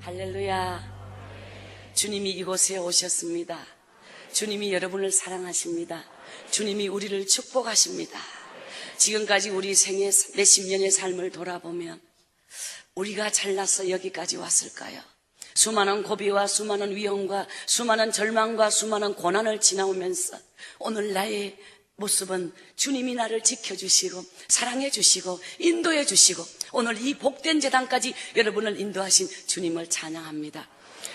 할렐루야. 주님이 이곳에 오셨습니다. 주님이 여러분을 사랑하십니다. 주님이 우리를 축복하십니다. 지금까지 우리 생애 몇십 년의 삶을 돌아보면 우리가 잘나서 여기까지 왔을까요? 수많은 고비와 수많은 위험과 수많은 절망과 수많은 고난을 지나오면서 오늘 나의 모습은 주님이 나를 지켜주시고 사랑해 주시고 인도해 주시고 오늘 이 복된 재단까지 여러분을 인도하신 주님을 찬양합니다.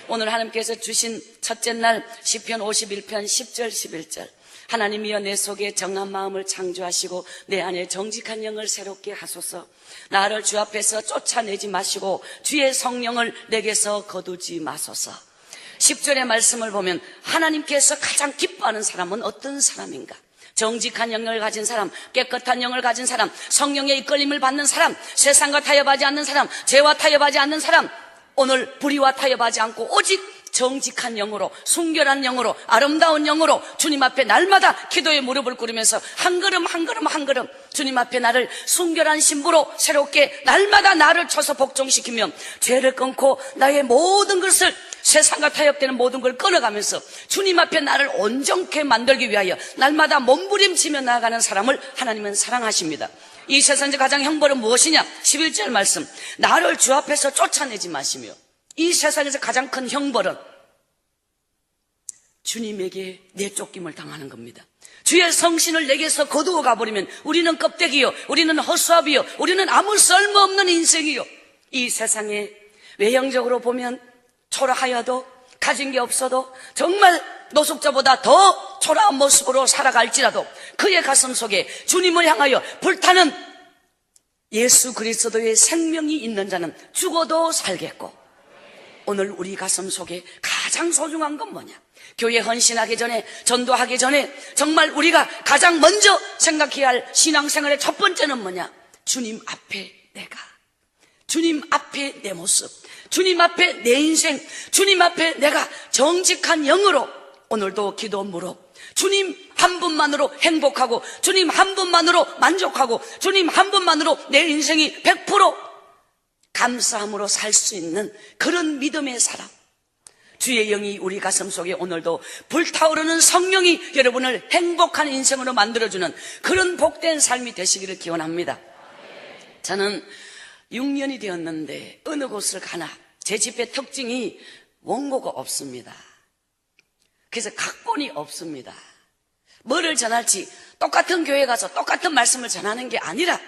오늘 하나님께서 주신 첫째 날 시편 51편 10절 11절 하나님이여 내 속에 정한 마음을 창조하시고 내 안에 정직한 영을 새롭게 하소서. 나를 주 앞에서 쫓아내지 마시고 주의 성령을 내게서 거두지 마소서. 10절의 말씀을 보면 하나님께서 가장 기뻐하는 사람은 어떤 사람인가? 정직한 영을 가진 사람, 깨끗한 영을 가진 사람, 성령의 이끌림을 받는 사람, 세상과 타협하지 않는 사람, 죄와 타협하지 않는 사람, 오늘 불의와 타협하지 않고 오직 정직한 영으로, 순결한 영으로, 아름다운 영으로 주님 앞에 날마다 기도의 무릎을 꿇으면서 한 걸음 한 걸음 한 걸음 주님 앞에 나를 순결한 신부로 새롭게 날마다 나를 쳐서 복종시키며 죄를 끊고 나의 모든 것을 세상과 타협되는 모든 걸 끊어가면서 주님 앞에 나를 온전케 만들기 위하여 날마다 몸부림치며 나아가는 사람을 하나님은 사랑하십니다. 이 세상에서 가장 형벌은 무엇이냐? 11절 말씀, 나를 주 앞에서 쫓아내지 마시며. 이 세상에서 가장 큰 형벌은 주님에게 내쫓김을 당하는 겁니다. 주의 성신을 내게서 거두어 가버리면 우리는 껍데기요, 우리는 허수아비요, 우리는 아무 쓸모없는 인생이요. 이 세상에 외형적으로 보면 초라하여도 가진 게 없어도 정말 노숙자보다 더 초라한 모습으로 살아갈지라도 그의 가슴 속에 주님을 향하여 불타는 예수 그리스도의 생명이 있는 자는 죽어도 살겠고, 오늘 우리 가슴 속에 가장 소중한 건 뭐냐? 교회 헌신하기 전에, 전도하기 전에 정말 우리가 가장 먼저 생각해야 할 신앙생활의 첫 번째는 뭐냐? 주님 앞에 내가, 주님 앞에 내 모습, 주님 앞에 내 인생, 주님 앞에 내가 정직한 영으로 오늘도 기도 무릎, 주님 한 분만으로 행복하고 주님 한 분만으로 만족하고 주님 한 분만으로 내 인생이 100% 감사함으로 살 수 있는 그런 믿음의 사람, 주의 영이 우리 가슴 속에 오늘도 불타오르는 성령이 여러분을 행복한 인생으로 만들어주는 그런 복된 삶이 되시기를 기원합니다. 저는 6년이 되었는데 어느 곳을 가나 제 집회 특징이 원고가 없습니다. 그래서 각본이 없습니다. 뭐를 전할지 똑같은 교회 가서 똑같은 말씀을 전하는 게 아니라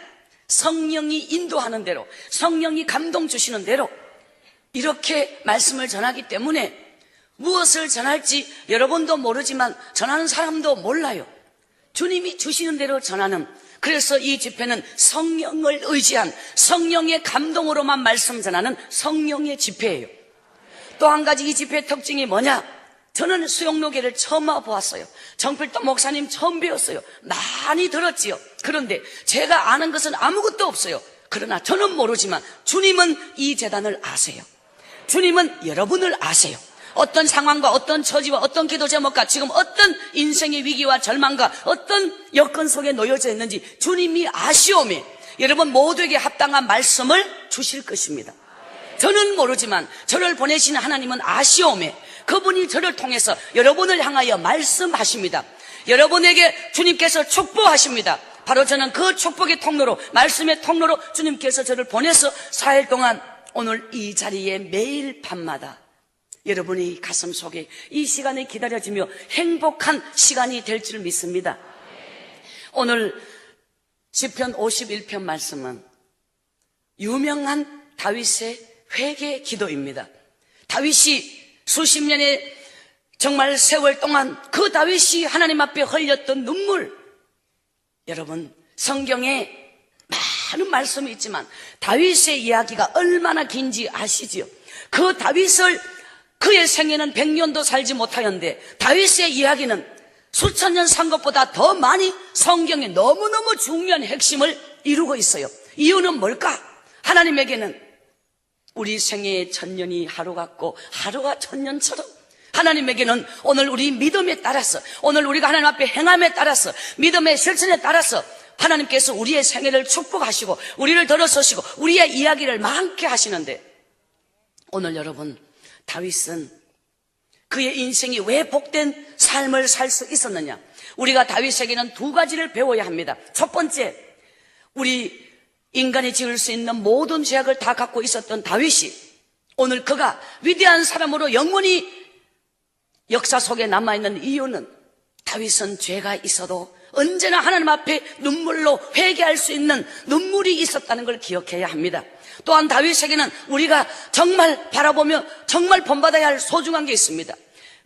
성령이 인도하는 대로, 성령이 감동 주시는 대로 이렇게 말씀을 전하기 때문에 무엇을 전할지 여러분도 모르지만 전하는 사람도 몰라요. 주님이 주시는 대로 전하는, 그래서 이 집회는 성령을 의지한 성령의 감동으로만 말씀 전하는 성령의 집회예요. 또 한 가지 이 집회의 특징이 뭐냐? 저는 수영로교를 처음 와보았어요. 정필도 목사님 처음 배웠어요. 많이 들었지요. 그런데 제가 아는 것은 아무것도 없어요. 그러나 저는 모르지만 주님은 이 재단을 아세요. 주님은 여러분을 아세요. 어떤 상황과 어떤 처지와 어떤 기도 제목과 지금 어떤 인생의 위기와 절망과 어떤 여건 속에 놓여져 있는지 주님이 아시오매 여러분 모두에게 합당한 말씀을 주실 것입니다. 저는 모르지만 저를 보내시는 하나님은 아시오매 그분이 저를 통해서 여러분을 향하여 말씀하십니다. 여러분에게 주님께서 축복하십니다. 바로 저는 그 축복의 통로로, 말씀의 통로로 주님께서 저를 보내서 4일 동안 오늘 이 자리에 매일 밤마다 여러분이 가슴 속에 이 시간에 기다려지며 행복한 시간이 될 줄 믿습니다. 오늘 시편 51편 말씀은 유명한 다윗의 회개 기도입니다. 다윗이 수십 년의 정말 세월 동안 그 다윗이 하나님 앞에 흘렸던 눈물, 여러분 성경에 많은 말씀이 있지만 다윗의 이야기가 얼마나 긴지 아시지요? 그 다윗을 그의 생애는 100년도 살지 못하였는데 다윗의 이야기는 수천 년 산 것보다 더 많이 성경에 너무너무 중요한 핵심을 이루고 있어요. 이유는 뭘까? 하나님에게는 우리 생애의 1000년이 하루 같고 하루가 1000년처럼 하나님에게는 오늘 우리 믿음에 따라서, 오늘 우리가 하나님 앞에 행함에 따라서, 믿음의 실천에 따라서 하나님께서 우리의 생애를 축복하시고 우리를 들어서시고 우리의 이야기를 많게 하시는데 오늘 여러분, 다윗은 그의 인생이 왜 복된 삶을 살 수 있었느냐? 우리가 다윗에게는 두 가지를 배워야 합니다. 첫 번째, 우리 인간이 지을 수 있는 모든 죄악을 다 갖고 있었던 다윗이 오늘 그가 위대한 사람으로 영원히 역사 속에 남아있는 이유는 다윗은 죄가 있어도 언제나 하나님 앞에 눈물로 회개할 수 있는 눈물이 있었다는 걸 기억해야 합니다. 또한 다윗에게는 우리가 정말 바라보며 정말 본받아야 할 소중한 게 있습니다.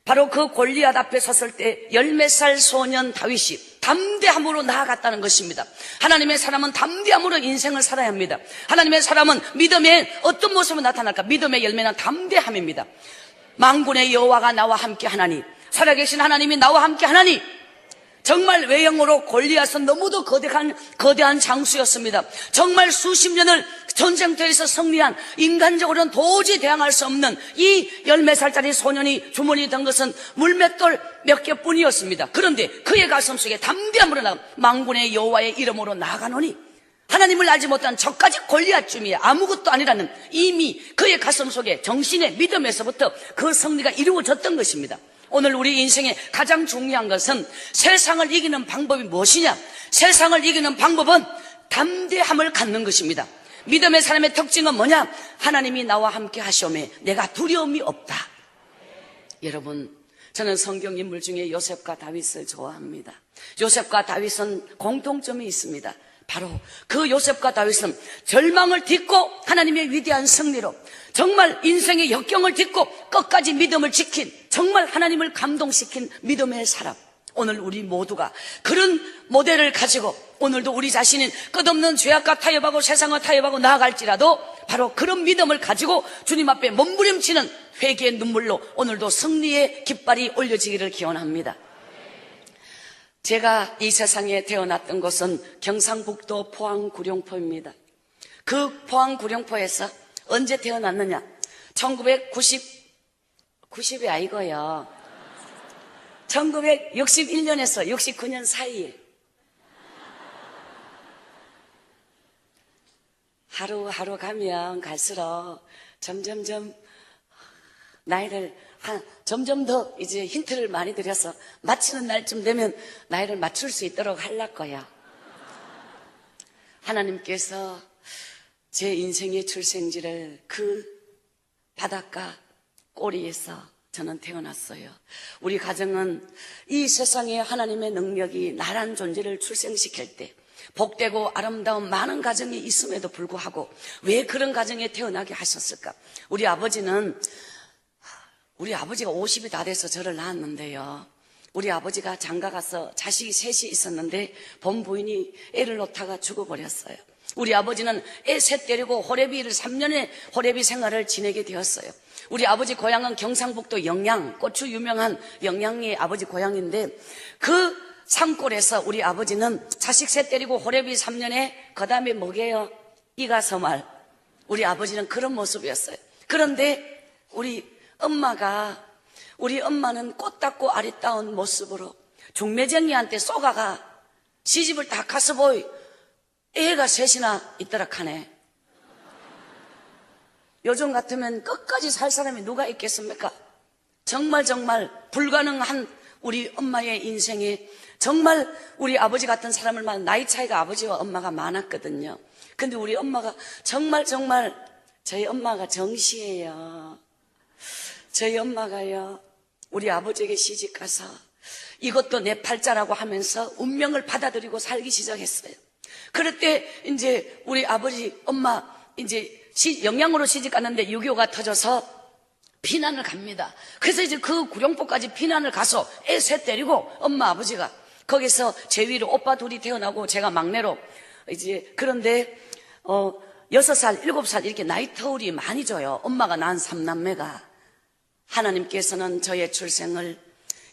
바로 그 골리앗 앞에 섰을 때 10몇 살 소년 다윗이 담대함으로 나아갔다는 것입니다. 하나님의 사람은 담대함으로 인생을 살아야 합니다. 하나님의 사람은 믿음의 어떤 모습으로 나타날까? 믿음의 열매는 담대함입니다. 만군의 여호와가 나와 함께 하나니, 살아계신 하나님이 나와 함께 하나니, 정말 외형으로 골리앗은 너무도 거대한 장수였습니다. 정말 수십 년을 전쟁터에서 승리한, 인간적으로는 도저히 대항할 수 없는 이 10몇 살짜리 소년이 주머니에 든 것은 물맷돌 몇 개뿐이었습니다. 그런데 그의 가슴 속에 담대함으로 나가 만군의 여호와의 이름으로 나아가노니, 하나님을 알지 못한 저까지 골리앗쯤이 아무것도 아니라는, 이미 그의 가슴 속에 정신의 믿음에서부터 그 승리가 이루어졌던 것입니다. 오늘 우리 인생에 가장 중요한 것은 세상을 이기는 방법이 무엇이냐? 세상을 이기는 방법은 담대함을 갖는 것입니다. 믿음의 사람의 특징은 뭐냐? 하나님이 나와 함께 하시오매 내가 두려움이 없다. 여러분, 저는 성경 인물 중에 요셉과 다윗을 좋아합니다. 요셉과 다윗은 공통점이 있습니다. 바로 그 요셉과 다윗은 절망을 딛고 하나님의 위대한 승리로, 정말 인생의 역경을 딛고 끝까지 믿음을 지킨, 정말 하나님을 감동시킨 믿음의 사람. 오늘 우리 모두가 그런 모델을 가지고 오늘도 우리 자신인 끝없는 죄악과 타협하고 세상과 타협하고 나아갈지라도 바로 그런 믿음을 가지고 주님 앞에 몸부림치는 회개의 눈물로 오늘도 승리의 깃발이 올려지기를 기원합니다. 제가 이 세상에 태어났던 곳은 경상북도 포항 구룡포입니다. 그 포항 구룡포에서 언제 태어났느냐? 1990이 아니고요. 1961년에서 69년 사이에 하루하루 가면 갈수록 점점점 나이를 점점 더 이제 힌트를 많이 드려서 마치는 날쯤 되면 나이를 맞출 수 있도록 하려고 거야. 하나님께서 제 인생의 출생지를 그 바닷가 꼬리에서 저는 태어났어요. 우리 가정은 이 세상에 하나님의 능력이 나란 존재를 출생시킬 때 복되고 아름다운 많은 가정이 있음에도 불구하고 왜 그런 가정에 태어나게 하셨을까? 우리 아버지가 50이 다 돼서 저를 낳았는데요. 우리 아버지가 장가 가서 자식이 셋이 있었는데 본부인이 애를 놓다가 죽어버렸어요. 우리 아버지는 애 셋 데리고 호래비를 3년의 호래비 생활을 지내게 되었어요. 우리 아버지 고향은 경상북도 영양, 고추 유명한 영양이 아버지 고향인데 그 산골에서 우리 아버지는 자식 셋 데리고 호래비 3년에 그 다음에 뭐게요? 이가서말. 우리 아버지는 그런 모습이었어요. 그런데 우리 엄마는 꽃답고 아리따운 모습으로 중매쟁이한테 쏘가가 시집을 다 가서 보이 애가 셋이나 있더라 카네. 요즘 같으면 끝까지 살 사람이 누가 있겠습니까? 정말 불가능한 우리 엄마의 인생에 정말 우리 아버지 같은 사람을 만나, 나이 차이가 아버지와 엄마가 많았거든요. 근데 우리 엄마가 정말 저희 엄마가 정시예요. 저희 엄마가요, 우리 아버지에게 시집가서 이것도 내 팔자라고 하면서 운명을 받아들이고 살기 시작했어요. 그럴 때 이제 우리 아버지, 엄마 이제 영양으로 시집갔는데 6.25가 터져서 피난을 갑니다. 그래서 이제 그 구룡포까지 피난을 가서 애 셋 데리고 엄마 아버지가 거기서 제 위로 오빠 둘이 태어나고 제가 막내로 이제 그런데 6살, 7살 이렇게 나이 터울이 많이 져요. 엄마가 낳은 3남매가. 하나님께서는 저의 출생을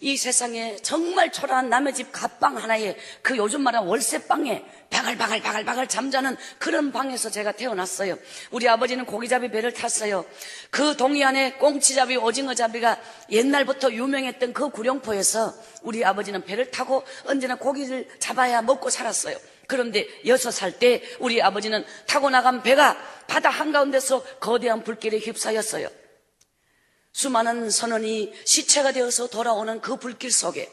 이 세상에 정말 초라한 남의 집 갓방 하나에 그 요즘 말하는 월세방에 바글바글 잠자는 그런 방에서 제가 태어났어요. 우리 아버지는 고기잡이 배를 탔어요. 그 동해 안에 꽁치잡이, 오징어잡이가 옛날부터 유명했던 그 구룡포에서 우리 아버지는 배를 타고 언제나 고기를 잡아야 먹고 살았어요. 그런데 6살 때 우리 아버지는 타고 나간 배가 바다 한가운데서 거대한 불길에 휩싸였어요. 수많은 선원이 시체가 되어서 돌아오는 그 불길 속에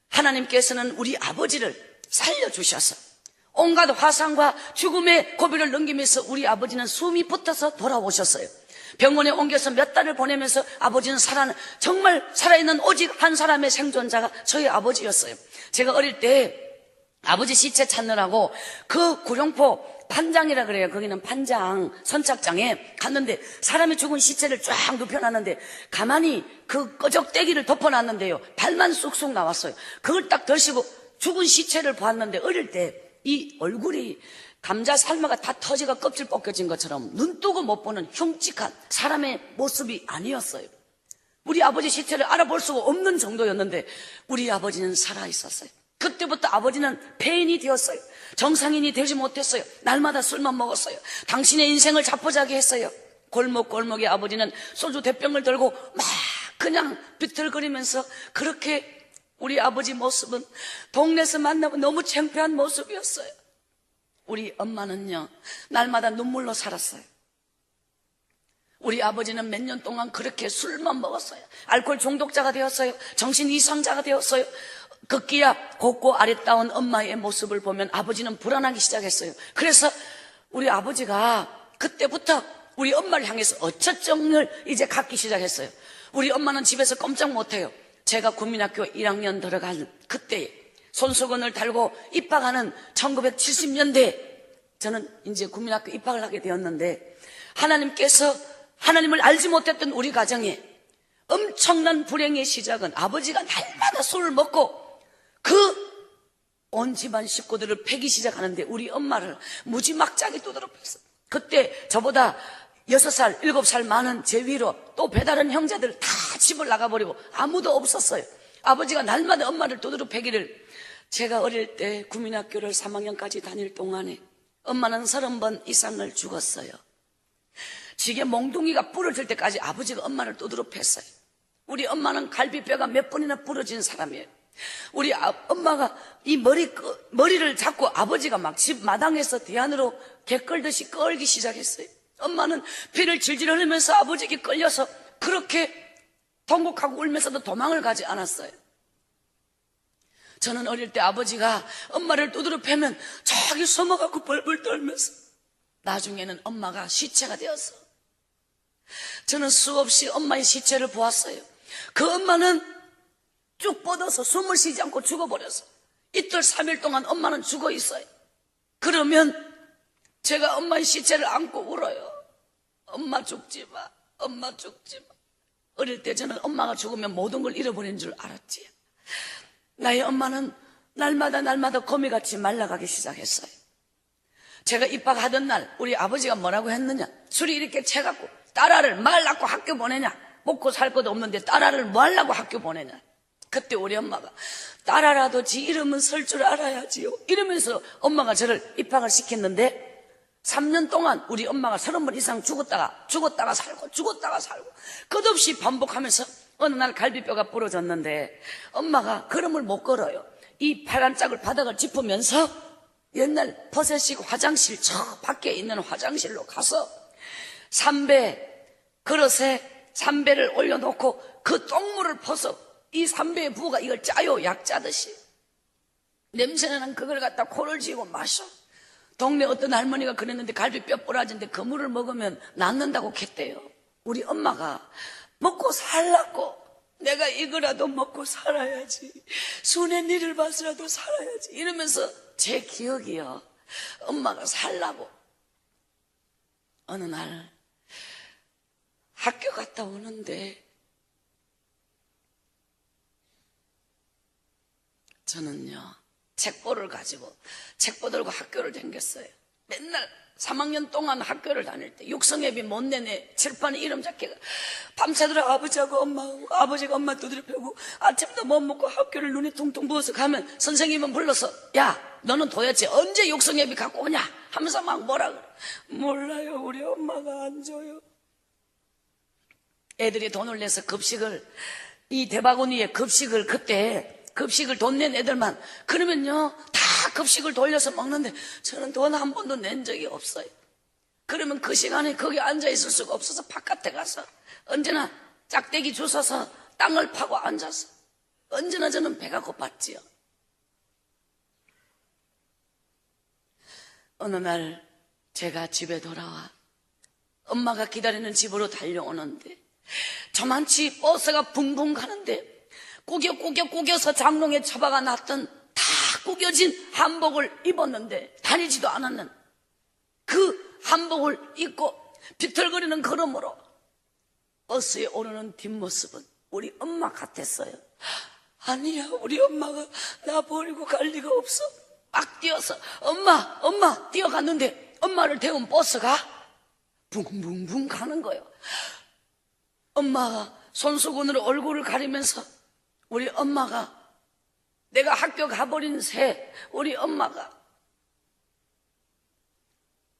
하나님께서는 우리 아버지를 살려주셔서 온갖 화상과 죽음의 고비를 넘기면서 우리 아버지는 숨이 붙어서 돌아오셨어요. 병원에 옮겨서 몇 달을 보내면서 아버지는 정말 살아있는 오직 한 사람의 생존자가 저희 아버지였어요. 제가 어릴 때 아버지 시체 찾느라고 그 구룡포 판장이라 그래요. 거기는 판장 선착장에 갔는데 사람이 죽은 시체를 쫙 눕혀놨는데 가만히 그 끄적대기를 덮어놨는데요, 발만 쑥쑥 나왔어요. 그걸 딱 드시고 죽은 시체를 보았는데 어릴 때 이 얼굴이 감자 삶아가 다 터지가 껍질 벗겨진 것처럼 눈 뜨고 못 보는 흉측한 사람의 모습이 아니었어요. 우리 아버지 시체를 알아볼 수가 없는 정도였는데 우리 아버지는 살아있었어요. 그때부터 아버지는 폐인이 되었어요. 정상인이 되지 못했어요. 날마다 술만 먹었어요. 당신의 인생을 자포자기 했어요. 골목골목에 아버지는 소주 대병을 들고 막 그냥 비틀거리면서 그렇게 우리 아버지 모습은 동네에서 만나면 너무 창피한 모습이었어요. 우리 엄마는요, 날마다 눈물로 살았어요. 우리 아버지는 몇 년 동안 그렇게 술만 먹었어요. 알코올 중독자가 되었어요. 정신 이상자가 되었어요. 급기야 곱고 아리따운 엄마의 모습을 보면 아버지는 불안하기 시작했어요. 그래서 우리 아버지가 그때부터 우리 엄마를 향해서 어처정을 이제 갖기 시작했어요. 우리 엄마는 집에서 꼼짝 못해요. 제가 국민학교 1학년 들어간 그때에 손수건을 달고 입학하는 1970년대 저는 이제 국민학교 입학을 하게 되었는데 하나님께서 하나님을 알지 못했던 우리 가정에 엄청난 불행의 시작은 아버지가 날마다 술을 먹고 그 온 집안 식구들을 패기 시작하는데 우리 엄마를 무지막지하게 두드려 팼어요. 그때 저보다 6살, 7살 많은 제 위로 또 배다른 형제들 다 집을 나가버리고 아무도 없었어요. 아버지가 날마다 엄마를 두드려 패기를 제가 어릴 때 국민학교를 3학년까지 다닐 동안에 엄마는 30번 이상을 죽었어요. 지게 몽둥이가 부러질 때까지 아버지가 엄마를 두드려 팼어요. 우리 엄마는 갈비뼈가 몇 번이나 부러진 사람이에요. 우리 엄마가 이 머리를 잡고 아버지가 막 집 마당에서 뒤안으로 개 끌듯이 끌기 시작했어요. 엄마는 피를 질질 흘리면서 아버지에게 끌려서 그렇게 통곡하고 울면서도 도망을 가지 않았어요. 저는 어릴 때 아버지가 엄마를 두드려 패면 저기 숨어갖고 벌벌 떨면서 나중에는 엄마가 시체가 되었어. 저는 수없이 엄마의 시체를 보았어요. 그 엄마는 쭉 뻗어서 숨을 쉬지 않고 죽어버렸어. 이틀 3일 동안 엄마는 죽어 있어요. 그러면 제가 엄마의 시체를 안고 울어요. 엄마 죽지 마, 엄마 죽지 마. 어릴 때 저는 엄마가 죽으면 모든 걸 잃어버린 줄 알았지. 나의 엄마는 날마다 거미같이 말라가기 시작했어요. 제가 입학하던 날 우리 아버지가 뭐라고 했느냐, 술이 이렇게 채갖고 딸아를 말 낳고 학교 보내냐, 먹고 살 것도 없는데 딸아를 뭐 하려고 학교 보내냐. 그때 우리 엄마가 딸아라도 지 이름은 설 줄 알아야지요 이러면서 엄마가 저를 입학을 시켰는데 3년 동안 우리 엄마가 30번 이상 죽었다가 살고 끝없이 반복하면서 어느 날 갈비뼈가 부러졌는데 엄마가 걸음을 못 걸어요. 이 파란 짝을 바닥을 짚으면서 옛날 퍼세식 화장실 저 밖에 있는 화장실로 가서 그릇에 삼배를 올려놓고 그 똥물을 퍼서 이 삼배의 부부가 이걸 짜요. 약 짜듯이. 냄새나는 그걸 갖다 코를 쥐고 마셔. 동네 어떤 할머니가 그랬는데 갈비뼈 부러진데 그 물을 먹으면 낫는다고 했대요. 우리 엄마가 먹고 살라고, 내가 이거라도 먹고 살아야지, 순의 니를 봐서라도 살아야지 이러면서 제 기억이요, 엄마가 살라고. 어느 날 학교 갔다 오는데 저는요 책보를 가지고 책보 들고 학교를 다녔어요. 맨날 3학년 동안 학교를 다닐 때 육성예비 못 내내 칠판에 이름 적혀가 밤새도록 아버지가 엄마 두드려 패고 아침도 못 먹고 학교를 눈이 퉁퉁 부어서 가면 선생님은 불러서 야 너는 도대체 언제 육성예비 갖고 오냐 하면서 막 뭐라 그래. 몰라요, 우리 엄마가 안 줘요. 애들이 돈을 내서 급식을, 이 대바구니에 급식을, 그때 급식을 돈 낸 애들만, 그러면요 다 급식을 돌려서 먹는데 저는 돈 한 번도 낸 적이 없어요. 그러면 그 시간에 거기 앉아 있을 수가 없어서 바깥에 가서 언제나 짝대기 주워서 땅을 파고 앉아서 언제나 저는 배가 고팠지요. 어느 날 제가 집에 돌아와 엄마가 기다리는 집으로 달려오는데 저만치 버스가 붕붕 가는데 꾸겨서 장롱에 처박아 놨던 다 구겨진 한복을 입었는데 다니지도 않았는 그 한복을 입고 비틀거리는 걸음으로 버스에 오르는 뒷모습은 우리 엄마 같았어요. 아니야, 우리 엄마가 나 버리고 갈 리가 없어. 막 뛰어서 엄마 뛰어갔는데 엄마를 태운 버스가 붕붕붕 가는 거예요. 엄마가 손수건으로 얼굴을 가리면서 우리 엄마가 내가 학교 가버린 새 우리 엄마가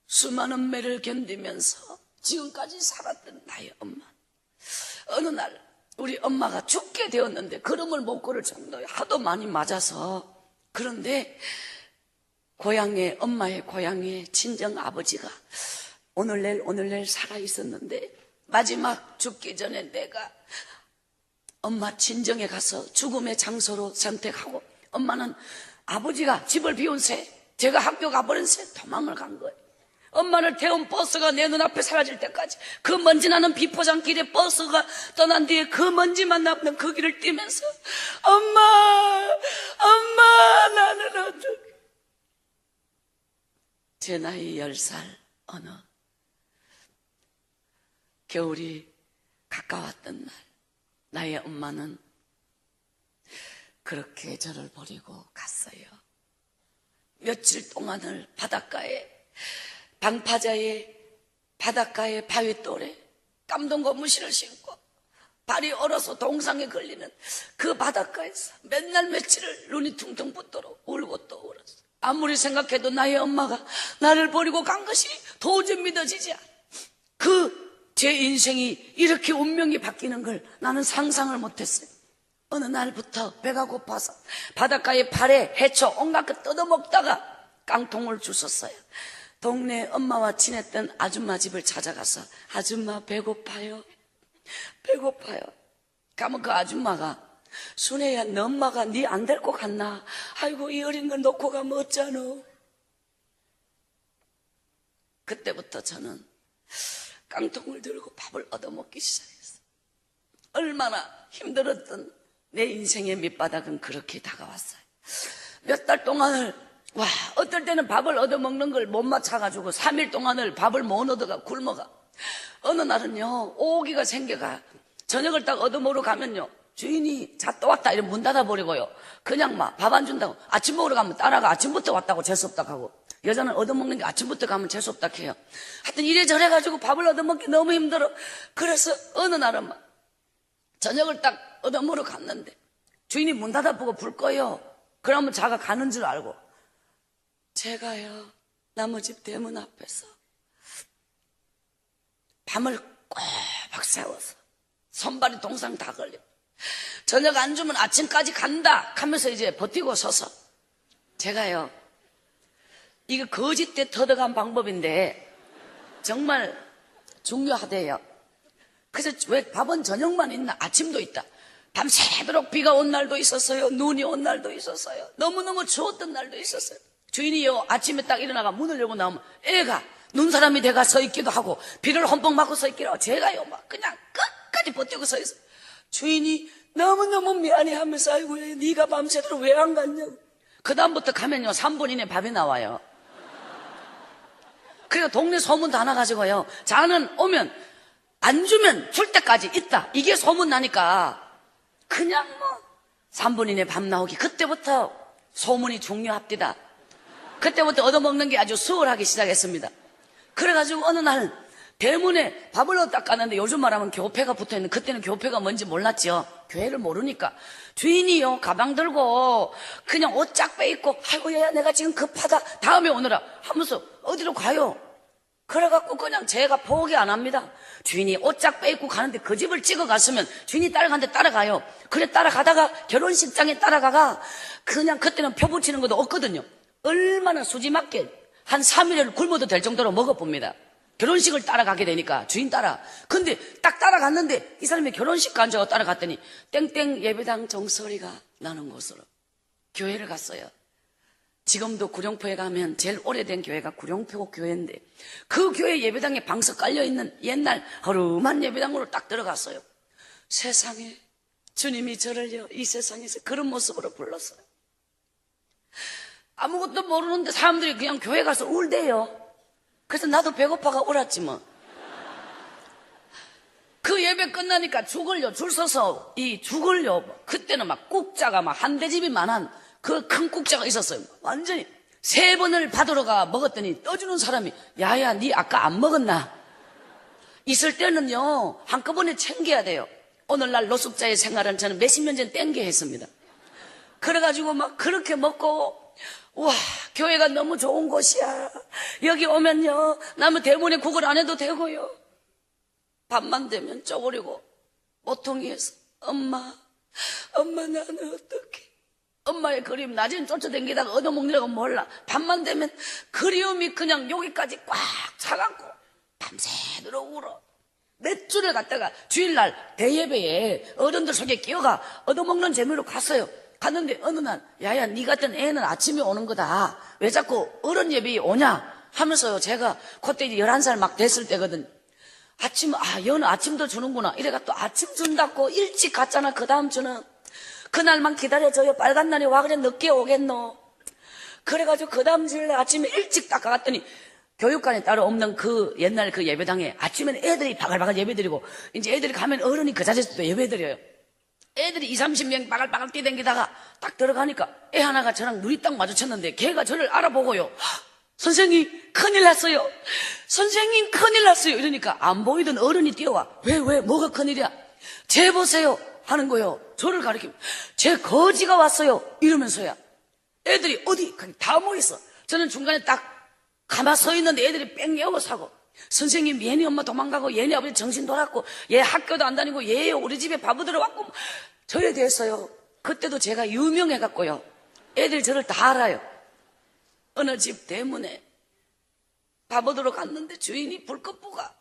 수많은 매를 견디면서 지금까지 살았던 나의 엄마. 어느 날 우리 엄마가 죽게 되었는데 걸음을 못 걸을 정도에 하도 많이 맞아서. 그런데 엄마의 고향에 친정 아버지가 오늘날 살아 있었는데 마지막 죽기 전에 내가 엄마 친정에 가서 죽음의 장소로 선택하고 엄마는 아버지가 집을 비운 새 제가 학교 가버린 새 도망을 간 거예요. 엄마를 태운 버스가 내 눈앞에 사라질 때까지 그 먼지 나는 비포장길에 버스가 떠난 뒤에 그 먼지만 남는 그 길을 뛰면서 엄마 나는 어떡해. 제 나이 10살 어느 겨울이 가까웠던 날 나의 엄마는 그렇게 저를 버리고 갔어요. 며칠 동안을 방파제의 바닷가에 바위돌에 깜동 고무신을 신고 발이 얼어서 동상에 걸리는 그 바닷가에서 맨날 며칠을 눈이 퉁퉁 붓도록 울고 또 울었어. 아무리 생각해도 나의 엄마가 나를 버리고 간 것이 도저히 믿어지지 않아. 제 인생이 이렇게 운명이 바뀌는 걸 나는 상상을 못했어요. 어느 날부터 배가 고파서 바닷가에 발에 해초 온갖 것 뜯어먹다가 깡통을 주웠어요. 동네 엄마와 친했던 아줌마 집을 찾아가서 아줌마 배고파요. 가면 그 아줌마가 순애야 너 엄마가 네 안 데리고 갔나? 아이고 이 어린 걸 놓고 가면 어쩌노. 그때부터 저는 깡통을 들고 밥을 얻어먹기 시작했어요. 얼마나 힘들었던 내 인생의 밑바닥은 그렇게 다가왔어요. 몇 달 동안을 어떨 때는 밥을 얻어먹는 걸 못 맞춰가지고 3일 동안을 밥을 못 얻어가 굶어가. 어느 날은요 오기가 생겨가 저녁을 딱 얻어먹으러 가면요 주인이 자 또 왔다 이러면 문 닫아버리고요 그냥 막 밥 안 준다고 아침 먹으러 가면 딸아가 아침부터 왔다고 재수없다 하고 여자는 얻어먹는 게 아침부터 가면 재수없다 해요. 하여튼 이래저래 가지고 밥을 얻어먹기 너무 힘들어. 그래서 어느 날은 막 저녁을 딱 얻어먹으러 갔는데 주인이 문 닫아보고 불 꺼요. 그러면 자가 가는 줄 알고 제가요 나무 집 대문 앞에서 밤을 꼬박 세워서 손발이 동상 다 걸려 저녁 안 주면 아침까지 간다 하면서 이제 버티고 서서 제가요 이거 거짓 때 터득한 방법인데 정말 중요하대요. 그래서 왜 밥은 저녁만 있나 아침도 있다. 밤새도록 비가 온 날도 있었어요. 눈이 온 날도 있었어요. 너무너무 추웠던 날도 있었어요. 주인이요 아침에 딱 일어나가 문을 열고 나오면 애가 눈사람이 돼가 서 있기도 하고 비를 험뻑 맞고 서 있기도 하고 제가요 막 그냥 끝까지 버티고 서 있어요. 주인이 너무너무 미안해 하면서 아이고 네가 밤새도록 왜 안 갔냐고. 그 다음부터 가면요 3분 이내 밥이 나와요. 그래서 동네 소문 다 나가지고요 자는 오면 안 주면 줄 때까지 있다 이게 소문 나니까 그냥 3분 이내 밥 나오기. 그때부터 소문이 중요합니다. 그때부터 얻어먹는 게 아주 수월하기 시작했습니다. 그래가지고 어느 날 대문에 밥을 얻다 가는데 요즘 말하면 교패가 붙어있는 그때는 교패가 뭔지 몰랐죠. 교회를 모르니까 주인이요 가방 들고 그냥 옷 쫙 빼입고 아이고 얘야 내가 지금 급하다 다음에 오느라 하면서 어디로 가요. 그래갖고 그냥 제가 포기 안 합니다. 주인이 옷 쫙 빼입고 가는데 그 집을 찍어 갔으면 주인이 따라가는데 따라가요. 그래 따라가다가 결혼식장에 따라가가 그냥 그때는 표 붙이는 것도 없거든요. 얼마나 수지맞게 한 3일을 굶어도 될 정도로 먹어봅니다. 결혼식을 따라가게 되니까 주인 따라. 근데 딱 따라갔는데 이 사람이 결혼식 간 줄 알고 따라갔더니 땡땡 예배당 종소리가 나는 곳으로 교회를 갔어요. 지금도 구룡포에 가면 제일 오래된 교회가 구룡포 교회인데 그 교회 예배당에 방석 깔려있는 옛날 허름한 예배당으로 딱 들어갔어요. 세상에 주님이 저를요 이 세상에서 그런 모습으로 불렀어요. 아무것도 모르는데 사람들이 그냥 교회 가서 울대요. 그래서 나도 배고파가 울었지 뭐. 그 예배 끝나니까 죽을요 줄 서서 이 죽을요 그때는 막 국자가 막 한 대집이만한 그 큰 국자가 있었어요. 완전히 3번을 받으러 가 먹었더니 떠주는 사람이 야야 니 아까 안 먹었나? 있을 때는요 한꺼번에 챙겨야 돼요. 오늘날 노숙자의 생활은 저는 몇십 년 전 땡겨 했습니다. 그래가지고 막 그렇게 먹고 와 교회가 너무 좋은 곳이야. 여기 오면요 나무 대문에 구걸 안 해도 되고요. 밤만 되면 쪼그리고 모퉁이에서 엄마 나는 어떡해. 엄마의 그리움 낮에는 쫓아다니다가 얻어먹느라고 몰라. 밤만 되면 그리움이 그냥 여기까지 꽉 차갖고 밤새도록 울어. 몇 주를 갔다가 주일날 대예배에 어른들 속에 끼어가 얻어먹는 재미로 갔어요. 갔는데 어느 날 야야 니 같은 애는 아침에 오는 거다. 왜 자꾸 어른 예배에 오냐 하면서요. 제가 그때 이제 11살 막 됐을 때거든. 여는 아침도 주는구나. 이래가 또 아침 준다고 일찍 갔잖아. 그 다음 주는 그날만 기다려줘요. 빨간 날이 와 그래 늦게 오겠노. 그래가지고 그 다음 주일날 아침에 일찍 딱 가갔더니 교육관에 따로 없는 그 옛날 그 예배당에 아침에는 애들이 바글바글 예배드리고 이제 애들이 가면 어른이 그 자리에서 또 예배드려요. 애들이 20-30명 바글바글 뛰댕기다가 딱 들어가니까 애 하나가 저랑 눈이 딱 마주쳤는데 걔가 저를 알아보고요. 선생님 큰일 났어요. 선생님 큰일 났어요. 이러니까 안 보이던 어른이 뛰어와. 왜 뭐가 큰일이야? 쟤 보세요 하는 거예요. 저를 가리키면 쟤 거지가 왔어요 이러면서야. 애들이 어디 다 모였어. 저는 중간에 딱 가만 서 있는데 애들이 뺑 에워 사고 선생님 얘네 엄마 도망가고 얘네 아버지 정신 돌았고 얘 학교도 안 다니고 얘 우리 집에 바보 들어왔고 저에 대해서요. 그때도 제가 유명해갖고요. 애들이 저를 다 알아요. 어느 집 대문에 밥 얻으러 갔는데 주인이 불꽃부가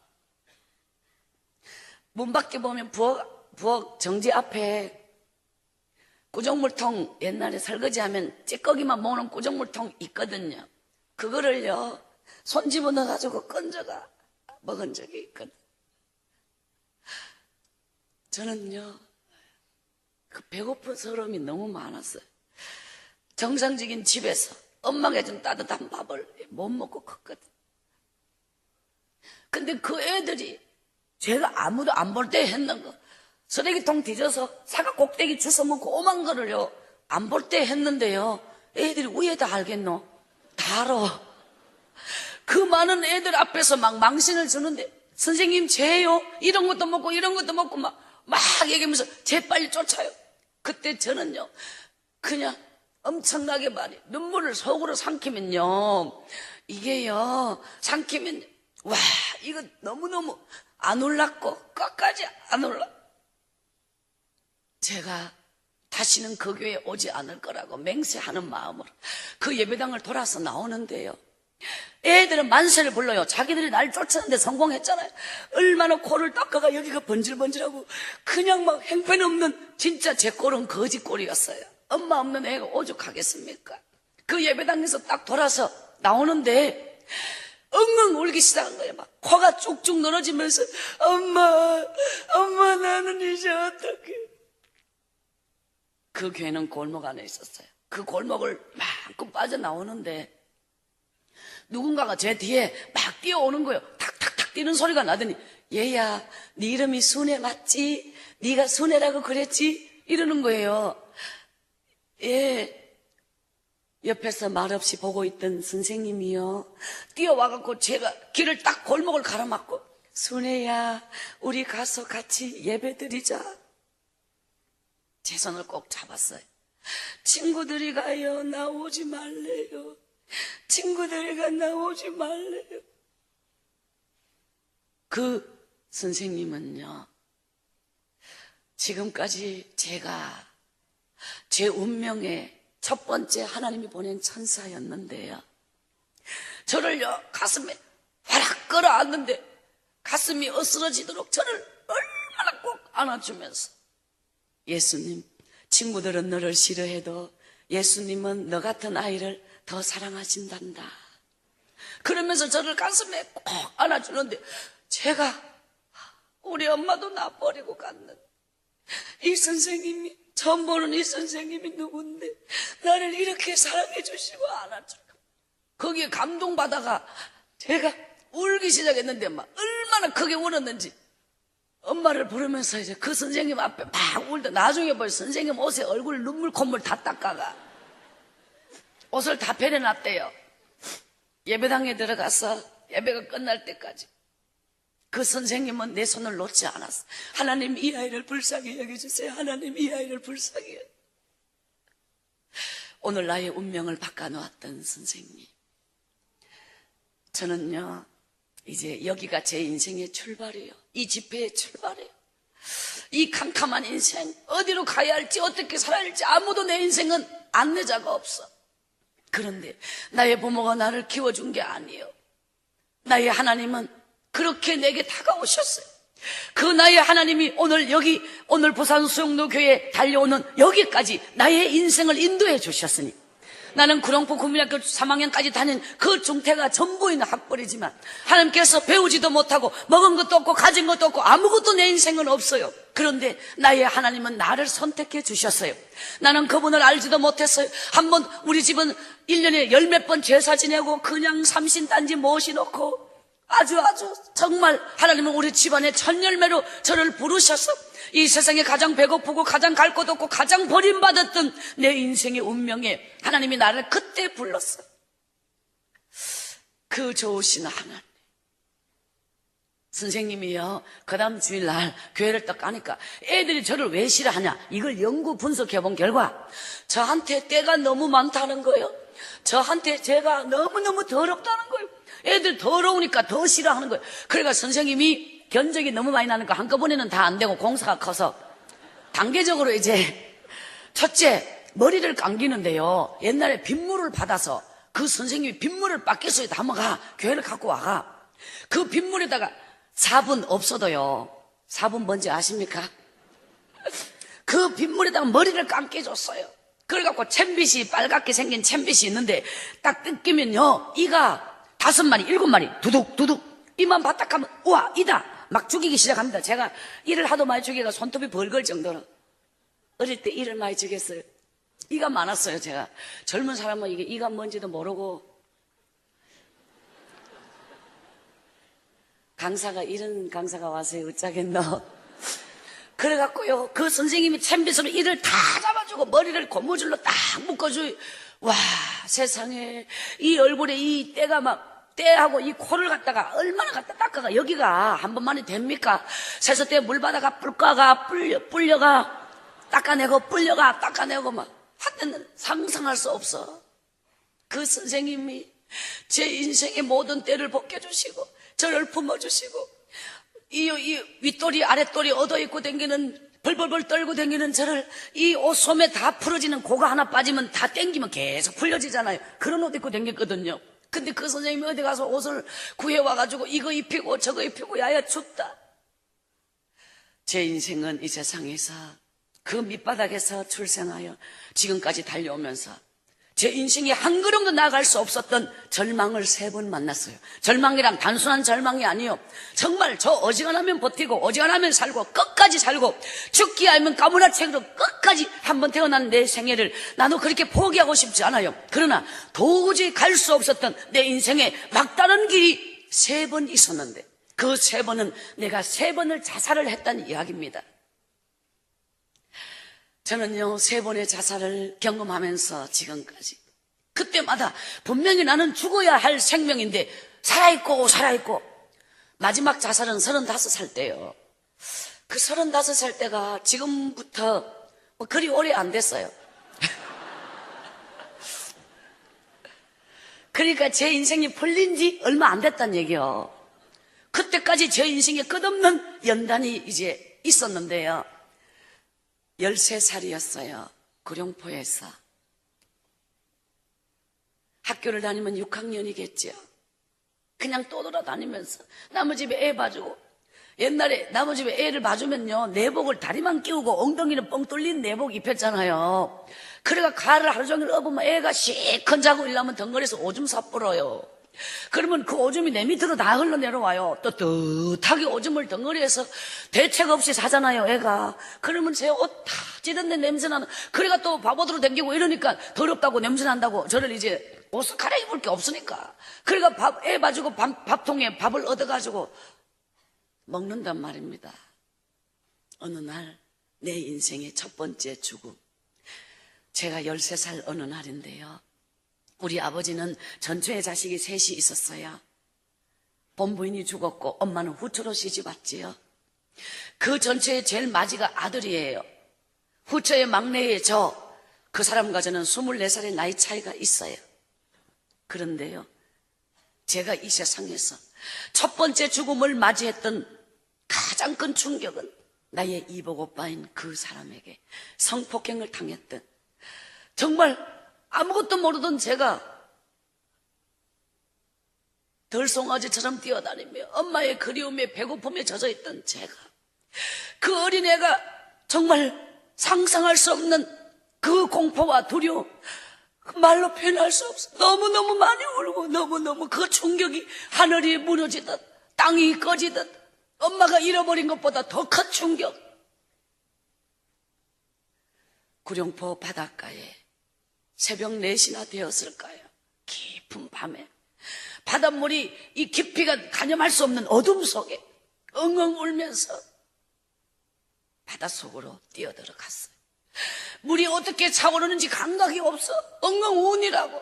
문 밖에 보면 부엌 정지 앞에 구정물통 옛날에 설거지하면 찌꺼기만 모으는 구정물통 있거든요. 그거를요 손 집어넣어가지고 건져가 먹은 적이 있거든. 저는요 그 배고픈 서러움이 너무 많았어요. 정상적인 집에서 엄마가 해준 따뜻한 밥을 못 먹고 컸거든. 근데 그 애들이 제가 아무도 안 볼 때 했는 거 쓰레기통 뒤져서 사과 꼭대기 주워 먹고 오만 거를요 안 볼 때 했는데요. 애들이 위에다 알겠노? 다 알아. 그 많은 애들 앞에서 막 망신을 주는데 선생님 쟤요 이런 것도 먹고 이런 것도 먹고 막 얘기하면서 재빨리 쫓아요. 그때 저는요 그냥 엄청나게 많이 눈물을 속으로 삼키면요 이게요 삼키면 와 이거 너무너무 안 올랐고 끝까지 안 올라. 제가 다시는 그 교회에 오지 않을 거라고 맹세하는 마음으로 그 예배당을 돌아서 나오는데요. 애들은 만세를 불러요. 자기들이 날 쫓았는데 성공했잖아요. 얼마나 코를 닦아가 여기가 번질번질하고 그냥 막 행편없는 진짜 제 꼴은 거지 꼴이었어요. 엄마 없는 애가 오죽하겠습니까? 그 예배당에서 딱 돌아서 나오는데 엉엉 울기 시작한 거예요. 막 코가 쭉쭉 늘어지면서 엄마 나는 이제 어떡해. 그 교회는 골목 안에 있었어요. 그 골목을 마음껏 빠져나오는데 누군가가 제 뒤에 막 뛰어오는 거예요. 탁탁탁 뛰는 소리가 나더니 얘야 네 이름이 순애 맞지? 네가 순애라고 그랬지? 이러는 거예요. 예. 옆에서 말없이 보고 있던 선생님이요 뛰어와갖고 제가 길을 딱 골목을 가로막고 순애야 우리 가서 같이 예배드리자. 제 손을 꼭 잡았어요. 친구들이 가요 나오지 말래요. 친구들이 가 나오지 말래요. 그 선생님은요 지금까지 제가 제 운명의 첫 번째 하나님이 보낸 천사였는데요 저를요 가슴에 화락 탁 끌어안는데 가슴이 으스러지도록 저를 얼마나 꼭 안아주면서, 예수님, 친구들은 너를 싫어해도 예수님은 너 같은 아이를 더 사랑하신단다. 그러면서 저를 가슴에 꼭 안아주는데, 제가 우리 엄마도 나 버리고 갔는데 이 선생님이, 처음 보는 이 선생님이 누군데 나를 이렇게 사랑해 주시고 안아주고, 거기에 감동받아가 제가 울기 시작했는데 막 얼마나 크게 울었는지 엄마를 부르면서 이제 그 선생님 앞에 막 울다, 나중에 볼 선생님 옷에 얼굴 눈물 콧물 다 닦아가 옷을 다 베려놨대요. 예배당에 들어가서 예배가 끝날 때까지 그 선생님은 내 손을 놓지 않았어. 하나님, 이 아이를 불쌍히 여겨주세요. 하나님, 이 아이를 불쌍히 여겨주세요. 오늘 나의 운명을 바꿔놓았던 선생님, 저는요 이제 여기가 제 인생의 출발이에요. 이 집회의 출발이에요. 이 캄캄한 인생, 어디로 가야 할지 어떻게 살아야 할지 아무도 내 인생은 안내자가 없어. 그런데 나의 부모가 나를 키워준 게 아니에요. 나의 하나님은 그렇게 내게 다가오셨어요. 그 나의 하나님이 오늘 부산 수영로 교회에 달려오는 여기까지 나의 인생을 인도해 주셨으니, 나는 구룡포 국민학교 3학년까지 다닌 그 중퇴가 전부인 학벌이지만 하나님께서 배우지도 못하고 먹은 것도 없고 가진 것도 없고 아무것도 내 인생은 없어요. 그런데 나의 하나님은 나를 선택해 주셨어요. 나는 그분을 알지도 못했어요. 한번 우리 집은 1년에 10몇 번 제사 지내고 그냥 삼신단지 모시놓고 아주 정말 하나님은 우리 집안의 천열매로 저를 부르셔서 이 세상에 가장 배고프고 가장 갈 곳 없고 가장 버림받았던 내 인생의 운명에 하나님이 나를 그때 불렀어요. 그 좋으신 하나님. 선생님이요, 그 다음 주일날 교회를 딱 가니까 애들이 저를 왜 싫어하냐, 이걸 연구 분석해 본 결과 저한테 때가 너무 많다는 거예요. 저한테 제가 너무너무 더럽다는 거예요. 애들 더러우니까 더 싫어하는 거예요. 그러니까 선생님이 견적이 너무 많이 나니까 한꺼번에는 다 안 되고 공사가 커서 단계적으로 이제, 첫째, 머리를 감기는데요, 옛날에 빗물을 받아서 그 선생님이 빗물을 바켓에 담아가 교회를 갖고 와가, 그 빗물에다가 사분 없어도요, 사분 뭔지 아십니까? 그 빗물에다가 머리를 감게 줬어요. 그래갖고 챔빗이, 빨갛게 생긴 챔빗이 있는데 딱 뜯기면요 이가 5마리 7마리 두둑 이만 바닥하면 우와 이다 막 죽이기 시작합니다. 제가 이를 하도 많이 죽이가 손톱이 벌걸 정도로 어릴 때 이를 많이 죽였어요. 이가 많았어요. 제가 젊은 사람은 이게 이가 뭔지도 모르고, 강사가 이런 강사가 와서 어쩌겠노. 그래갖고요 그 선생님이 챔빗으로 이를 다 잡아주고 머리를 고무줄로 딱 묶어줘요. 와, 세상에, 이 얼굴에 이 때가 막, 때하고 이 코를 갖다가 얼마나 갖다 닦아가, 여기가 한 번만에 됩니까? 세수대 물 받아가 불가가 불려가 닦아내고 불려가 닦아내고 막 하여튼 상상할 수 없어. 그 선생님이 제 인생의 모든 때를 벗겨주시고 저를 품어주시고 이 윗돌이 아랫돌이 얻어입고 댕기는, 벌벌벌 떨고 댕기는 저를, 이 옷 소매 다 풀어지는 고가 하나 빠지면 다 땡기면 계속 풀려지잖아요. 그런 옷 입고 댕겼거든요. 근데 그 선생님이 어디 가서 옷을 구해와가지고 이거 입히고 저거 입히고 야야 춥다. 제 인생은 이 세상에서 그 밑바닥에서 출생하여 지금까지 달려오면서 제 인생에 한 걸음도 나아갈 수 없었던 절망을 3번 만났어요. 절망이란 단순한 절망이 아니에요. 정말 저 어지간하면 버티고 어지간하면 살고 끝까지 살고 죽기 아니면 까무라책으로 끝까지 한번 태어난 내 생애를 나도 그렇게 포기하고 싶지 않아요. 그러나 도저히 갈 수 없었던 내 인생에 막다른 길이 3번 있었는데 그 3번은 내가 3번을 자살을 했다는 이야기입니다. 저는요 3번의 자살을 경험하면서 지금까지 그때마다 분명히 나는 죽어야 할 생명인데 살아있고 마지막 자살은 35살 때예요. 그 35살 때가 지금부터 뭐 그리 오래 안 됐어요. 그러니까 제 인생이 풀린 지 얼마 안 됐다는 얘기요. 그때까지 제 인생에 끝없는 연단이 이제 있었는데요. 13살이었어요. 구룡포에서. 학교를 다니면 6학년이겠죠. 그냥 떠돌아다니면서 남의 집에 애 봐주고, 옛날에 남의 집에 애를 봐주면요, 내복을 다리만 끼우고 엉덩이는 뻥 뚫린 내복 입혔잖아요. 그래가 가를 하루 종일 업으면 애가 시큰 자고 일하면 덩거리에서 오줌 사뿌려요. 그러면 그 오줌이 내 밑으로 다 흘러내려와요. 또 뜨뜻하게 오줌을 덩어리에서 대책 없이 사잖아요, 애가. 그러면 제 옷 다 찌든데 냄새나는, 그래가 또 바보들로 댕기고 이러니까 더럽다고 냄새난다고 저를 이제 옷을 갈아입을 게 없으니까. 그래가 애 봐주고 밥통에 밥을 얻어가지고 먹는단 말입니다. 어느 날 내 인생의 첫 번째 죽음. 제가 13살 어느 날인데요. 우리 아버지는 전초에 자식이 셋이 있었어요. 본부인이 죽었고 엄마는 후처로 시집왔지요. 그 전초에 제일 마지가 아들이에요. 후처의 막내의 그 사람과 저는 24살의 나이 차이가 있어요. 그런데요, 제가 이 세상에서 첫 번째 죽음을 맞이했던 가장 큰 충격은 나의 이복 오빠인 그 사람에게 성폭행을 당했던, 정말 아무것도 모르던 제가 들송아지처럼 뛰어다니며 엄마의 그리움에 배고픔에 젖어있던 제가, 그 어린애가 정말 상상할 수 없는 그 공포와 두려움, 말로 표현할 수 없어. 너무너무 많이 울고 너무너무 그 충격이 하늘이 무너지듯 땅이 꺼지듯 엄마가 잃어버린 것보다 더 큰 충격. 구룡포 바닷가에 새벽 4시나 되었을까요? 깊은 밤에 바닷물이 이 깊이가 가늠할 수 없는 어둠 속에 엉엉 울면서 바닷속으로 뛰어들어갔어요. 물이 어떻게 차오르는지 감각이 없어. 엉엉 우니라고.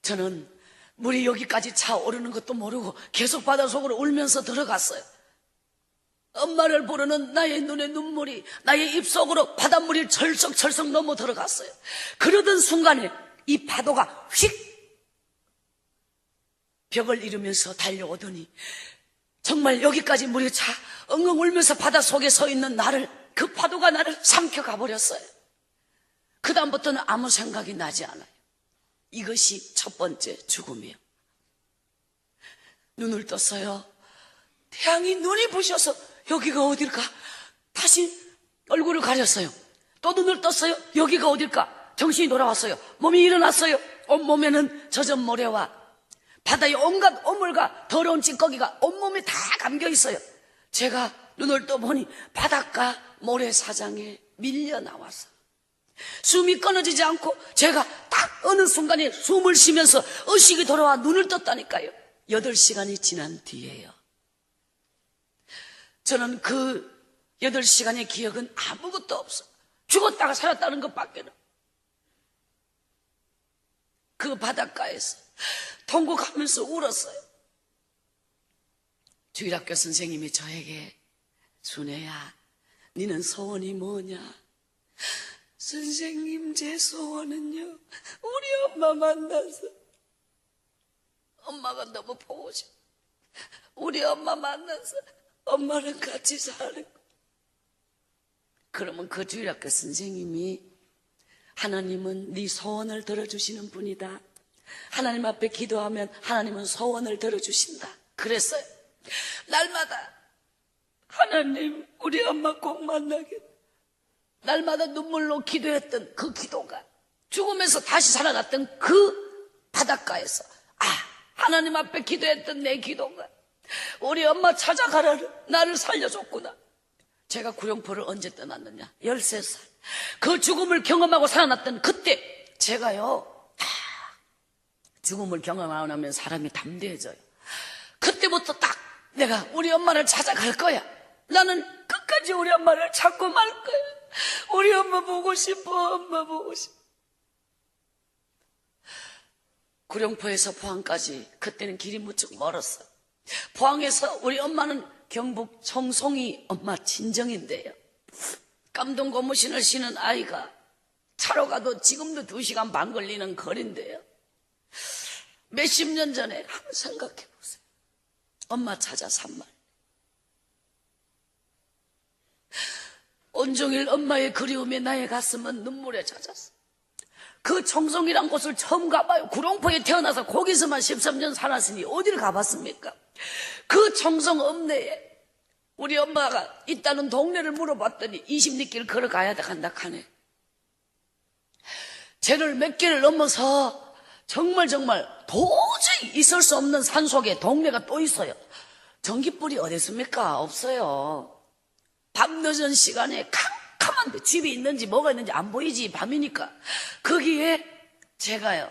저는 물이 여기까지 차오르는 것도 모르고 계속 바닷속으로 울면서 들어갔어요. 엄마를 부르는 나의 눈에 눈물이 나의 입속으로 바닷물이 철썩철썩 넘어 들어갔어요. 그러던 순간에 이 파도가 휙 벽을 이루면서 달려오더니 정말 여기까지 물이 차 엉엉 울면서 바닷속에 서 있는 나를, 그 파도가 나를 삼켜가 버렸어요. 그 다음부터는 아무 생각이 나지 않아요. 이것이 첫 번째 죽음이에요. 눈을 떴어요. 태양이 눈이 부셔서 여기가 어딜까? 다시 얼굴을 가렸어요. 또 눈을 떴어요. 여기가 어딜까? 정신이 돌아왔어요. 몸이 일어났어요. 온몸에는 젖은 모래와 바다의 온갖 오물과 더러운 찌꺼기가 온몸에 다 감겨 있어요. 제가 눈을 떠보니 바닷가 모래사장에 밀려 나와서 숨이 끊어지지 않고 제가 딱 어느 순간에 숨을 쉬면서 의식이 돌아와 눈을 떴다니까요. 8시간이 지난 뒤에요. 저는 그 8시간의 기억은 아무것도 없어. 죽었다가 살았다는 것밖에는. 그 바닷가에서 통곡하면서 울었어요. 주일학교 선생님이 저에게, 순애야, 니는 소원이 뭐냐? 선생님, 제 소원은요, 우리 엄마 만나서 엄마가 너무 보고 싶어. 우리 엄마 만나서 엄마랑 같이 사는 거. 그러면 그 주일학교 선생님이, 하나님은 네 소원을 들어주시는 분이다. 하나님 앞에 기도하면 하나님은 소원을 들어주신다. 그랬어요. 날마다 하나님, 우리 엄마 꼭 만나게. 날마다 눈물로 기도했던 그 기도가 죽으면서 다시 살아났던 그 바닷가에서, 하나님 앞에 기도했던 내 기도가 우리 엄마 찾아가라를, 나를 살려줬구나. 제가 구룡포를 언제 떠났느냐? 13살. 그 죽음을 경험하고 살아났던 그때 제가요, 죽음을 경험하고 나면 사람이 담대해져요. 그때부터 딱 내가 우리 엄마를 찾아갈 거야. 나는 끝까지 우리 엄마를 찾고 말 거야. 우리 엄마 보고 싶어. 엄마 보고 싶어. 구룡포에서 포항까지 그때는 길이 무척 멀었어요. 포항에서 우리 엄마는 경북 청송이 엄마 친정인데요. 깜동 고무신을 신은 아이가 차로 가도 지금도 2시간 반 걸리는 거리인데요. 몇십 년 전에 한번 생각해 보세요. 엄마 찾아 산 말. 온종일 엄마의 그리움에 나의 가슴은 눈물에 젖었어. 그 청송이란 곳을 처음 가봐요. 구룡포에 태어나서 거기서만 13년 살았으니 어디를 가봤습니까? 그 청송 읍내에 우리 엄마가 있다는 동네를 물어봤더니 20리길 걸어가야 한다 하네. 죄를 몇 개를 넘어서 정말 도저히 있을 수 없는 산속에 동네가 또 있어요. 전기불이 어디 있습니까? 없어요. 밤늦은 시간에 캄캄한데 집이 있는지 뭐가 있는지 안 보이지, 밤이니까. 거기에 제가요,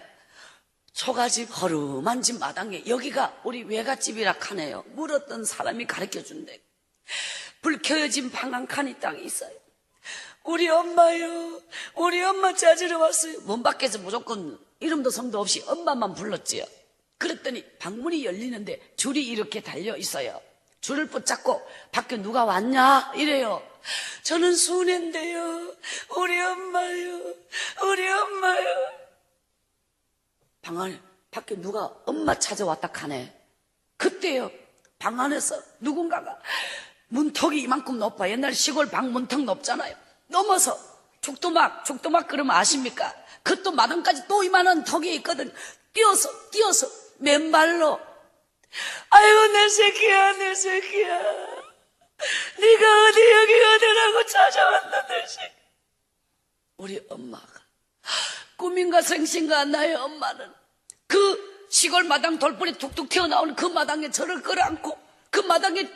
초가집 허름한 집 마당에, 여기가 우리 외갓집이라 하네요. 물었던 사람이 가르쳐준대. 불 켜진 방 한 칸이 딱 있어요. 우리 엄마요, 우리 엄마 찾으러 왔어요. 문 밖에서 무조건 이름도 성도 없이 엄마만 불렀지요. 그랬더니 방문이 열리는데 줄이 이렇게 달려 있어요. 줄을 붙잡고 밖에 누가 왔냐 이래요. 저는 순애인데요, 우리 엄마요, 우리 엄마요. 방 안에 밖에 누가 엄마 찾아왔다 하네. 그때요, 방 안에서 누군가가 문턱이 이만큼 높아. 옛날 시골 방 문턱 높잖아요. 넘어서 죽도막 그러면 아십니까? 그 또 마당까지 또 이만한 턱이 있거든. 뛰어서 맨발로, 아이고 내 새끼야, 내 새끼야, 네가 어디 여기 어디라고 찾아왔나 내 새끼. 우리 엄마가 꿈인가 생신가 나의 엄마는 그 시골 마당 돌뿌리 툭툭 튀어나오는 그 마당에 저를 끌어안고 그 마당에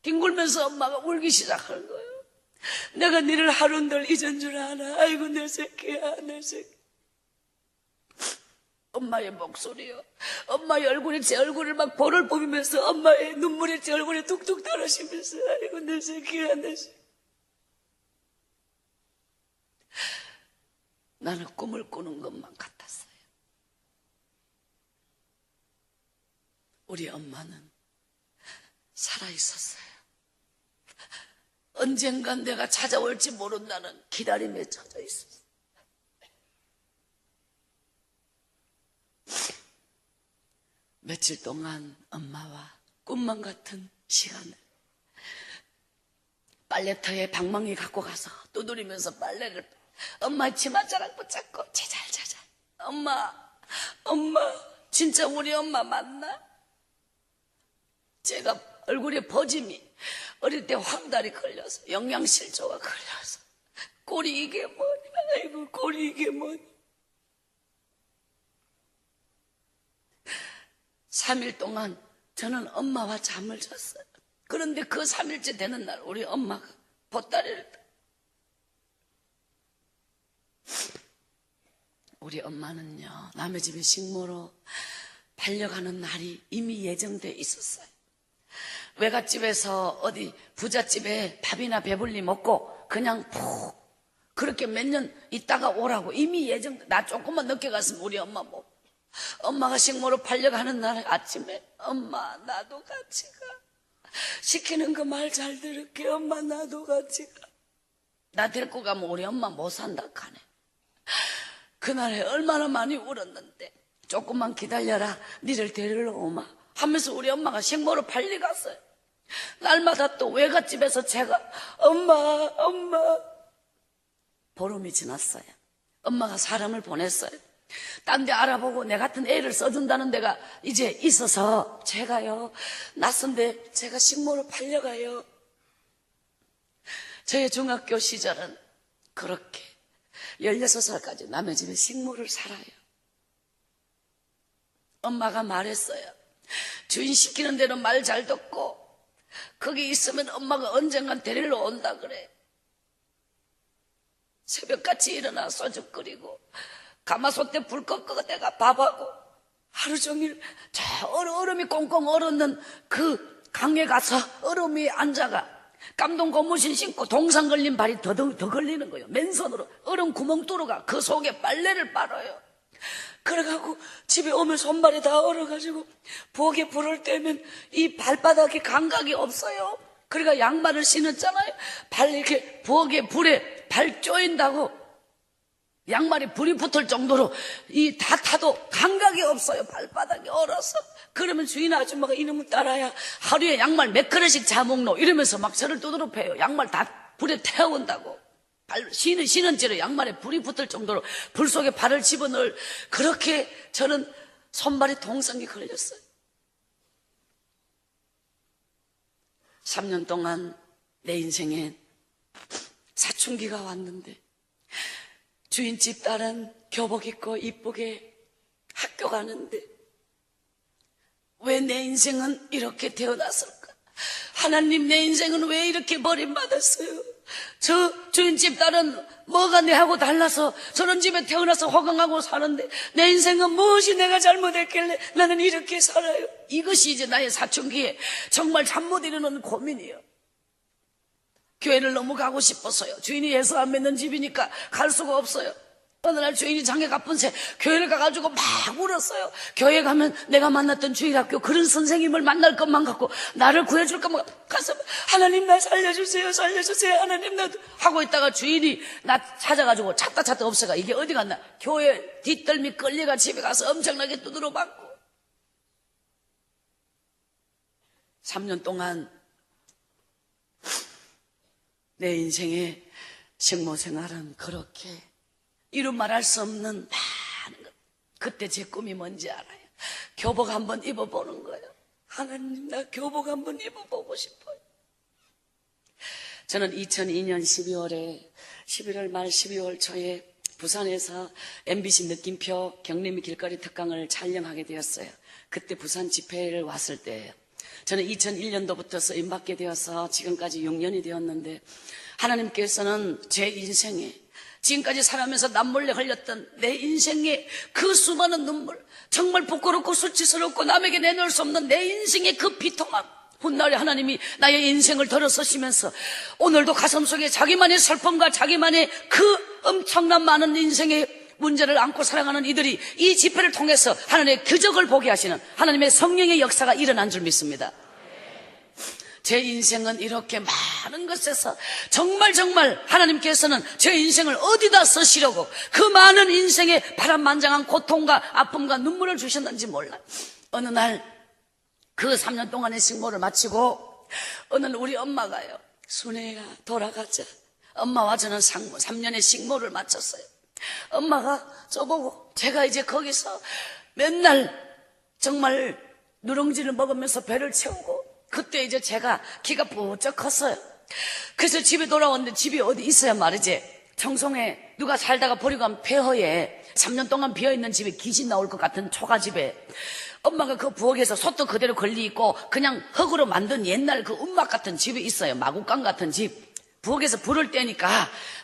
뒹굴면서 엄마가 울기 시작하는 거예요. 내가 니를 하루늘 잊은 줄 아나. 아이고 내 새끼야, 내 새끼. 엄마의 목소리요, 엄마의 얼굴이 제 얼굴을 막 볼을 뽑으면서 엄마의 눈물이 제 얼굴에 툭툭 떨어지면서 아이고 내 새끼야, 내 새끼. 나는 꿈을 꾸는 것만 같았어요. 우리 엄마는 살아있었어요. 언젠간 내가 찾아올지 모른다는 기다림에 젖어 있었어요. 며칠 동안 엄마와 꿈만 같은 시간을 빨래터에 방망이 갖고 가서 두드리면서 빨래를, 엄마 치맛자락 붙잡고 제잘제잘, 엄마 진짜 우리 엄마 맞나? 제가 얼굴에 버짐이 어릴 때 황달이 걸려서 영양실조가 걸려서 꼴이 이게 뭐냐, 아이고 꼴이 이게 뭐냐. 3일 동안 저는 엄마와 잠을 잤어요. 그런데 그 3일째 되는 날 우리 엄마가 보따리를, 우리 엄마는요, 남의 집에 식모로 팔려가는 날이 이미 예정돼 있었어요. 외갓집에서 어디 부잣집에 밥이나 배불리 먹고 그냥 푹 그렇게 몇 년 있다가 오라고 이미 나 조금만 늦게 갔으면 우리 엄마 뭐, 엄마가 식모로 팔려가는 날 아침에 엄마 나도 같이 가, 시키는 거 말 잘 들을게, 엄마 나도 같이 가. 나 데리고 가면 우리 엄마 못 산다 카네. 그날에 얼마나 많이 울었는데, 조금만 기다려라, 니를 데리러 오마 하면서 우리 엄마가 식모로 팔려갔어요. 날마다 또 외갓집에서 제가 엄마 보름이 지났어요. 엄마가 사람을 보냈어요. 딴 데 알아보고 내 같은 애를 써준다는 데가 이제 있어서 제가요, 낯선데 제가 식모로 팔려가요. 저의 중학교 시절은 그렇게 16살까지 남의 집에 식모를 살아요. 엄마가 말했어요. 주인 시키는 대로 말 잘 듣고 거기 있으면 엄마가 언젠간 데리러 온다 그래. 새벽같이 일어나 소주 끓이고 가마솥에 불 끄고 내가 밥하고 하루 종일 저 얼음이 꽁꽁 얼었는 그 강에 가서 얼음 위에 앉아가 깜동 고무신 신고 동상 걸린 발이 더 걸리는 거예요. 맨손으로 얼음 구멍 뚫어가 그 속에 빨래를 빨아요. 그래가고 집에 오면 손발이 다 얼어가지고 부엌에 불을 떼면 이 발바닥에 감각이 없어요. 그러니까 양말을 신었잖아요. 발 이렇게 부엌에 불에 발 쪼인다고 양말에 불이 붙을 정도로 이 다 타도 감각이 없어요. 발바닥이 얼어서. 그러면 주인 아줌마가 이놈을 따라야 하루에 양말 몇 그릇씩 자먹노 이러면서 막 저를 두드러 패요. 양말 다 불에 태워온다고. 쉬는 채로 양말에 불이 붙을 정도로 불 속에 발을 집어넣을, 그렇게 저는 손발이 동상이 걸렸어요. 3년 동안 내 인생에 사춘기가 왔는데 주인집 딸은 교복 입고 이쁘게 학교 가는데 왜 내 인생은 이렇게 태어났을까? 하나님, 내 인생은 왜 이렇게 버림받았어요? 저 주인집 딸은 뭐가 내하고 달라서 저런 집에 태어나서 호강하고 사는데 내 인생은 무엇이 내가 잘못했길래 나는 이렇게 살아요? 이것이 이제 나의 사춘기에 정말 잠 못 이루는 고민이에요. 교회를 너무 가고 싶었어요. 주인이 예수 안 믿는 집이니까 갈 수가 없어요. 어느 날 주인이 장애가 아픈 새 교회를 가가지고 막 울었어요. 교회 가면 내가 만났던 주일학교 그런 선생님을 만날 것만 같고 나를 구해줄 것만 가서 하나님 나 살려주세요, 살려주세요, 하나님 나 하고 있다가 주인이 나 찾아가지고 찾다 없어가 이게 어디 갔나? 교회 뒷덜미 끌려가 집에 가서 엄청나게 두드려 맞고 3년 동안 내 인생의 식모 생활은 그렇게 이루 말할 수 없는 많은 것. 그때 제 꿈이 뭔지 알아요? 교복 한번 입어보는 거예요. 하나님, 나 교복 한번 입어보고 싶어요. 저는 2002년 12월에 11월 말 12월 초에 부산에서 MBC 느낌표 경림이 길거리 특강을 촬영하게 되었어요. 그때 부산 집회를 왔을 때예요. 저는 2001년도부터 쓰임받게 되어서 지금까지 6년이 되었는데 하나님께서는 제 인생에 지금까지 살아가면서 남몰래 흘렸던 내 인생의 그 수많은 눈물, 정말 부끄럽고 수치스럽고 남에게 내놓을 수 없는 내 인생의 그 비통함, 훗날에 하나님이 나의 인생을 들어서시면서 오늘도 가슴속에 자기만의 슬픔과 자기만의 그 엄청난 많은 인생의 문제를 안고 살아가는 이들이 이 집회를 통해서 하나님의 기적을 보게 하시는 하나님의 성령의 역사가 일어난 줄 믿습니다. 제 인생은 이렇게 많은 것에서 정말 하나님께서는 제 인생을 어디다 쓰시려고 그 많은 인생의 바람만장한 고통과 아픔과 눈물을 주셨는지 몰라. 어느 날 그 3년 동안의 식모를 마치고 어느 날 우리 엄마가요, 순애야 돌아가자. 엄마와 저는 3년의 식모를 마쳤어요. 엄마가 저보고 제가 이제 거기서 맨날 정말 누룽지를 먹으면서 배를 채우고 그때 이제 제가 키가 부쩍 컸어요. 그래서 집에 돌아왔는데 집이 어디 있어야 말이지. 청송에 누가 살다가 버리고 간 폐허에 3년 동안 비어있는 집에 귀신 나올 것 같은 초가집에 엄마가 그 부엌에서 솥도 그대로 걸려있고 그냥 흙으로 만든 옛날 그 움막 같은 집이 있어요. 마구간 같은 집. 부엌에서 불을 떼니까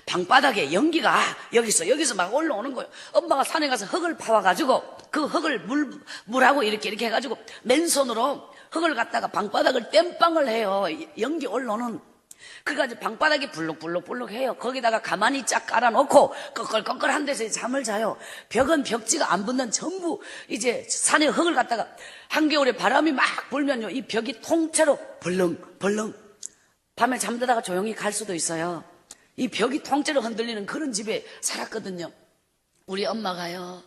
방바닥에 연기가 여기서 막 올라오는 거예요. 엄마가 산에 가서 흙을 파와가지고 그 흙을 물하고 이렇게 해가지고 맨손으로 흙을 갖다가 방바닥을 땜빵을 해요. 연기 올라오는. 그래가지고 방바닥이 불룩불룩 해요. 거기다가 가만히 쫙 깔아놓고 꺼끌꺼끌한 데서 잠을 자요. 벽은 벽지가 안 붙는 전부 이제 산에 흙을 갖다가 한겨울에 바람이 막 불면요 이 벽이 통째로 벌렁벌렁 밤에 잠들다가 조용히 갈 수도 있어요. 이 벽이 통째로 흔들리는 그런 집에 살았거든요. 우리 엄마가요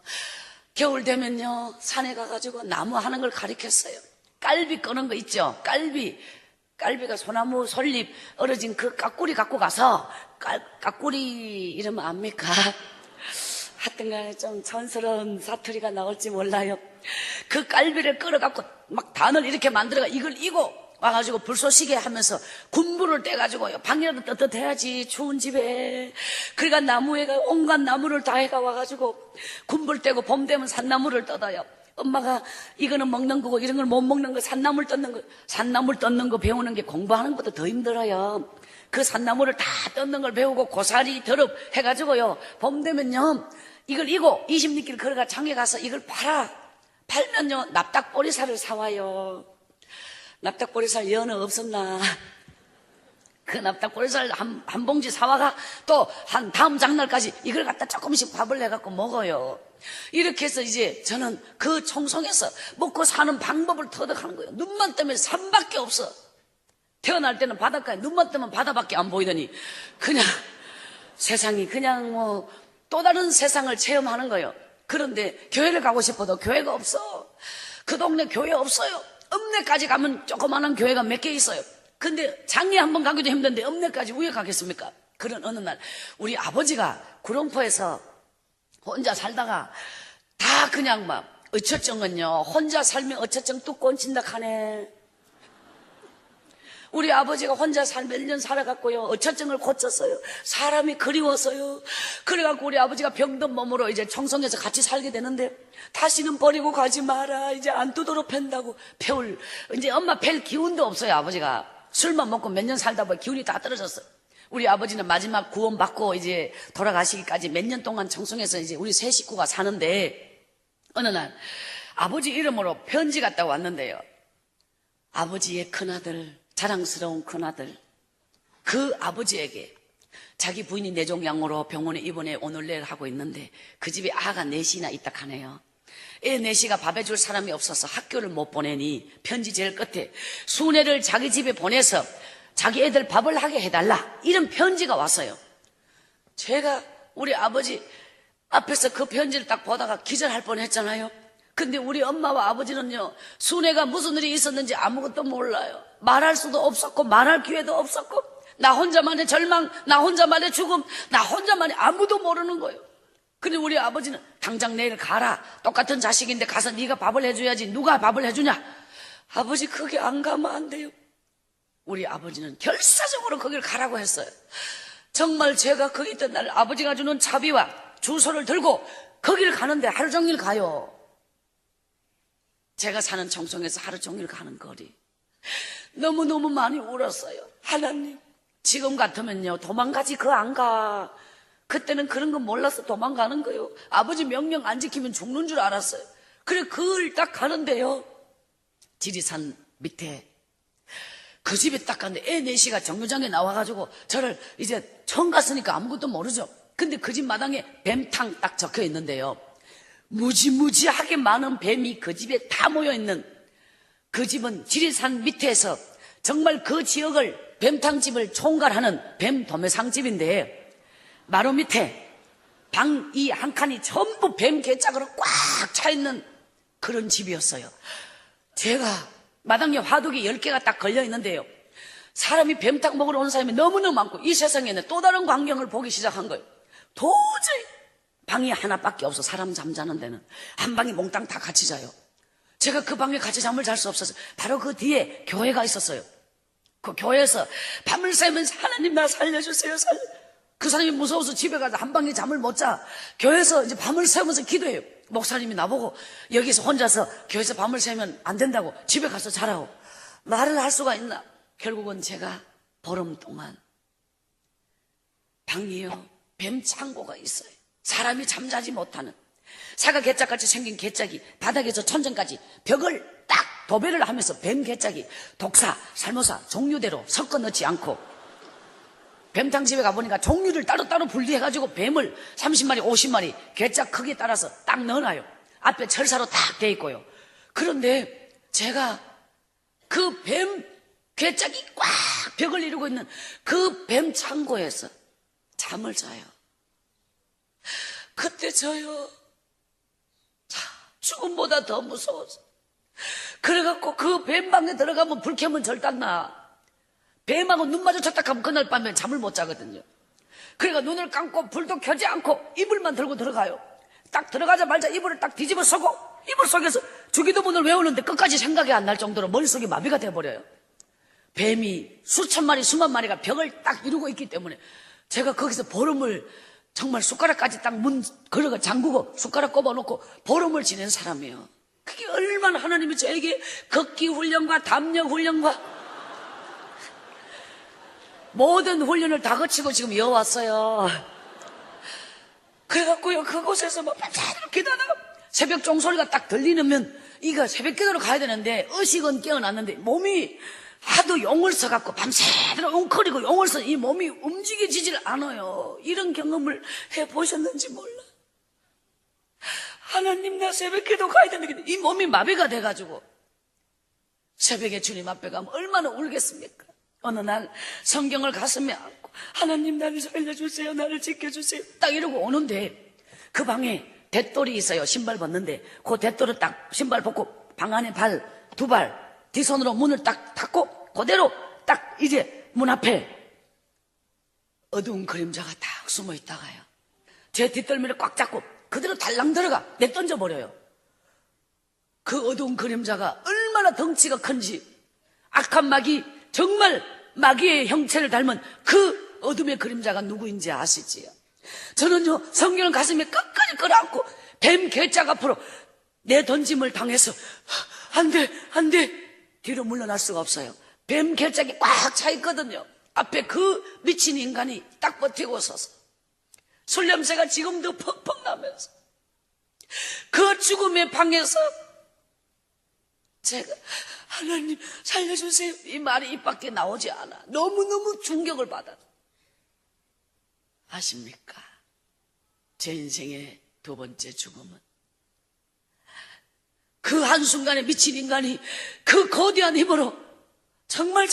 겨울 되면요 산에 가가지고 나무 하는 걸 가르쳤어요. 깔비 끄는 거 있죠. 깔비가 소나무 솔잎 얼어진 그 까꾸리 갖고 가서 까꾸리 이러면 압니까? 하여튼간에 좀 촌스러운 사투리가 나올지 몰라요. 그 깔비를 끌어갖고 막 단을 이렇게 만들어가 이걸 이고 와가지고 불쏘시개 하면서 군불을 떼가지고요. 방이라도 떳떳해야지 추운 집에. 그러니까 나무에가 온갖 나무를 다 해가 와가지고 군불 떼고 봄 되면 산나물을 뜯어요. 엄마가 이거는 먹는 거고 이런 걸 못 먹는 거 산나물 뜯는 거 배우는 게 공부하는 것보다 더 힘들어요. 그 산나물을 다 뜯는 걸 배우고 고사리 더럽 해가지고요. 봄 되면요 이걸 이고 20리길 걸어가 장에 가서 이걸 팔면요 납작보리살을 사와요. 납작보리살 연어 없었나? 그 납작보리살 한 봉지 사와가 또 한 다음 장날까지 이걸 갖다 조금씩 밥을 내갖고 먹어요. 이렇게 해서 이제 저는 그 청송에서 먹고 사는 방법을 터득하는 거예요. 눈만 뜨면 산밖에 없어. 태어날 때는 바닷가에 눈만 뜨면 바다밖에 안 보이더니 그냥 세상이 그냥 뭐 또 다른 세상을 체험하는 거예요. 그런데 교회를 가고 싶어도 교회가 없어. 그 동네 교회 없어요. 읍내까지 가면 조그마한 교회가 몇 개 있어요. 근데 장에 한번 가기도 힘든데 읍내까지 왜 가겠습니까? 그런 어느 날 우리 아버지가 구룡포에서 혼자 살다가 다 그냥 막 어처증은요, 혼자 살면 어처증 뚝 꼰친다 하네. 우리 아버지가 혼자 몇 년 살아갔고요, 어처증을 고쳤어요. 사람이 그리워서요. 그래갖고 우리 아버지가 병든 몸으로 이제 청송에서 같이 살게 되는데, 다시는 버리고 가지 마라, 이제 안 두도록 팬다고. 배울 이제 엄마 뵐 기운도 없어요. 아버지가 술만 먹고 몇 년 살다 보니 기운이 다 떨어졌어요. 우리 아버지는 마지막 구원받고 이제 돌아가시기까지 몇 년 동안 청송에서 이제 우리 세 식구가 사는데, 어느 날 아버지 이름으로 편지 갔다 왔는데요, 아버지의 큰아들, 자랑스러운 큰아들, 그 아버지에게 자기 부인이 뇌종양으로 병원에 입원해 오늘 내일 하고 있는데 그 집에 아가 넷이나 있다 하네요. 애 넷이가 밥 해줄 사람이 없어서 학교를 못 보내니 편지 제일 끝에 순애를 자기 집에 보내서 자기 애들 밥을 하게 해달라, 이런 편지가 왔어요. 제가 우리 아버지 앞에서 그 편지를 딱 보다가 기절할 뻔했잖아요. 근데 우리 엄마와 아버지는요, 순애가 무슨 일이 있었는지 아무것도 몰라요. 말할 수도 없었고 말할 기회도 없었고, 나 혼자만의 절망, 나 혼자만의 죽음, 나 혼자만의 아무도 모르는 거예요. 근데 우리 아버지는 당장 내일 가라, 똑같은 자식인데 가서 네가 밥을 해줘야지, 누가 밥을 해주냐. 아버지 거기 안 가면 안 돼요. 우리 아버지는 결사적으로 거기를 가라고 했어요. 정말 제가 거기 있던 날 아버지가 주는 차비와 주소를 들고 거기를 가는데 하루 종일 가요. 제가 사는 청송에서 하루 종일 가는 거리. 너무너무 많이 울었어요. 하나님, 지금 같으면요 도망가지 그 안 가. 그때는 그런 거 몰라서 도망가는 거예요. 아버지 명령 안 지키면 죽는 줄 알았어요. 그래 그걸 딱 가는데요, 지리산 밑에 그 집에 딱 갔는데 애 넷이가 정류장에 나와가지고 저를 이제 처음 갔으니까 아무것도 모르죠. 근데 그 집 마당에 뱀탕 딱 적혀 있는데요, 무지무지하게 많은 뱀이 그 집에 다 모여있는, 그 집은 지리산 밑에서 정말 그 지역을 뱀탕집을 총괄하는 뱀 도매상집인데, 마루 밑에 방 이 한 칸이 전부 뱀 개짝으로 꽉 차있는 그런 집이었어요. 제가 마당에 화독이 10개가 딱 걸려있는데요, 사람이 뱀탕 먹으러 오는 사람이 너무너무 많고 이 세상에는 또 다른 광경을 보기 시작한 거예요. 도저히 방이 하나밖에 없어. 사람 잠자는 데는 한 방에 몽땅 다 같이 자요. 제가 그 방에 같이 잠을 잘 수 없어서 바로 그 뒤에 교회가 있었어요. 그 교회에서 밤을 새면서 하나님 나 살려주세요. 그 사람이 무서워서 집에 가서 한 방에 잠을 못 자. 교회에서 이제 밤을 새면서 기도해요. 목사님이 나보고 여기서 혼자서 교회에서 밤을 새면 안 된다고, 집에 가서 자라고 말을 할 수가 있나. 결국은 제가 보름 동안 방이요, 뱀 창고가 있어요. 사람이 잠자지 못하는 사과 개짝같이 생긴 개짝이 바닥에서 천장까지 벽을 딱 도배를 하면서 뱀 개짝이 독사, 살모사 종류대로 섞어 넣지 않고, 뱀탕 집에 가보니까 종류를 따로따로 분리해가지고 뱀을 30마리 50마리 개짝 크기에 따라서 딱 넣어놔요. 앞에 철사로 딱 돼 있고요. 그런데 제가 그 뱀 개짝이 꽉 벽을 이루고 있는 그 뱀 창고에서 잠을 자요. 그때 저요, 죽음보다 더 무서웠어. 그래갖고 그 뱀방에 들어가면 불 켜면 절단나. 뱀하고 눈 마주쳤다 하면 그날 밤에 잠을 못 자거든요. 그러니까 눈을 감고 불도 켜지 않고 이불만 들고 들어가요. 딱 들어가자마자 이불을 딱 뒤집어 서고 이불 속에서 주기도문을 외우는데 끝까지 생각이 안 날 정도로 머릿속이 마비가 돼버려요. 뱀이 수천 마리 수만 마리가 벽을 딱 이루고 있기 때문에 제가 거기서 보름을 정말 숟가락까지 딱 문 걸어가 잠그고 숟가락 꼽아놓고 보름을 지낸 사람이에요. 그게 얼마나 하나님이 저에게 걷기 훈련과 담력 훈련과 모든 훈련을 다 거치고 지금 이어왔어요. 그래갖고요, 그곳에서 뭐 밤새도록 기도하다가 새벽 종소리가 딱 들리면 이거 새벽 기도로 가야 되는데 의식은 깨어났는데 몸이 하도 용을 써갖고 밤새도록 웅크리고 용을 써 이 몸이 움직여지질 않아요. 이런 경험을 해보셨는지 몰라. 하나님 나 새벽 기도 가야 되는데 이 몸이 마비가 돼가지고 새벽에 주님 앞에 가면 얼마나 울겠습니까? 어느 날 성경을 가슴에 안고 하나님 나를 살려주세요, 나를 지켜주세요 딱 이러고 오는데 그 방에 대돌이 있어요. 신발 벗는데 그 대돌을 딱 신발 벗고 방 안에 발 두 발 뒷손으로 문을 딱 닫고 그대로 딱 이제 문 앞에 어두운 그림자가 딱 숨어 있다가요, 제 뒷덜미를 꽉 잡고 그대로 달랑 들어가 내던져버려요. 그 어두운 그림자가 얼마나 덩치가 큰지, 악한 마귀, 정말 마귀의 형체를 닮은 그 어둠의 그림자가 누구인지 아시지요? 저는요, 성경을 가슴에 끝까지 끌어안고 뱀 괴짝 앞으로 내 던짐을 당해서 안 돼 뒤로 물러날 수가 없어요. 뱀 괴짝이 꽉 차 있거든요. 앞에 그 미친 인간이 딱 버티고 서서 술 냄새가 지금도 퍽퍽 나면서 그 죽음의 방에서 제가 하나님 살려주세요, 이 말이 입 밖에 나오지 않아. 너무너무 충격을 받아. 아십니까? 제 인생의 두 번째 죽음은 그 한순간에 미친 인간이 그 거대한 힘으로 정말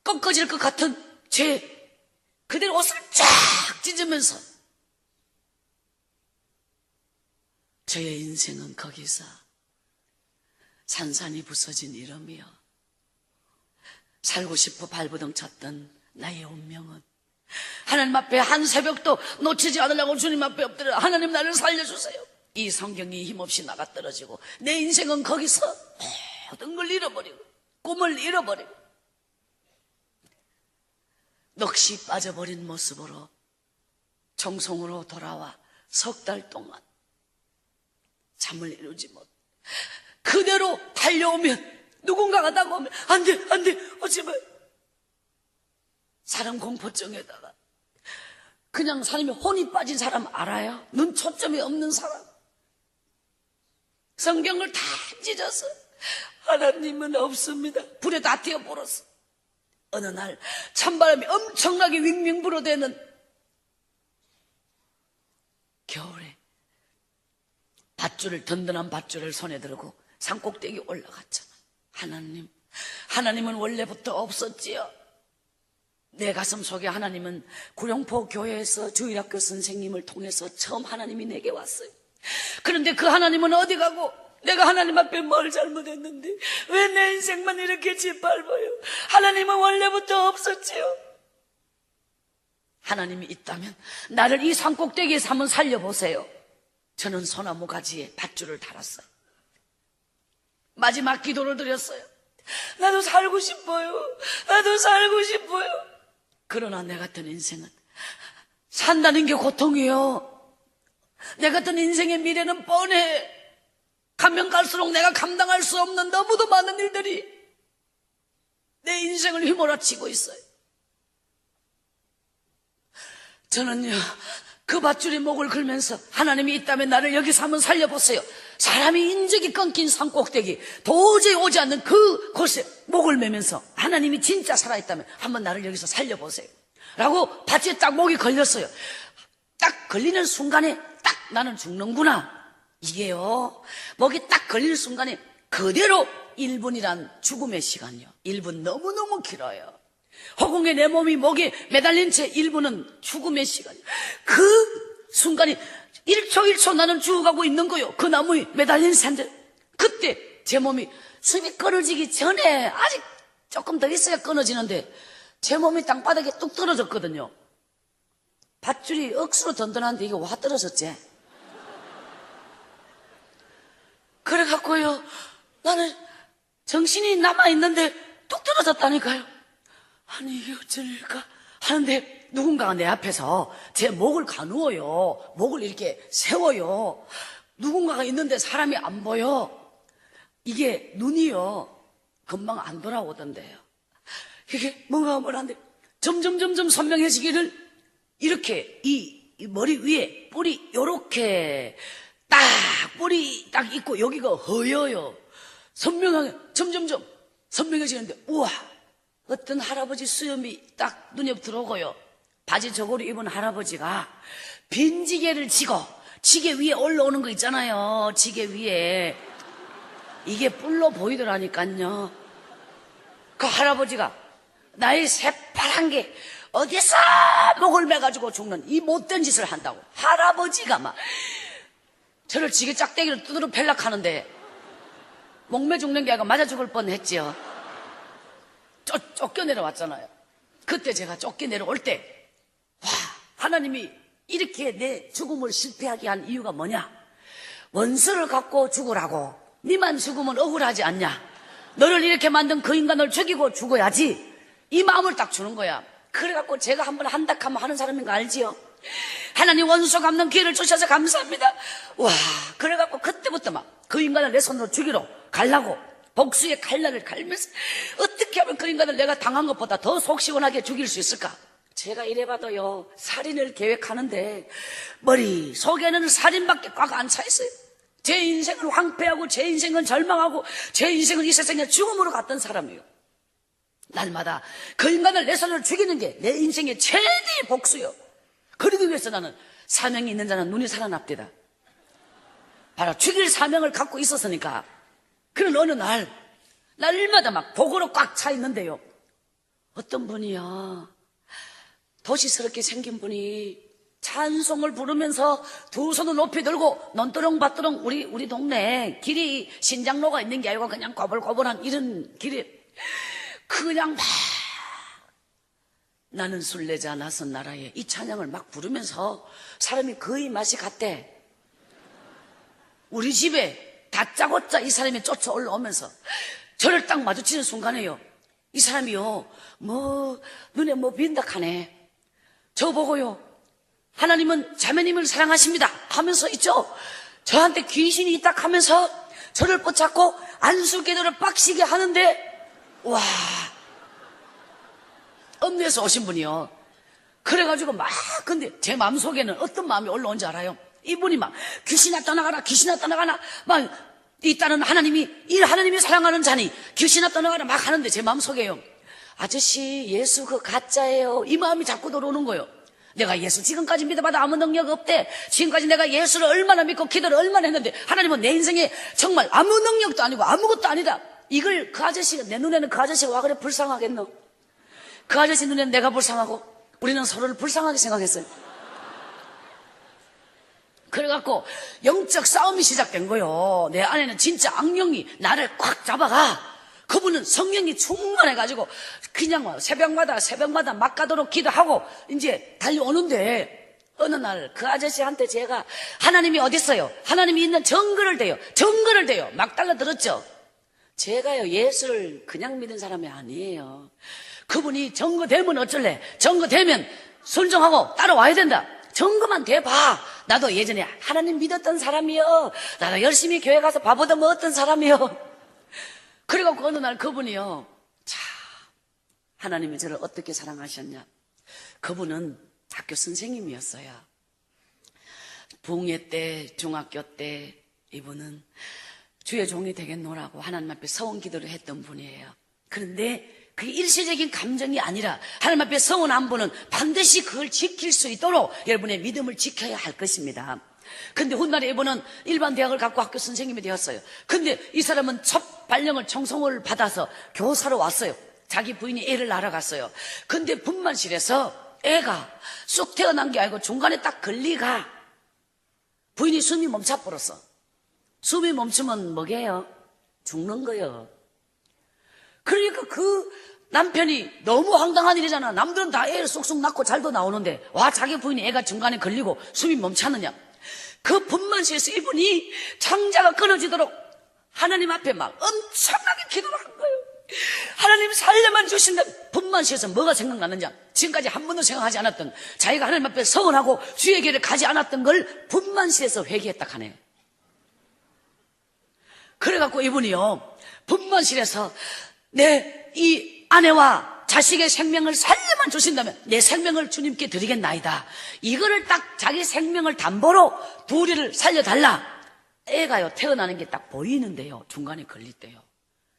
꺾어질 것 같은 제 그대로 옷을 쫙 찢으면서 저의 인생은 거기서 산산이 부서진 이름이요, 살고 싶어 발버둥 쳤던 나의 운명은 하나님 앞에 한 새벽도 놓치지 않으려고 주님 앞에 엎드려 하나님 나를 살려주세요. 이 성경이 힘없이 나가 떨어지고 내 인생은 거기서 모든 걸 잃어버리고 꿈을 잃어버리고 넋이 빠져버린 모습으로 정성으로 돌아와 석 달 동안 잠을 이루지 못, 그대로 달려오면 누군가가 다가오면 안 돼, 제발. 사람 공포증에다가 그냥 사람이 혼이 빠진 사람 알아요? 눈 초점이 없는 사람. 성경을 다 찢어서 하나님은 없습니다, 불에 다 튀어버렸어. 어느 날 찬바람이 엄청나게 윙윙 불어대는 겨울에 든든한 밧줄을 손에 들고 산꼭대기 올라갔잖아. 하나님은 원래부터 없었지요. 내 가슴 속에 하나님은 구룡포 교회에서 주일학교 선생님을 통해서 처음 하나님이 내게 왔어요. 그런데 그 하나님은 어디 가고 내가 하나님 앞에 뭘 잘못했는데 왜 내 인생만 이렇게 짓밟아요? 하나님은 원래부터 없었지요. 하나님이 있다면 나를 이 산꼭대기에서 한번 살려보세요. 저는 소나무 가지에 밧줄을 달았어요. 마지막 기도를 드렸어요. 나도 살고 싶어요. 그러나 내 같은 인생은 산다는 게 고통이에요. 내 같은 인생의 미래는 뻔해. 가면 갈수록 내가 감당할 수 없는 너무도 많은 일들이 내 인생을 휘몰아치고 있어요. 저는요, 그 밧줄에 목을 걸면서 하나님이 있다면 나를 여기서 한번 살려보세요. 사람이 인적이 끊긴 산꼭대기, 도저히 오지 않는 그곳에 목을 매면서 하나님이 진짜 살아있다면 한번 나를 여기서 살려보세요 라고 밧줄에 딱 목이 걸렸어요. 딱 걸리는 순간에 딱 나는 죽는구나. 이게요, 목이 딱 걸리는 순간에 그대로 1분이란 죽음의 시간이요, 1분 너무너무 길어요. 허공에 내 몸이 목에 매달린 채 1분은 죽음의 시간. 그 순간이 1초 나는 죽어가고 있는 거요. 그 나무에 매달린 산들. 그때 제 몸이 숨이 끊어지기 전에 아직 조금 더 있어야 끊어지는데 제 몸이 땅바닥에 뚝 떨어졌거든요. 밧줄이 억수로 든든한데 이게 와 떨어졌지. 그래갖고요, 나는 정신이 남아있는데 뚝 떨어졌다니까요. 아니 이게 어쩔까 하는데 누군가가 내 앞에서 제 목을 가누어요. 목을 이렇게 세워요. 누군가가 있는데 사람이 안 보여. 이게 눈이요, 금방 안 돌아오던데요. 이게 뭔가 뭐라는데 점점 선명해지기를, 이렇게 이 머리 위에 뿔이 요렇게 딱 뿔이 딱 있고 여기가 허여요. 선명하게 점점 선명해지는데, 우와, 어떤 할아버지 수염이 딱 눈에 들어오고요. 바지 저고리 입은 할아버지가 빈지게를 지고 지게 위에 올라오는 거 있잖아요. 지게 위에 이게 뿔로 보이더라니까요. 그 할아버지가 나의 새파란 게 어디서 목을 매가지고 죽는 이 못된 짓을 한다고. 할아버지가 막 저를 지게 짝대기를 두드려 펠락하는데 목매 죽는 게 아니라 맞아 죽을 뻔했지요. 쫓겨 내려왔잖아요. 그때 제가 쫓겨 내려올 때, 와, 하나님이 이렇게 내 죽음을 실패하게 한 이유가 뭐냐? 원수를 갖고 죽으라고. 니만 죽으면 억울하지 않냐? 너를 이렇게 만든 그 인간을 죽이고 죽어야지. 이 마음을 딱 주는 거야. 그래갖고 제가 한번 한다 하면 하는 사람인 거 알지요? 하나님 원수 갚는 기회를 주셔서 감사합니다. 와, 그래갖고 그때부터 막 그 인간을 내 손으로 죽이러 가려고 복수의 칼날을 갈면서 어떻게 하면 그 인간을 내가 당한 것보다 더 속 시원하게 죽일 수 있을까? 제가 이래봐도요, 살인을 계획하는데 머리 속에는 살인밖에 꽉 안 차 있어요. 제 인생은 황폐하고 제 인생은 절망하고 제 인생은 이 세상에 죽음으로 갔던 사람이에요. 날마다 그 인간을 내 손으로 죽이는 게 내 인생의 최대의 복수요. 그러기 위해서 나는 사명이 있는 자는 눈이 살아납디다. 바로 죽일 사명을 갖고 있었으니까. 그런 어느 날 날마다 막 복으로 꽉 차 있는데요, 어떤 분이야, 도시스럽게 생긴 분이 찬송을 부르면서 두 손을 높이 들고 논두렁밭두렁 우리 동네에 길이 신장로가 있는 게 아니고 그냥 거벌거벌한 이런 길에 그냥 막 나는 순례자 낯선 나라에 이 찬양을 막 부르면서 사람이 거의 맛이 갔대. 우리 집에 다짜고짜 이 사람이 쫓아 올라오면서 저를 딱 마주치는 순간에요, 이 사람이요, 눈에 빈다 하네. 저 보고요, 하나님은 자매님을 사랑하십니다 하면서 있죠, 저한테 귀신이 있다 하면서 저를 붙잡고 안수기도를 빡시게 하는데, 와, 읍내에서 오신 분이요. 그래가지고 막, 근데 제 마음속에는 어떤 마음이 올라온지 알아요? 이분이 막 귀신아 떠나가라, 귀신아 떠나가라, 막 이 딸은 하나님이 사랑하는 자니 귀신아 떠나가라 막 하는데 제 마음속에요, 아저씨 예수 그 가짜예요, 이 마음이 자꾸 들어오는 거예요. 내가 예수 지금까지 믿어봐도 아무 능력 없대. 지금까지 내가 예수를 얼마나 믿고 기도를 얼마나 했는데 하나님은 내 인생에 정말 아무 능력도 아니고 아무것도 아니다. 이걸 그 아저씨가, 내 눈에는 그 아저씨가 와 그래 불쌍하겠노? 그 아저씨 눈에는 내가 불쌍하고 우리는 서로를 불쌍하게 생각했어요. 그래갖고 영적 싸움이 시작된 거요. 내 안에는 진짜 악령이 나를 꽉 잡아가. 그분은 성령이 충만해가지고 그냥 새벽마다 막 가도록 기도하고 이제 달려오는데, 어느 날 그 아저씨한테 제가 하나님이 어딨어요? 하나님이 있는 정글을 대요 막 달라들었죠. 제가요, 예수를 그냥 믿은 사람이 아니에요. 그분이 정거되면 어쩔래? 정거되면 순종하고 따라와야 된다. 정거만 돼봐. 나도 예전에 하나님 믿었던 사람이요, 나도 열심히 교회 가서 밥 얻어 먹었던 사람이요. 그래갖고 어느 날 그분이요, 자, 하나님이 저를 어떻게 사랑하셨냐. 그분은 학교 선생님이었어요. 붕예 때, 중학교 때 이분은 주의 종이 되겠노라고 하나님 앞에 서원 기도를 했던 분이에요. 그런데 그게 일시적인 감정이 아니라 하나님 앞에 서원한 분은 반드시 그걸 지킬 수 있도록 여러분의 믿음을 지켜야 할 것입니다. 근데 훗날에 이분은 일반 대학을 갖고 학교 선생님이 되었어요. 근데 이 사람은 첫 발령을 청송을 받아서 교사로 왔어요. 자기 부인이 애를 낳으러 갔어요. 근데 분만실에서 애가 쑥 태어난 게 아니고 중간에 딱 걸리가 부인이 숨이 멈춰버렸어. 숨이 멈추면 뭐게요? 죽는 거예요. 그러니까 그 남편이 너무 황당한 일이잖아. 남들은 다 애를 쏙쏙 낳고 잘도 나오는데 와, 자기 부인이 애가 중간에 걸리고 숨이 멈췄느냐. 그 분만실에서 이분이 창자가 끊어지도록 하나님 앞에 막 엄청나게 기도를 한 거예요. 하나님 살려만 주신다면. 분만실에서 뭐가 생각나느냐, 지금까지 한 번도 생각하지 않았던, 자기가 하나님 앞에 서원하고 주의 길을 가지 않았던 걸 분만실에서 회개했다 하네. 그래갖고 이분이요, 분만실에서 내 이 아내와 자식의 생명을 살려만 주신다면 내 생명을 주님께 드리겠나이다. 이거를 딱 자기 생명을 담보로 둘이를 살려달라. 애가요, 태어나는 게 딱 보이는데요, 중간에 걸릴 때요.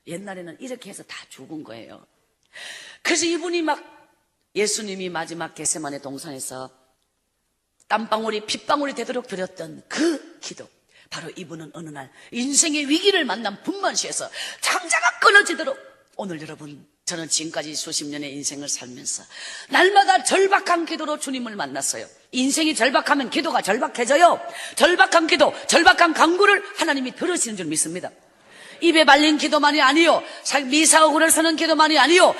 옛날에는 이렇게 해서 다 죽은 거예요. 그래서 이분이 막 예수님이 마지막 겟세마네 동산에서 땀방울이 핏방울이 되도록 드렸던 그 기도, 바로 이분은 어느 날 인생의 위기를 만난 분만시에서 창자가 끊어지도록, 오늘 여러분, 저는 지금까지 수십 년의 인생을 살면서 날마다 절박한 기도로 주님을 만났어요. 인생이 절박하면 기도가 절박해져요. 절박한 기도, 절박한 간구를 하나님이 들으시는 줄 믿습니다. 입에 발린 기도만이 아니요, 미사오굴을 서는 기도만이 아니요,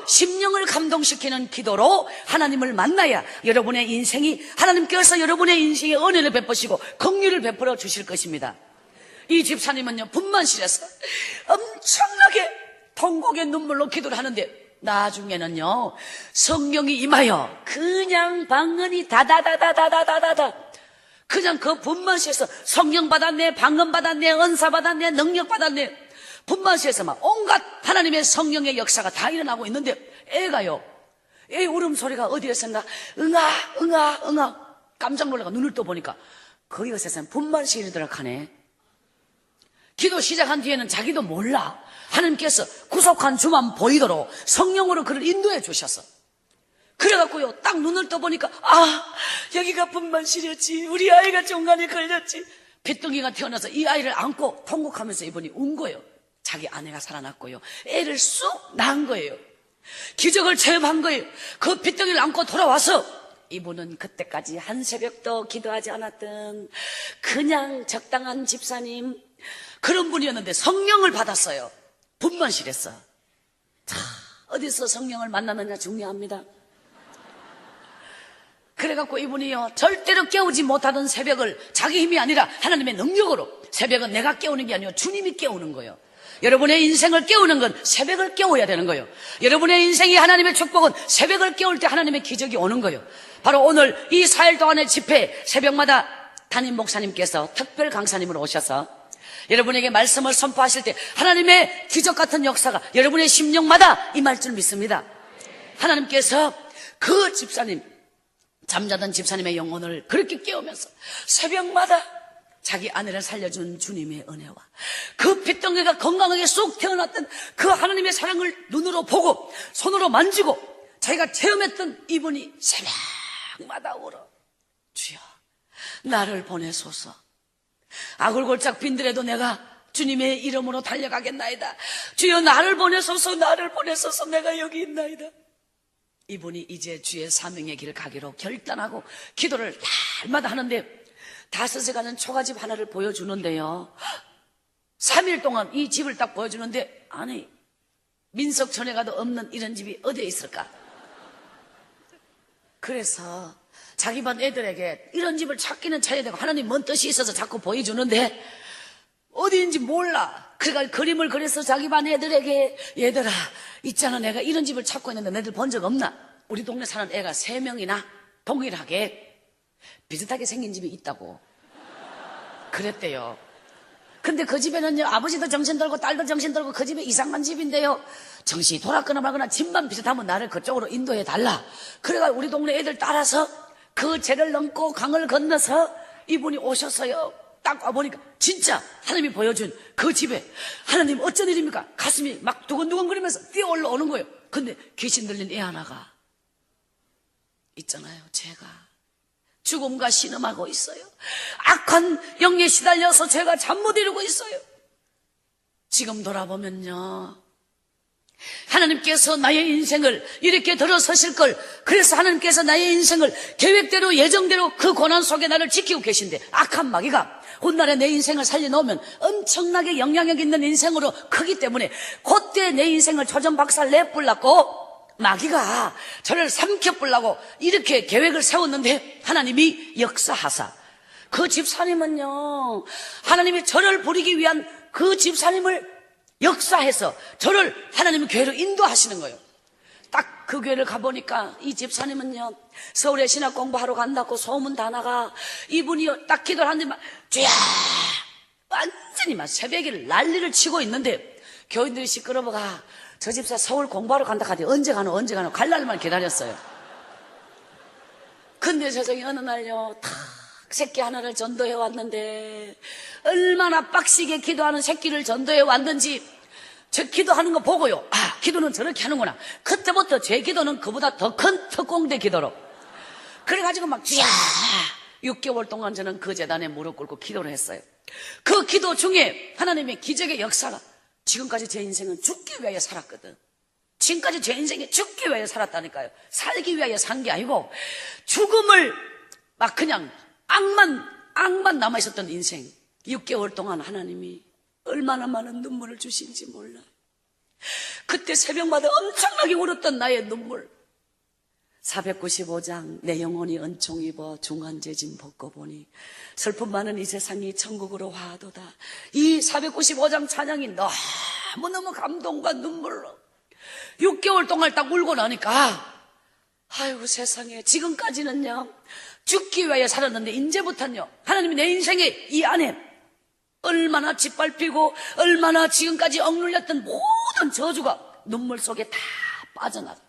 심령을 감동시키는 기도로 하나님을 만나야 여러분의 인생이, 하나님께서 여러분의 인생에 은혜를 베푸시고 긍휼을 베풀어 주실 것입니다. 이 집사님은요, 분만실에서 엄청나게 통곡의 눈물로 기도를 하는데, 나중에는요, 성령이 임하여 그냥 방언이 다다다다다다다다, 그냥 그 분만실에서 성령 받았네, 방언 받았네, 은사 받았네, 능력 받았네, 분만실에서 막 온갖 하나님의 성령의 역사가 다 일어나고 있는데, 애가요, 애 울음소리가 어디에서인가 응아 응아 응아 깜짝 놀라가 눈을 떠보니까 거기가 세상 분만실이더라 하네. 기도 시작한 뒤에는 자기도 몰라. 하나님께서 구속한 주만 보이도록 성령으로 그를 인도해 주셔서, 그래갖고요, 딱 눈을 떠보니까 여기가 분만실이었지, 우리 아이가 중간에 걸렸지. 빗둥이가 태어나서 이 아이를 안고 통곡하면서 이분이 운 거예요. 자기 아내가 살아났고요, 애를 쑥 낳은 거예요. 기적을 체험한 거예요. 그 빗둥이를 안고 돌아와서 이분은 그때까지 한 새벽도 기도하지 않았던 그냥 적당한 집사님, 그런 분이었는데 성령을 받았어요. 분만실에서. 자, 어디서 성령을 만나느냐 중요합니다. 그래갖고 이분이요, 절대로 깨우지 못하던 새벽을 자기 힘이 아니라 하나님의 능력으로, 새벽은 내가 깨우는 게 아니고 주님이 깨우는 거예요. 여러분의 인생을 깨우는 건 새벽을 깨워야 되는 거예요. 여러분의 인생이 하나님의 축복은 새벽을 깨울 때 하나님의 기적이 오는 거예요. 바로 오늘 이 4일 동안의 집회, 새벽마다 담임 목사님께서 특별 강사님으로 오셔서 여러분에게 말씀을 선포하실 때 하나님의 기적 같은 역사가 여러분의 심령마다 임할 줄 믿습니다. 하나님께서 그 집사님, 잠자던 집사님의 영혼을 그렇게 깨우면서 새벽마다 자기 아내를 살려준 주님의 은혜와 그 핏덩이가 건강하게 쏙 태어났던 그 하나님의 사랑을 눈으로 보고 손으로 만지고 자기가 체험했던 이분이 새벽마다 울어, 주여 나를 보내소서. 아굴골짝 빈들에도 내가 주님의 이름으로 달려가겠나이다. 주여 나를 보내소서, 나를 보내소서, 내가 여기 있나이다. 이분이 이제 주의 사명의 길을 가기로 결단하고 기도를 날마다 하는데 5시간은 초가집 하나를 보여주는데요, 3일 동안 이 집을 딱 보여주는데, 아니 민석촌에 가도 없는 이런 집이 어디에 있을까? 그래서 자기 반 애들에게 이런 집을 찾기는 찾아야 되고 하나님 뭔 뜻이 있어서 자꾸 보여주는데 어디인지 몰라. 그러니까 그림을 그려서 자기 반 애들에게, 얘들아 있잖아, 내가 이런 집을 찾고 있는데 너희들 본 적 없나? 우리 동네 사는 애가 3명이나 동일하게 비슷하게 생긴 집이 있다고 그랬대요. 근데 그 집에는요, 아버지도 정신 들고 딸도 정신 들고 그 집에 이상한 집인데요, 정신이 돌았거나 말거나 집만 비슷하면 나를 그쪽으로 인도해 달라. 그래가 우리 동네 애들 따라서 그 죄를 넘고 강을 건너서 이분이 오셨어요. 딱 와보니까 진짜 하나님이 보여준 그 집에, 하나님 어쩐 일입니까? 가슴이 막 두근두근거리면서 뛰어 올라오는 거예요. 근데 귀신 들린 애 하나가 있잖아요. 제가 죽음과 신음하고 있어요. 악한 영에 시달려서 제가 잠 못 이루고 있어요. 지금 돌아보면요, 하나님께서 나의 인생을 이렇게 들어서실 걸, 그래서 하나님께서 나의 인생을 계획대로 예정대로 그 고난 속에 나를 지키고 계신데, 악한 마귀가 훗날에 내 인생을 살려놓으면 엄청나게 영향력 있는 인생으로 크기 때문에 그때 내 인생을 초전박살 내뿔라고 마귀가 저를 삼켜뿔라고 이렇게 계획을 세웠는데, 하나님이 역사하사 그 집사님은요, 하나님이 저를 부리기 위한 그 집사님을 역사해서 저를 하나님의 교회로 인도하시는 거예요. 딱 그 교회를 가보니까 이 집사님은요, 서울에 신학 공부하러 간다고 소문 다 나가. 이분이요, 딱 기도를 하는데 막 주야 완전히 막 새벽에 난리를 치고 있는데 교인들이 시끄러워가 저 집사 서울 공부하러 간다 하더니 언제 가노 갈 날만 기다렸어요. 근데 세상에 어느 날요, 탁 새끼 하나를 전도해 왔는데 얼마나 빡시게 기도하는 새끼를 전도해 왔는지 저 기도하는 거 보고요, 기도는 저렇게 하는구나. 그때부터 제 기도는 그보다 더 큰 특공대 기도로 그래가지고 막 쥐야 6개월 동안 저는 그 재단에 무릎 꿇고 기도를 했어요. 그 기도 중에 하나님의 기적의 역사가, 지금까지 제 인생은 죽기 위하여 살았거든. 지금까지 제 인생이 죽기 위하여 살았다니까요. 살기 위하여 산 게 아니고 죽음을 막 그냥 악만 남아있었던 인생. 6개월 동안 하나님이 얼마나 많은 눈물을 주신지 몰라요. 그때 새벽마다 엄청나게 울었던 나의 눈물. 495장 내 영혼이 은총 입어 중한죄짐 벗고 보니 슬픔 많은 이 세상이 천국으로 화도다. 이 495장 찬양이 너무너무 감동과 눈물로 6개월 동안 딱 울고 나니까 아이고 세상에, 지금까지는요 죽기 위하여 살았는데 이제부터는요 하나님이 내 인생의 이 안에 얼마나 짓밟히고 얼마나 지금까지 억눌렸던 모든 저주가 눈물 속에 다 빠져나가.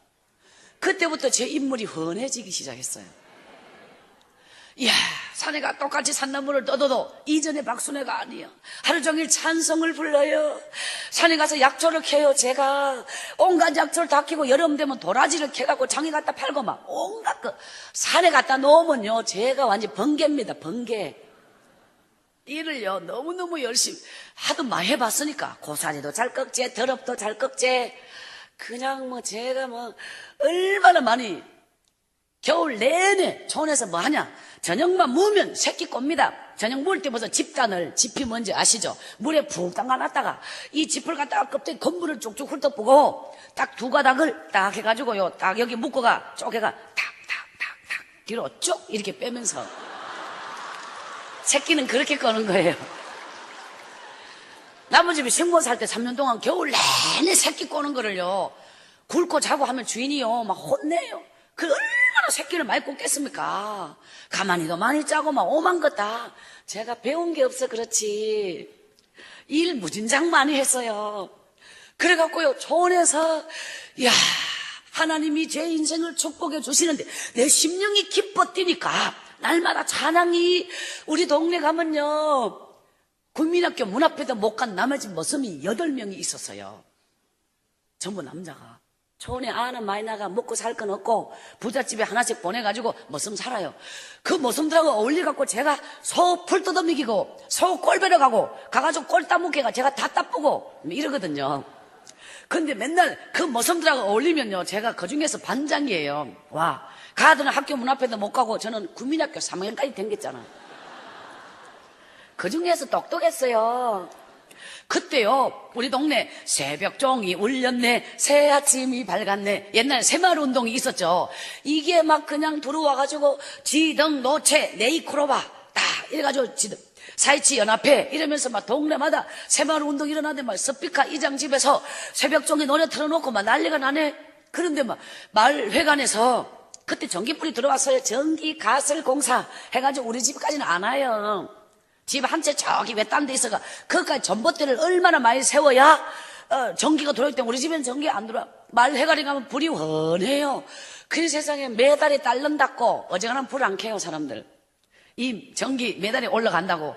그때부터 제 인물이 훤해지기 시작했어요. 이야, 사내가 똑같이 산나물을 떠도 이전의 박순애가 아니에요. 하루 종일 찬송을 불러요. 산에 가서 약초를 캐요. 제가 온갖 약초를 다 캐고 여름 되면 도라지를 캐갖고 장에 갖다 팔고 막 온갖 산에 갖다 놓으면요 제가 완전 번개입니다. 번개. 일을요 너무너무 열심히 하도 많이 해봤으니까 고사리도 잘 꺾제, 더럽도 잘 꺾제. 그냥 뭐 제가 뭐 얼마나 많이 겨울 내내 촌에서 뭐 하냐, 저녁만 무면 새끼 꼽니다. 저녁 무을 때 벌써 집단을, 집이 뭔지 아시죠? 물에 푹 담가놨다가 이 짚을 갖다가 껍데기 건물을 쭉쭉 훑어보고 딱 두 가닥을 딱 해가지고요 딱 여기 묶어가 쪼개가 탁탁탁탁 뒤로 쭉 이렇게 빼면서 새끼는 그렇게 꺼는 거예요. 남의 집에 신고 살 때 3년 동안 겨울 내내 새끼 꼬는 거를요 굶고 자고 하면 주인이요 막 혼내요. 그 얼마나 새끼를 많이 꽂겠습니까? 가만히도 많이 짜고 막 오만 거다. 제가 배운 게 없어 그렇지 일 무진장 많이 했어요. 그래갖고요 촌에서 야 하나님이 제 인생을 축복해 주시는데 내 심령이 기뻐 뛰니까 날마다 찬양이, 우리 동네 가면요 국민학교 문 앞에도 못 간 나머지 머슴이 8명이 있었어요. 전부 남자가. 촌에 아는 많이 나가 먹고 살 건 없고 부잣집에 하나씩 보내가지고 머슴 살아요. 그 머슴들하고 어울려갖고 제가 소 풀 뜯어먹이고 소 꼴배러 가가지고 꼴 따먹기가 제가 다 따쁘고 이러거든요. 근데 맨날 그 머슴들하고 어울리면요 제가 그중에서 반장이에요. 와, 가들은 학교 문 앞에도 못 가고 저는 국민학교 3학년까지 댕겼잖아요. 그 중에서 똑똑했어요. 그때요 우리 동네 새벽종이 울렸네, 새 아침이 밝았네. 옛날에 새마을 운동이 있었죠. 이게 막 그냥 들어와가지고 지등 노체 네이크로바 딱 이래가지고 지등 4.27 연합회 이러면서 막 동네마다 새마을 운동 일어나는데 막 스피커 이장 집에서 새벽종이 노래 틀어놓고 막 난리가 나네. 그런데 막 마을회관에서 그때 전기불이 들어왔어요. 전기가설공사 해가지고 우리 집까지는 안 와요. 집 한 채 저기 외딴 데 있어가 그것까지 전봇대를 얼마나 많이 세워야 전기가 들어올 때 우리 집에는 전기 안 들어와. 마을회관에 가면 불이 훤해요. 그 세상에 매달에 딸른다고 어지간하면 불 안 켜요 사람들. 이 전기 매달에 올라간다고.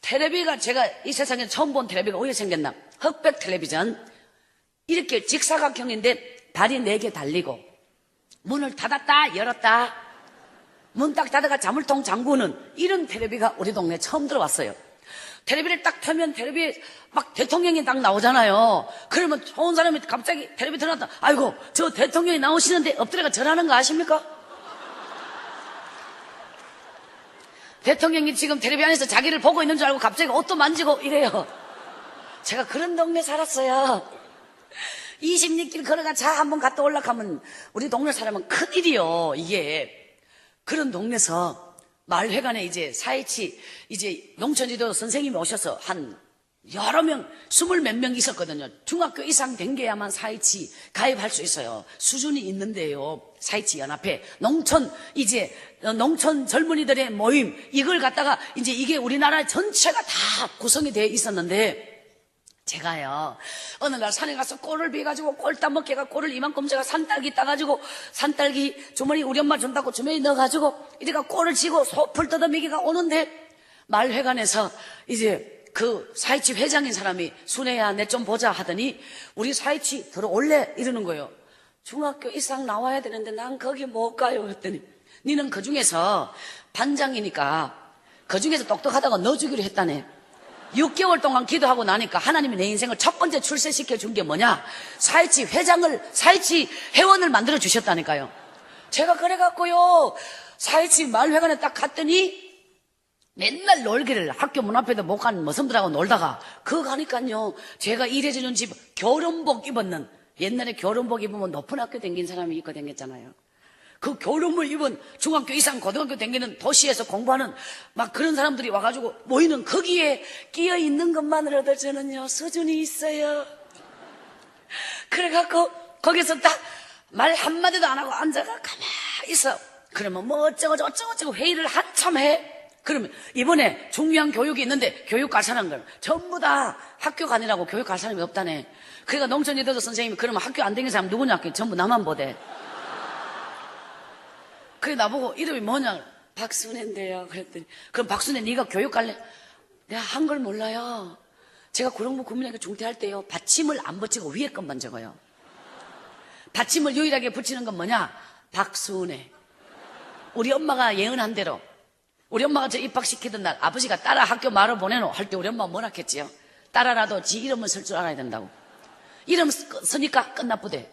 텔레비가 제가 이 세상에 처음 본 텔레비가 어떻게 생겼나, 흑백 텔레비전 이렇게 직사각형인데 다리 4개 달리고 문을 닫았다 열었다 문 딱 닫아가 자물통 잠그는 이런 텔레비가 우리 동네에 처음 들어왔어요. 텔레비를 딱 펴면 텔레비에 막 대통령이 딱 나오잖아요. 그러면 좋은 사람이 갑자기 텔레비 들어놨다, 아이고 저 대통령이 나오시는데 엎드려가 절하는 거 아십니까? 대통령이 지금 텔레비 안에서 자기를 보고 있는 줄 알고 갑자기 옷도 만지고 이래요. 제가 그런 동네 살았어요. 26길 걸어가 차 한번 갔다 올라가면 우리 동네 사람은 큰일이요 이게. 그런 동네에서 마을회관에 이제 4.27 이제 농촌지도 선생님이 오셔서 한 여러 명, 20몇 명 있었거든요. 중학교 이상 된 게야만 4.27 가입할 수 있어요. 수준이 있는데요. 4.27 연합회, 농촌 젊은이들의 모임, 이걸 갖다가 이제 이게 우리나라 전체가 다 구성이 되어 있었는데, 제가요 어느 날 산에 가서 꼴을 비가지고 꼴 따먹기가 꼴을 이만큼 제가 산딸기 따가지고 산딸기 주머니 우리 엄마 준다고 주머니 넣어가지고 이래가 꼴을 쥐고 소풀 뜯어먹이가 오는데 마을회관에서 이제 그 4.27 회장인 사람이 순애야 내 좀 보자 하더니 우리 4.27 들어올래 이러는 거예요. 중학교 이상 나와야 되는데 난 거기 못 가요 했더니 니는 그 중에서 반장이니까 그 중에서 똑똑하다고 넣어주기로 했다네. 6개월 동안 기도하고 나니까 하나님이 내 인생을 첫 번째 출세시켜 준 게 뭐냐, 4.27 회원을 만들어 주셨다니까요. 제가 그래갖고요 4.27 마을회관에 딱 갔더니 맨날 놀기를 학교 문 앞에도 못 가는 머슴들하고 놀다가 그거 가니까요 제가 일해주는 집 결혼복 입었는 옛날에 결혼복 입으면 높은 학교 다닌 사람이 입고 다녔잖아요. 그 결혼복 입은 중학교 이상 고등학교 다니는 도시에서 공부하는 막 그런 사람들이 와가지고 모이는 거기에 끼어 있는 것만으로도 저는요 수준이 있어요. 그래갖고 거기서 딱 말 한마디도 안 하고 앉아가 가만히 있어. 그러면 뭐 어쩌고 회의를 한참 해. 그러면 이번에 중요한 교육이 있는데 교육 갈 사람들 전부 다 학교 가느라고 교육 갈 사람이 없다네. 그러니까 농촌지도자 선생님이 그러면 학교 안 다니는 사람 누구냐? 전부 나만 보대. 그래 나보고 이름이 뭐냐? 박순애인데요. 그랬더니 그럼 박순애 네가 교육 갈래? 내가 한글 몰라요. 제가 구룡부 국민학교 중퇴할 때요 받침을 안 붙이고 위에 것만 적어요. 받침을 유일하게 붙이는 건 뭐냐? 박순애. 우리 엄마가 예언한 대로 우리 엄마가 저 입학시키던 날 아버지가 딸아 학교 말을 보내노 할 때 우리 엄마가 뭐라 했지요? 딸아라도 지 이름을 쓸 줄 알아야 된다고. 이름 쓰니까 끝나쁘대.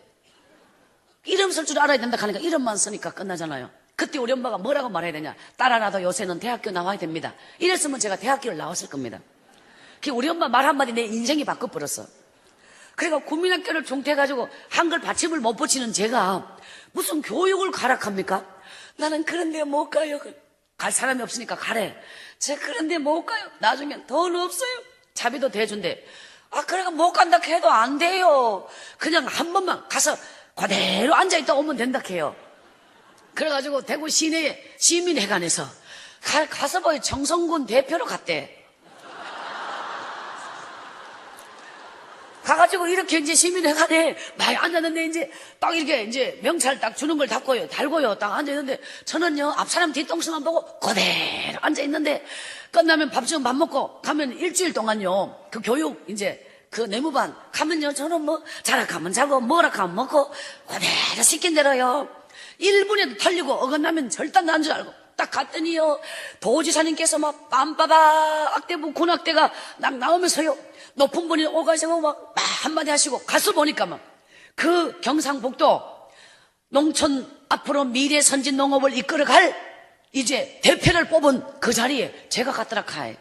이름 쓸 줄 알아야 된다 하니까 이름만 쓰니까 끝나잖아요. 그때 우리 엄마가 뭐라고 말해야 되냐? 딸아라도 요새는 대학교 나와야 됩니다. 이랬으면 제가 대학교를 나왔을 겁니다. 우리 엄마 말 한마디 내 인생이 바꿔버렸어. 그러니까 국민학교를 중퇴해가지고 한글 받침을 못 붙이는 제가 무슨 교육을 가락합니까? 나는 그런 데 못 가요. 갈 사람이 없으니까 가래. 제가 그런 데 못 가요. 나중엔 돈 없어요. 자비도 대준대. 그러니까 못 간다 해도 안 돼요. 그냥 한 번만 가서 그대로 앉아있다 오면 된다 해요. 그래가지고 대구 시내 시민회관에서 가서 보여 정성군 대표로 갔대. 가가지고 이렇게 이제 시민회관에 많이 앉았는데 이제 딱 이렇게 이제 명찰 딱 주는 걸 달고요. 딱 앉아있는데 저는요 앞 사람 뒤통수만 보고 그대로 앉아있는데 끝나면 밥 지금 밥 먹고 가면 일주일 동안요 그 교육 이제 그 내무반 가면요 저는 뭐 자락하면 자고 뭐라하면 먹고 그대로 시킨 대로요 1분에도 틀리고 어긋나면 절단 난 줄 알고 딱 갔더니요 도지사님께서 막 빰빠바 악대부 군악대가 막 나오면서요 높은 분이 오가시고 막 한마디 하시고 가서 보니까 막 그 경상북도 농촌 앞으로 미래 선진 농업을 이끌어갈 이제 대표를 뽑은 그 자리에 제가 갔더라 카에.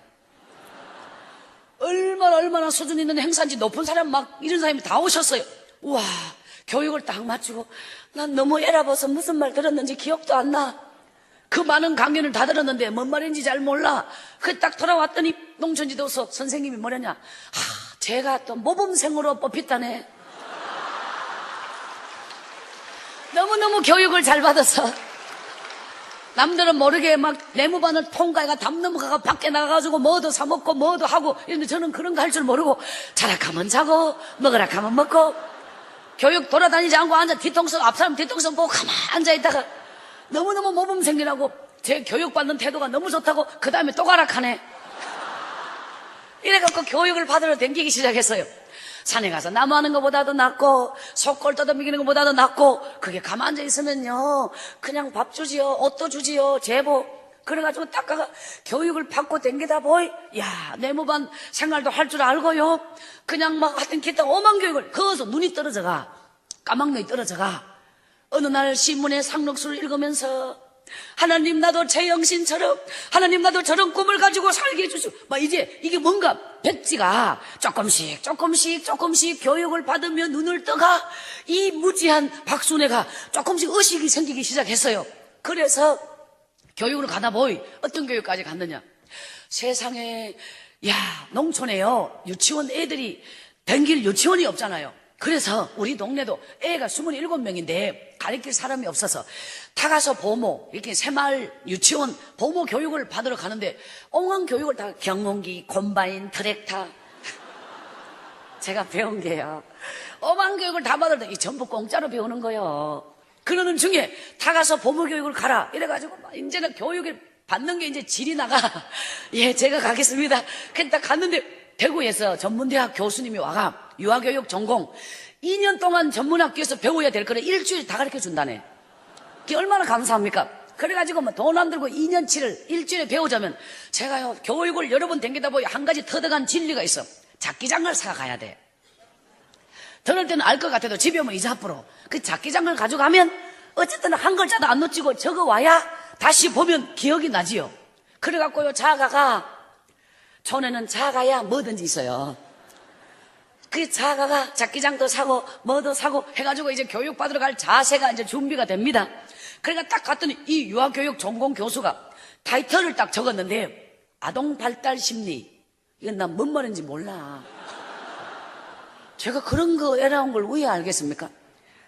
얼마나 수준 있는 행사인지 높은 사람 막 이런 사람이 다 오셨어요. 우와 교육을 딱 맞추고 난 너무 애라버서 무슨 말 들었는지 기억도 안 나. 그 많은 강연을 다 들었는데 뭔 말인지 잘 몰라. 그 딱 돌아왔더니 농촌지도서 선생님이 뭐냐냐. 제가 또 모범생으로 뽑혔다네. 너무너무 교육을 잘 받아서 남들은 모르게 막 내무반을 통과해가 담 넘어가가 밖에 나가가지고 뭐도 사먹고 뭐도 하고 이런데 저는 그런 거 할 줄 모르고 자락하면 자고 먹으라 하면 먹고 교육 돌아다니지 않고 앉아 뒤통수 앞 사람 뒤통수 보고 가만히 앉아있다가 너무너무 모범생이라고 제 교육받는 태도가 너무 좋다고 그 다음에 또 가락하네. 이래갖고 교육을 받으러 댕기기 시작했어요. 산에 가서 나무하는 것보다도 낫고 속골 떠듬기는 것보다도 낫고 그게 가만 앉아있으면요 그냥 밥 주지요 옷도 주지요 제보. 그래가지고 딱 가가 교육을 받고 댕기다 보이 야 내무반 생활도 할 줄 알고요 그냥 막 하여튼 기타 오만 교육을 거기서 눈이 떨어져가 까막눈이 떨어져가 어느 날 신문에 상록수를 읽으면서 하나님 나도 제 영신처럼 하나님 나도 저런 꿈을 가지고 살게 해주시고 막 이제 이게 뭔가 백지가 조금씩 교육을 받으며 눈을 떠가 이 무지한 박순애가 조금씩 의식이 생기기 시작했어요. 그래서 교육을 가다 보이 어떤 교육까지 갔느냐. 세상에 농촌에요 유치원 애들이 댕길 유치원이 없잖아요. 그래서 우리 동네도 애가 27명인데 가르칠 사람이 없어서 다 가서 보모 이렇게 새마을 유치원 보모 교육을 받으러 가는데 엉망 교육을 다 경운기, 콤바인, 트랙터 제가 배운 게요. 엉망 교육을 다 받으러 전부 공짜로 배우는 거예요. 그러는 중에 다 가서 보모 교육을 가라 이래가지고 이제는 교육을 받는 게 이제 질이 나가. 예, 제가 가겠습니다. 그냥 딱 갔는데 대구에서 전문대학 교수님이 와가 유아교육 전공 2년 동안 전문학교에서 배워야 될 거를 일주일에 다 가르쳐 준다네. 그게 얼마나 감사합니까? 그래가지고 뭐 돈 안 들고 2년치를 일주일에 배우자면 제가요 교육을 여러 번 댕기다 보니 한 가지 터득한 진리가 있어. 잡기장을 사가야 돼. 들을 때는 알 것 같아도 집에 오면 이자 앞으로 그 잡기장을 가져가면 어쨌든 한 글자도 안 놓치고 적어 와야 다시 보면 기억이 나지요. 그래갖고요, 자가가, 촌에는 자가야 뭐든지 있어요. 그 자가가 작기장도 사고 뭐도 사고 해가지고 이제 교육받으러 갈 자세가 이제 준비가 됩니다. 그러니까 딱 갔더니 이 유아교육 전공 교수가 타이틀을 딱 적었는데 아동 발달 심리. 이건 난 뭔 말인지 몰라. 제가 그런 거 애라운 걸 왜 알겠습니까?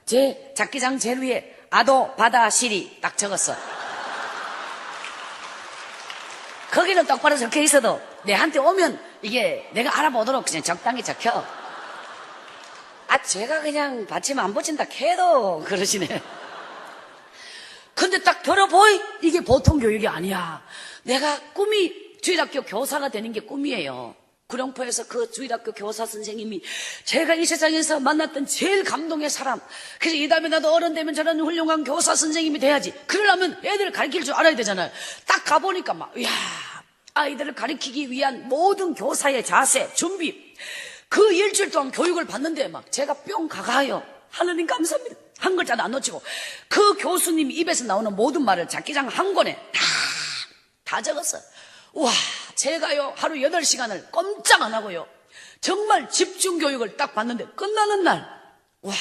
제 작기장 제일 위에 아도 바다 시리 딱 적었어. 거기는 똑바로 적혀 있어도 내한테 오면 이게 내가 알아보도록 그냥 적당히 적혀. 제가 그냥 받침 안 붙인다 해도 그러시네. 근데 딱 들어보이 이게 보통 교육이 아니야. 내가 꿈이 주일학교 교사가 되는 게 꿈이에요. 구룡포에서 그 주일학교 교사 선생님이 제가 이 세상에서 만났던 제일 감동의 사람. 그래서 이 다음에 나도 어른 되면 저런 훌륭한 교사 선생님이 돼야지. 그러려면 애들을 가르칠 줄 알아야 되잖아요. 딱 가보니까 막 이야, 아이들을 가르치기 위한 모든 교사의 자세, 준비. 그 일주일 동안 교육을 받는데 막 제가 뿅 가가요. 하느님 감사합니다. 한 글자도 안 놓치고 그 교수님 입에서 나오는 모든 말을 작기장 한 권에 다 적었어요. 와, 제가요 하루 8시간을 꼼짝 안 하고요 정말 집중 교육을 딱 받는데 끝나는 날, 와,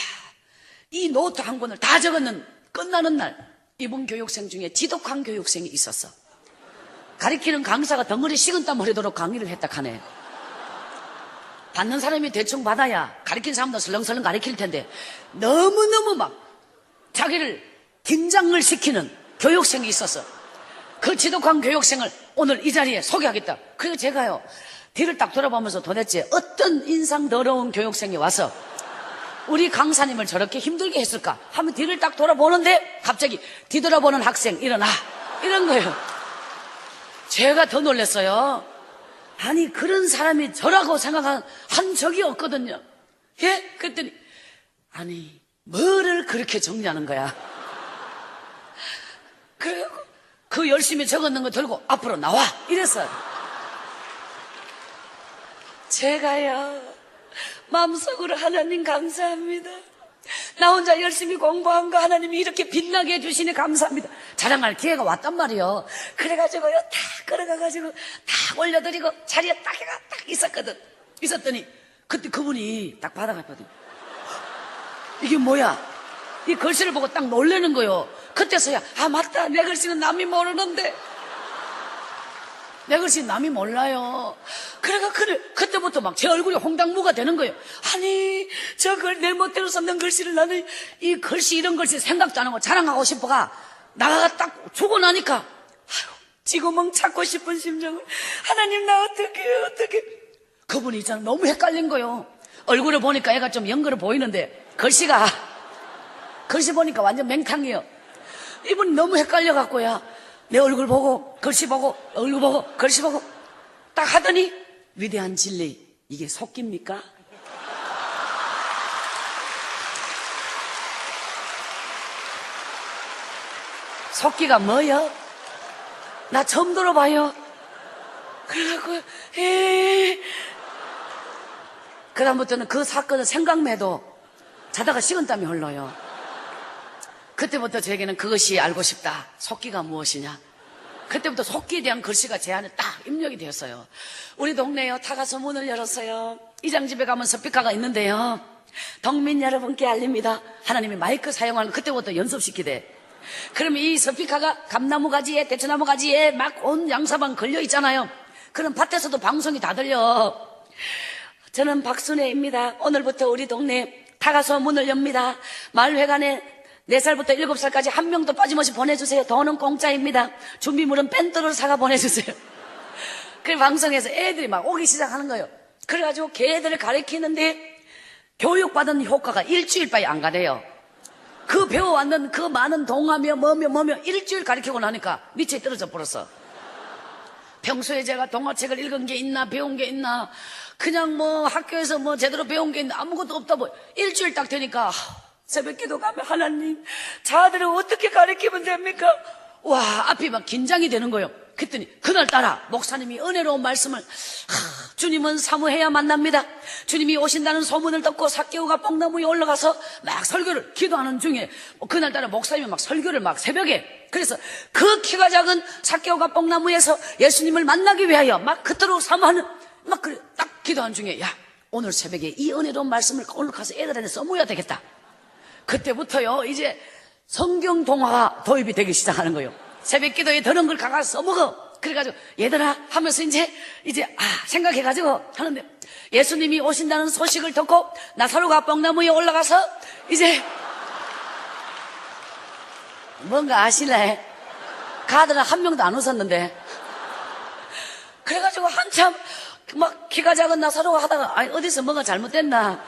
이 노트 한 권을 다 적었는 끝나는 날 이분 교육생 중에 지독한 교육생이 있었어. 가르치는 강사가 덩어리 식은땀 흐르도록 강의를 했다 하네. 받는 사람이 대충 받아야 가르치는 사람도 설렁설렁 가르칠 텐데 너무너무 막 자기를 긴장을 시키는 교육생이 있었어. 그 지독한 교육생을 오늘 이 자리에 소개하겠다. 그리고 제가요 뒤를 딱 돌아보면서 도대체 어떤 인상 더러운 교육생이 와서 우리 강사님을 저렇게 힘들게 했을까 하면 뒤를 딱 돌아보는데 갑자기 뒤돌아보는 학생 일어나 이런 거예요. 제가 더 놀랐어요. 아니 그런 사람이 저라고 생각한 적이 없거든요. 예? 그랬더니 아니 뭐를 그렇게 정리하는 거야. 그래요. 그 열심히 적었는 거 들고 앞으로 나와 이랬어요. 제가요 마음속으로 하나님 감사합니다. 나 혼자 열심히 공부한 거 하나님이 이렇게 빛나게 해주시니 감사합니다. 자랑할 기회가 왔단 말이에요. 그래가지고요 다 끌어가가지고 다 올려드리고 자리에 딱 있었더니 그때 그분이 딱 받아갔거든요. 이게 뭐야? 이 글씨를 보고 딱 놀라는 거요. 그때서야 맞다, 내 글씨는 남이 모르는데 내 글씨 남이 몰라요. 그래가 그때부터 막 제 얼굴이 홍당무가 되는 거예요. 아니 저 글 내 멋대로 썼는 글씨를 나는 이 글씨 이런 글씨 생각도 안 하고 자랑하고 싶어가 나가 딱 주고 나니까 아유, 지구멍 찾고 싶은 심정을 하나님 나 어떡해. 그분이 있잖아 너무 헷갈린 거예요. 얼굴을 보니까 애가 좀 연거로 보이는데 글씨 보니까 완전 맹탕이에요. 이분이 너무 헷갈려갖고야 내 얼굴 보고 글씨 보고 얼굴 보고 글씨 보고 딱 하더니 위대한 진리 이게 속깁니까? 속기가 뭐요? 나 처음 들어봐요. 그래갖고 그다음부터는 그 사건을 생각만 해도 자다가 식은땀이 흘러요. 그때부터 제게는 그것이 알고 싶다. 속기가 무엇이냐. 그때부터 속기에 대한 글씨가 제 안에 딱 입력이 되었어요. 우리 동네에요 타가서 문을 열었어요. 이장집에 가면 스피커가 있는데요 덕민 여러분께 알립니다. 하나님이 마이크 사용하는 그때부터 연습시키대. 그러면 이 스피커가 감나무 가지에 대추나무 가지에 막 온 양사방 걸려 있잖아요. 그럼 밭에서도 방송이 다 들려. 저는 박순애입니다. 오늘부터 우리 동네 타가서 문을 엽니다. 마을회관에 4살부터 7살까지 한 명도 빠짐없이 보내주세요. 돈은 공짜입니다. 준비물은 밴드로 사가 보내주세요. 그 방송에서 애들이 막 오기 시작하는 거예요. 그래가지고 걔들을 가르치는데 교육받은 효과가 일주일밖에 안 가대요. 그 배워왔는 그 많은 동화며 뭐며 일주일 가르치고 나니까 밑에 떨어져 버렸어. 평소에 제가 동화책을 읽은 게 있나 배운 게 있나 그냥 뭐 학교에서 뭐 제대로 배운 게 있나 아무것도 없다 뭐 일주일 딱 되니까 새벽기도 가면 하나님 자들을 어떻게 가르치면 됩니까? 와 앞이 막 긴장이 되는 거예요. 그랬더니 그날따라 목사님이 은혜로운 말씀을 주님은 사무해야 만납니다. 주님이 오신다는 소문을 듣고 삭개오가 뽕나무에 올라가서 막 설교를 기도하는 중에 그날따라 목사님이 막 설교를 막 새벽에, 그래서 그 키가 작은 삭개오가 뽕나무에서 예수님을 만나기 위하여 막 그토록 사모하는, 막 그래 딱 기도하는 중에, 야, 오늘 새벽에 이 은혜로운 말씀을 오늘 가서 애들한테 써모여야 되겠다. 그때부터요 이제 성경 동화가 도입이 되기 시작하는 거예요. 새벽 기도에 들은 걸 가서 써먹어. 그래가지고 얘들아 하면서 이제 생각해가지고 하는데, 예수님이 오신다는 소식을 듣고 나사로가 뽕나무에 올라가서 이제 뭔가 아실래? 가들은 한 명도 안 웃었는데, 그래가지고 한참 막 키가 작은 나사로가 하다가 어디서 뭔가 잘못됐나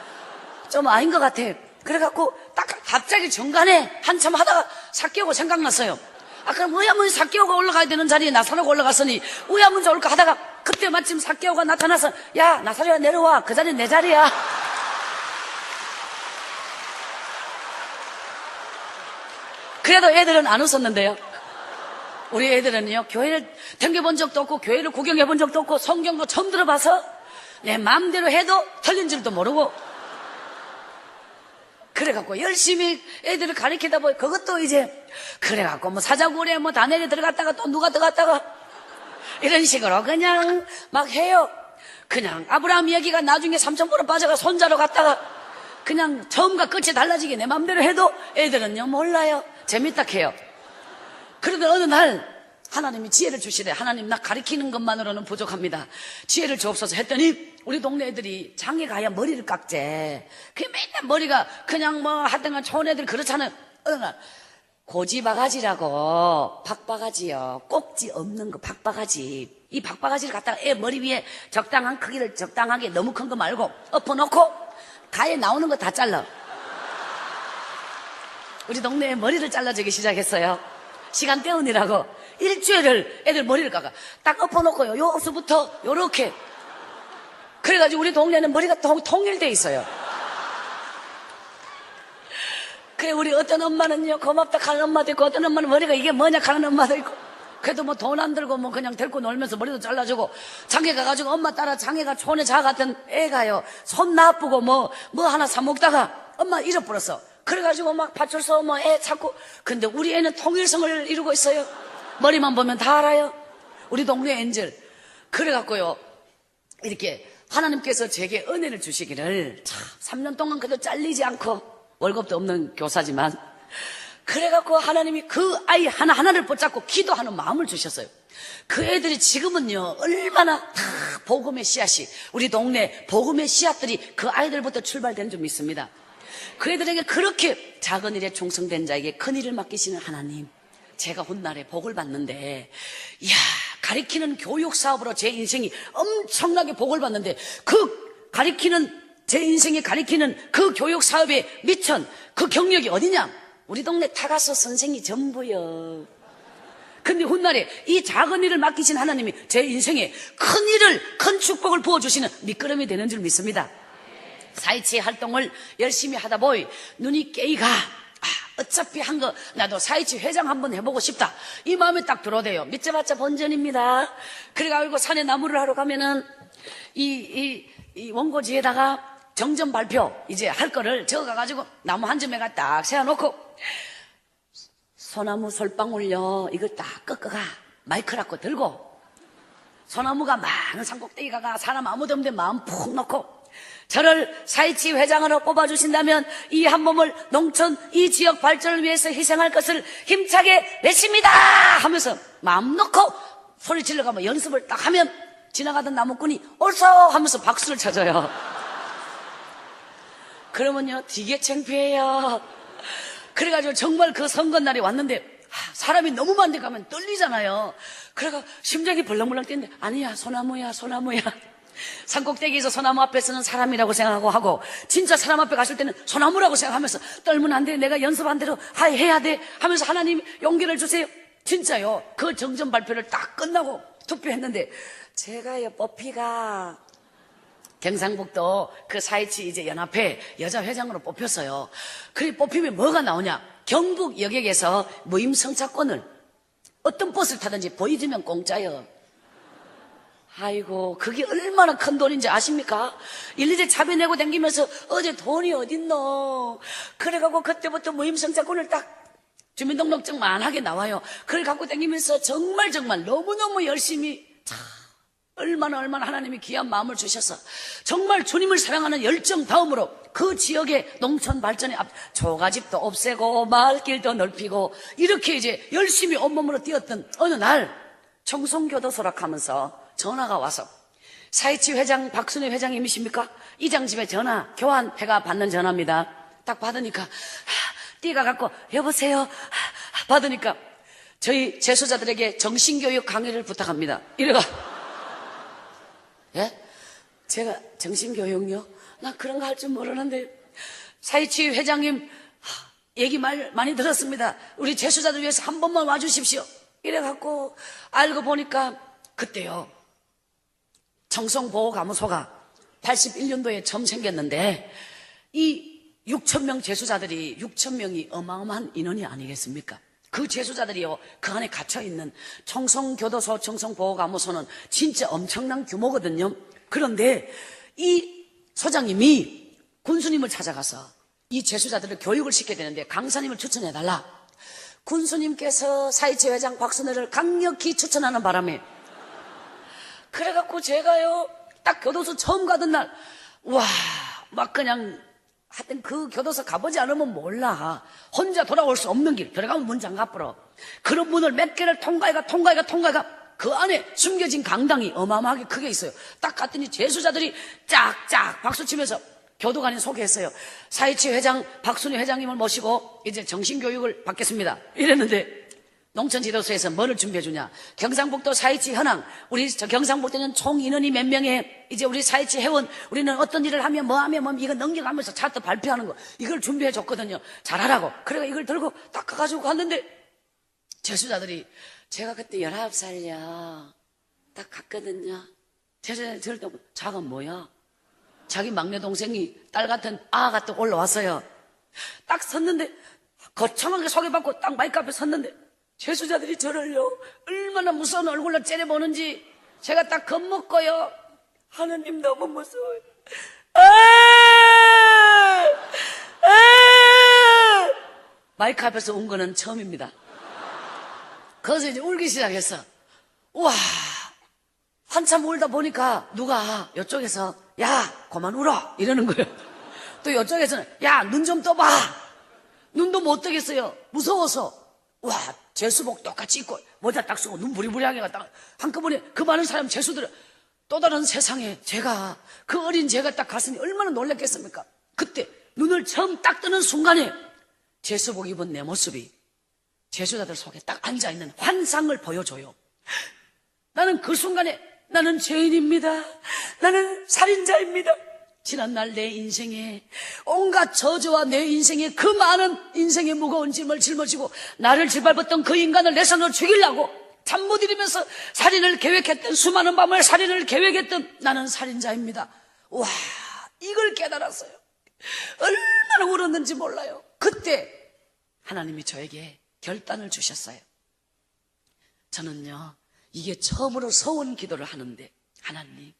좀 아닌 것 같아. 그래갖고 딱 갑자기 중간에 한참 하다가 삭개오가 생각났어요. 그럼 의아문이 삭개오가 올라가야 되는 자리에 나사로가 올라갔으니 의아문이 올까 하다가 그때 마침 삭개오가 나타나서, 야, 나사로야 내려와, 그 자리는 내 자리야. 그래도 애들은 안 웃었는데요, 우리 애들은요 교회를 댕겨본 적도 없고 교회를 구경해본 적도 없고 성경도 처음 들어봐서 내 마음대로 해도 틀린 줄도 모르고, 그래갖고 열심히 애들을 가르치다 보니 그것도 이제 그래갖고 뭐 사자굴에 뭐 다내리 들어갔다가 또 누가 들어갔다가 이런 식으로 그냥 막 해요. 그냥 아브라함 이야기가 나중에 삼천포로 빠져가 손자로 갔다가 그냥 처음과 끝이 달라지게 내 마음대로 해도 애들은요 몰라요. 재밌다 해요. 그러던 어느 날 하나님이 지혜를 주시래. 하나님, 나 가르치는 것만으로는 부족합니다. 지혜를 주옵소서 했더니 우리 동네 애들이 장에 가야 머리를 깎재. 그 맨날 머리가 그냥 뭐 하여튼간 좋은 애들 그렇잖아요. 어느 날 고지바가지라고, 박바가지요, 꼭지 없는 거 박바가지, 이 박바가지를 갖다가 애 머리 위에 적당한 크기를 적당하게 너무 큰 거 말고 엎어놓고 가에 나오는 거 다 잘라. 우리 동네에 머리를 잘라주기 시작했어요. 시간 때우느라고 일주일을 애들 머리를 깎아 딱 엎어놓고요, 요 옷부터 요렇게. 그래가지고 우리 동네는 머리가 통일돼 있어요. 그래, 우리 어떤 엄마는요 고맙다 하는 엄마도 있고, 어떤 엄마는 머리가 이게 뭐냐 하는 엄마도 있고, 그래도 뭐 돈 안 들고 뭐 그냥 데리고 놀면서 머리도 잘라주고, 장에 가가지고 엄마 따라 장애가 촌에 자 같은 애가요 손 나쁘고 뭐 하나 사 먹다가 엄마 잃어버렸어. 그래가지고 막 파출소 뭐 애 찾고. 근데 우리 애는 통일성을 이루고 있어요. 머리만 보면 다 알아요. 우리 동네 엔젤. 그래갖고요 이렇게 하나님께서 제게 은혜를 주시기를, 참 3년 동안 그래도 잘리지 않고, 월급도 없는 교사지만, 그래갖고 하나님이 그 아이 하나하나를 붙잡고 기도하는 마음을 주셨어요. 그 애들이 지금은요 얼마나 다 복음의 씨앗이, 우리 동네 복음의 씨앗들이 그 아이들부터 출발되는 줄 믿습니다. 그 애들에게 그렇게 작은 일에 충성된 자에게 큰 일을 맡기시는 하나님, 제가 훗날에 복을 받는데, 이야, 가리키는 교육 사업으로 제 인생이 엄청나게 복을 받는데, 그 가리키는 제 인생에 가리키는 그 교육 사업에 미천 그 경력이 어디냐? 우리 동네 타가서 선생이 전부요. 근데 훗날에 이 작은 일을 맡기신 하나님이 제 인생에 큰 일을, 큰 축복을 부어주시는 미끄럼이 되는 줄 믿습니다. 사이치 활동을 열심히 하다 보니 눈이 깨이가, 어차피 한 거 나도 사이치 회장 한번 해보고 싶다, 이 마음에 딱 들어대요. 믿자봤자 본전입니다. 그래가지고 산에 나무를 하러 가면은 이 원고지에다가 정전 발표 이제 할 거를 적어가지고 나무 한 점에가 딱 세워놓고, 소나무 솔방울요 이걸 딱 꺾어가 마이크라고 들고, 소나무가 많은 산꼭대기 가가 사람 아무도 없는데 마음 푹 놓고, 저를 사이치 회장으로 뽑아주신다면 이 한 몸을 농촌 이 지역 발전을 위해서 희생할 것을 힘차게 외칩니다 하면서 마음 놓고 소리 질러가면 연습을 딱 하면 지나가던 나무꾼이 옳소 하면서 박수를 쳐줘요. 그러면요 되게 창피해요. 그래가지고 정말 그 선거날이 왔는데 사람이 너무 많은데 가면 떨리잖아요. 그래가 심장이 벌렁벌렁 뛰는데, 아니야 소나무야 소나무야. 산꼭대기에서 소나무 앞에서는 사람이라고 생각하고 하고, 진짜 사람 앞에 갔을 때는 소나무라고 생각하면서 떨면 안 돼, 내가 연습한 대로 해야 돼 하면서 하나님 용기를 주세요. 진짜요, 그 정전 발표를 딱 끝나고 투표했는데 제가요 뽑히가 경상북도 그 사이치 이제 연합회 여자 회장으로 뽑혔어요. 그래 뽑히면 뭐가 나오냐, 경북 여객에서 무임 성차권을 어떤 버스를 타든지 보여주면 공짜요. 아이고, 그게 얼마나 큰 돈인지 아십니까? 일일이 차비 내고 다니면서 어제 돈이 어딨노? 그래갖고 그때부터 무임승차권을 딱 주민등록증 만하게 나와요. 그걸 갖고 다니면서 정말 너무너무 열심히 얼마나 하나님이 귀한 마음을 주셔서 정말 주님을 사랑하는 열정 다음으로 그 지역의 농촌 발전에 초가집도 없애고 마을길도 넓히고 이렇게 이제 열심히 온몸으로 뛰었던 어느 날 청송교도소라 하면서 전화가 와서 사이치 회장 박순애 회장님이십니까? 이장집에 전화 교환해가 받는 전화입니다. 딱 받으니까 띠가 갖고 여보세요 받으니까 저희 재소자들에게 정신교육 강의를 부탁합니다. 이래가 예? 제가 정신교육요? 나 그런 거 할 줄 모르는데 사이치 회장님 얘기 많이 들었습니다. 우리 재수자들 위해서 한 번만 와주십시오. 이래갖고 알고 보니까 그때요 청송보호감호소가 81년도에 처음 생겼는데 이 6,000명 재수자들이 6,000명이 어마어마한 인원이 아니겠습니까? 그 재수자들이요 그 안에 갇혀있는 청송교도소 청송보호감호소는 진짜 엄청난 규모거든요. 그런데 이 소장님이 군수님을 찾아가서 이 재수자들을 교육을 시켜야 되는데 강사님을 추천해달라. 군수님께서 사이치 회장 박순애를 강력히 추천하는 바람에 그래갖고 제가요 딱 교도소 처음 가던 날 와 막 그냥 하여튼 그 교도소 가보지 않으면 몰라. 혼자 돌아올 수 없는 길 들어가면 문 잠가버려. 그런 문을 몇 개를 통과해가 그 안에 숨겨진 강당이 어마어마하게 크게 있어요. 딱 갔더니 재수자들이 짝짝 박수치면서 교도관이 소개했어요. 사이치 회장 박순희 회장님을 모시고 이제 정신교육을 받겠습니다. 이랬는데 농촌지도소에서 뭐를 준비해주냐. 경상북도 사이치 현황, 우리 경상북도는 총 인원이 몇 명에 이제 우리 사이치 회원 우리는 어떤 일을 하면 뭐 이거 넘겨가면서 차트 발표하는 거 이걸 준비해줬거든요. 잘하라고. 그래가 이걸 들고 딱 가가지고 갔는데 재수자들이 제가 그때 19살이야 딱 갔거든요. 재수자들이 들을 때 자가 뭐야? 자기 막내 동생이 딸 같은 아 같은 올라왔어요. 딱 섰는데 거창하게 소개받고 딱 마이크 앞에 섰는데 재수자들이 저를요 얼마나 무서운 얼굴로 째려보는지 제가 딱 겁먹고요. 하나님 너무 무서워요. 마이크 앞에서 운 거는 처음입니다. 거기서 이제 울기 시작했어. 우와 한참 울다 보니까 누가 이쪽에서 야 그만 울어 이러는 거예요. 또 이쪽에서는 야 눈 좀 떠봐. 눈도 못 뜨겠어요. 무서워서. 와 재수복 똑같이 입고 모자 딱 쓰고 눈 부리부리하게 갔다가 한꺼번에 그 많은 사람 재수들은 또 다른 세상에 제가 그 어린 제가 딱 갔으니 얼마나 놀랐겠습니까? 그때 눈을 처음 딱 뜨는 순간에 재수복 입은 내 모습이 재수자들 속에 딱 앉아있는 환상을 보여줘요. 나는 그 순간에 나는 죄인입니다. 나는 살인자입니다. 지난날 내 인생에 온갖 저주와 내 인생에 그 많은 인생의 무거운 짐을 짊어지고 나를 짓밟았던 그 인간을 내 손으로 죽이려고 잠 못 이루면서 살인을 계획했던 수많은 밤을 살인을 계획했던 나는 살인자입니다. 와 이걸 깨달았어요. 얼마나 울었는지 몰라요. 그때 하나님이 저에게 결단을 주셨어요. 저는요 이게 처음으로 서원 기도를 하는데 하나님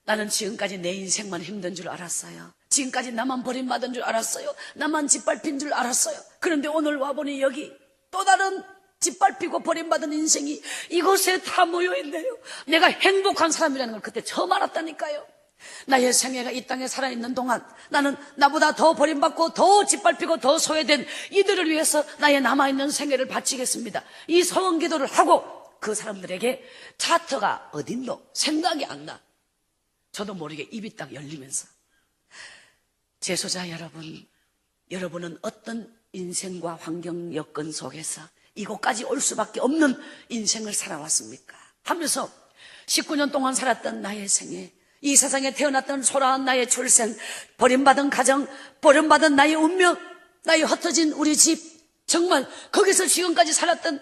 나는 지금까지 내 인생만 힘든 줄 알았어요. 지금까지 나만 버림받은 줄 알았어요. 나만 짓밟힌 줄 알았어요. 그런데 오늘 와보니 여기 또 다른 짓밟히고 버림받은 인생이 이곳에 다 모여있네요. 내가 행복한 사람이라는 걸 그때 처음 알았다니까요. 나의 생애가 이 땅에 살아있는 동안 나는 나보다 더 버림받고 더 짓밟히고 더 소외된 이들을 위해서 나의 남아있는 생애를 바치겠습니다. 이 서원 기도를 하고 그 사람들에게 차트가 어딘도 생각이 안 나. 저도 모르게 입이 딱 열리면서 재소자 여러분, 여러분은 어떤 인생과 환경 여건 속에서 이곳까지 올 수밖에 없는 인생을 살아왔습니까? 하면서 19년 동안 살았던 나의 생애, 이 세상에 태어났던 초라한 나의 출생, 버림받은 가정, 버림받은 나의 운명, 나의 흩어진 우리 집, 정말 거기서 지금까지 살았던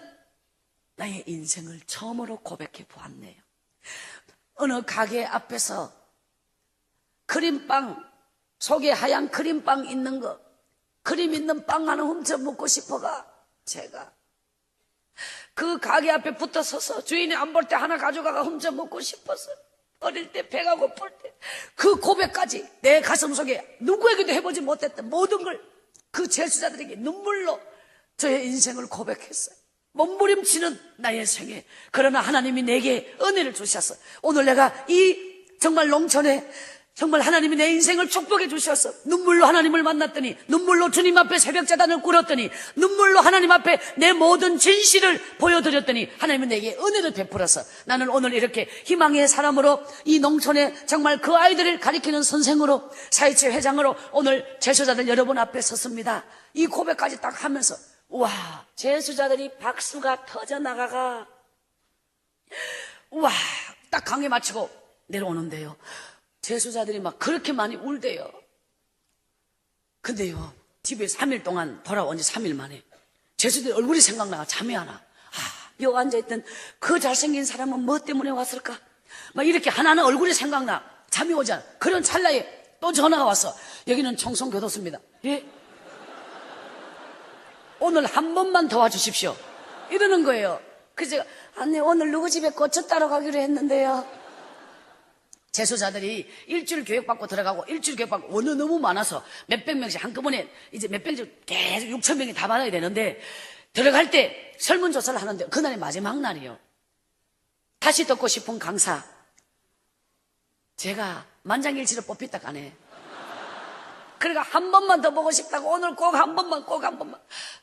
나의 인생을 처음으로 고백해 보았네요. 어느 가게 앞에서 크림빵, 속에 하얀 크림빵 있는 거, 크림 있는 빵 하나 훔쳐 먹고 싶어가 제가 그 가게 앞에 붙어 서서 주인이 안 볼 때 하나 가져가가 훔쳐 먹고 싶어서 어릴 때 배가 고플 때 그 고백까지 내 가슴 속에 누구에게도 해보지 못했던 모든 걸 그 제수자들에게 눈물로 저의 인생을 고백했어요. 몸부림치는 나의 생애. 그러나 하나님이 내게 은혜를 주셔서 오늘 내가 이 정말 농촌에 정말 하나님이 내 인생을 축복해 주셔서 눈물로 하나님을 만났더니, 눈물로 주님 앞에 새벽제단을 꿇었더니, 눈물로 하나님 앞에 내 모든 진실을 보여드렸더니 하나님은 내게 은혜를 베풀어서 나는 오늘 이렇게 희망의 사람으로 이 농촌에 정말 그 아이들을 가리키는 선생으로, 사회체 회장으로 오늘 제수자들 여러분 앞에 섰습니다. 이 고백까지 딱 하면서 와, 제수자들이 박수가 터져나가가 와, 딱 강의 마치고 내려오는데요, 제수자들이 막 그렇게 많이 울대요. 근데요, 집에 3일 동안 돌아온 지 3일 만에 제수들 얼굴이 생각나가 잠이 안 와. 여기 앉아있던 그 잘생긴 사람은 뭐 때문에 왔을까? 막 이렇게 하나는 얼굴이 생각나. 잠이 오지 않아. 그런 찰나에 또 전화가 왔어. 여기는 청송교도소입니다. 예? 오늘 한 번만 도와주십시오. 이러는 거예요. 그래서 제가 아니 오늘 누구 집에 꽃을 따러 가기로 했는데요. 제수자들이 일주일 교육받고 들어가고 일주일 교육받고 오늘 너무 많아서 몇백 명씩 한꺼번에 이제 몇백 명씩 계속 6천 명이 다 받아야 되는데 들어갈 때 설문조사를 하는데 그날이 마지막 날이요. 다시 듣고 싶은 강사, 제가 만장일치로 뽑혔다 가네. 그러니까 한 번만 더 보고 싶다고 오늘 꼭 한 번만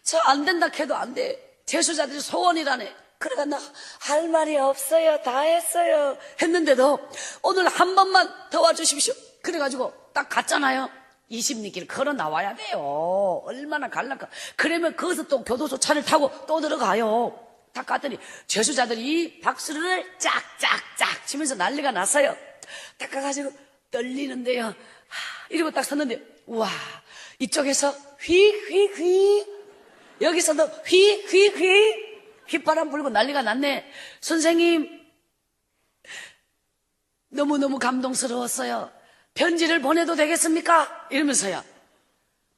저 안 된다 해도 안 돼. 제수자들이 소원이라네. 그러니까 나 할 말이 없어요. 다 했어요. 했는데도 오늘 한 번만 더 와주십시오. 그래가지고 딱 갔잖아요. 20리길 걸어 나와야 돼요. 얼마나 갈랄까. 그러면 거기서 또 교도소 차를 타고 또 들어가요. 딱 갔더니 제수자들이 박수를 짝짝짝 치면서 난리가 났어요. 딱 가가지고 떨리는데요. 이러고 딱 섰는데 우와, 이쪽에서 휙휙휙, 여기서도 휙휙휙 휘바람 불고 난리가 났네. 선생님, 너무너무 감동스러웠어요. 편지를 보내도 되겠습니까? 이러면서요.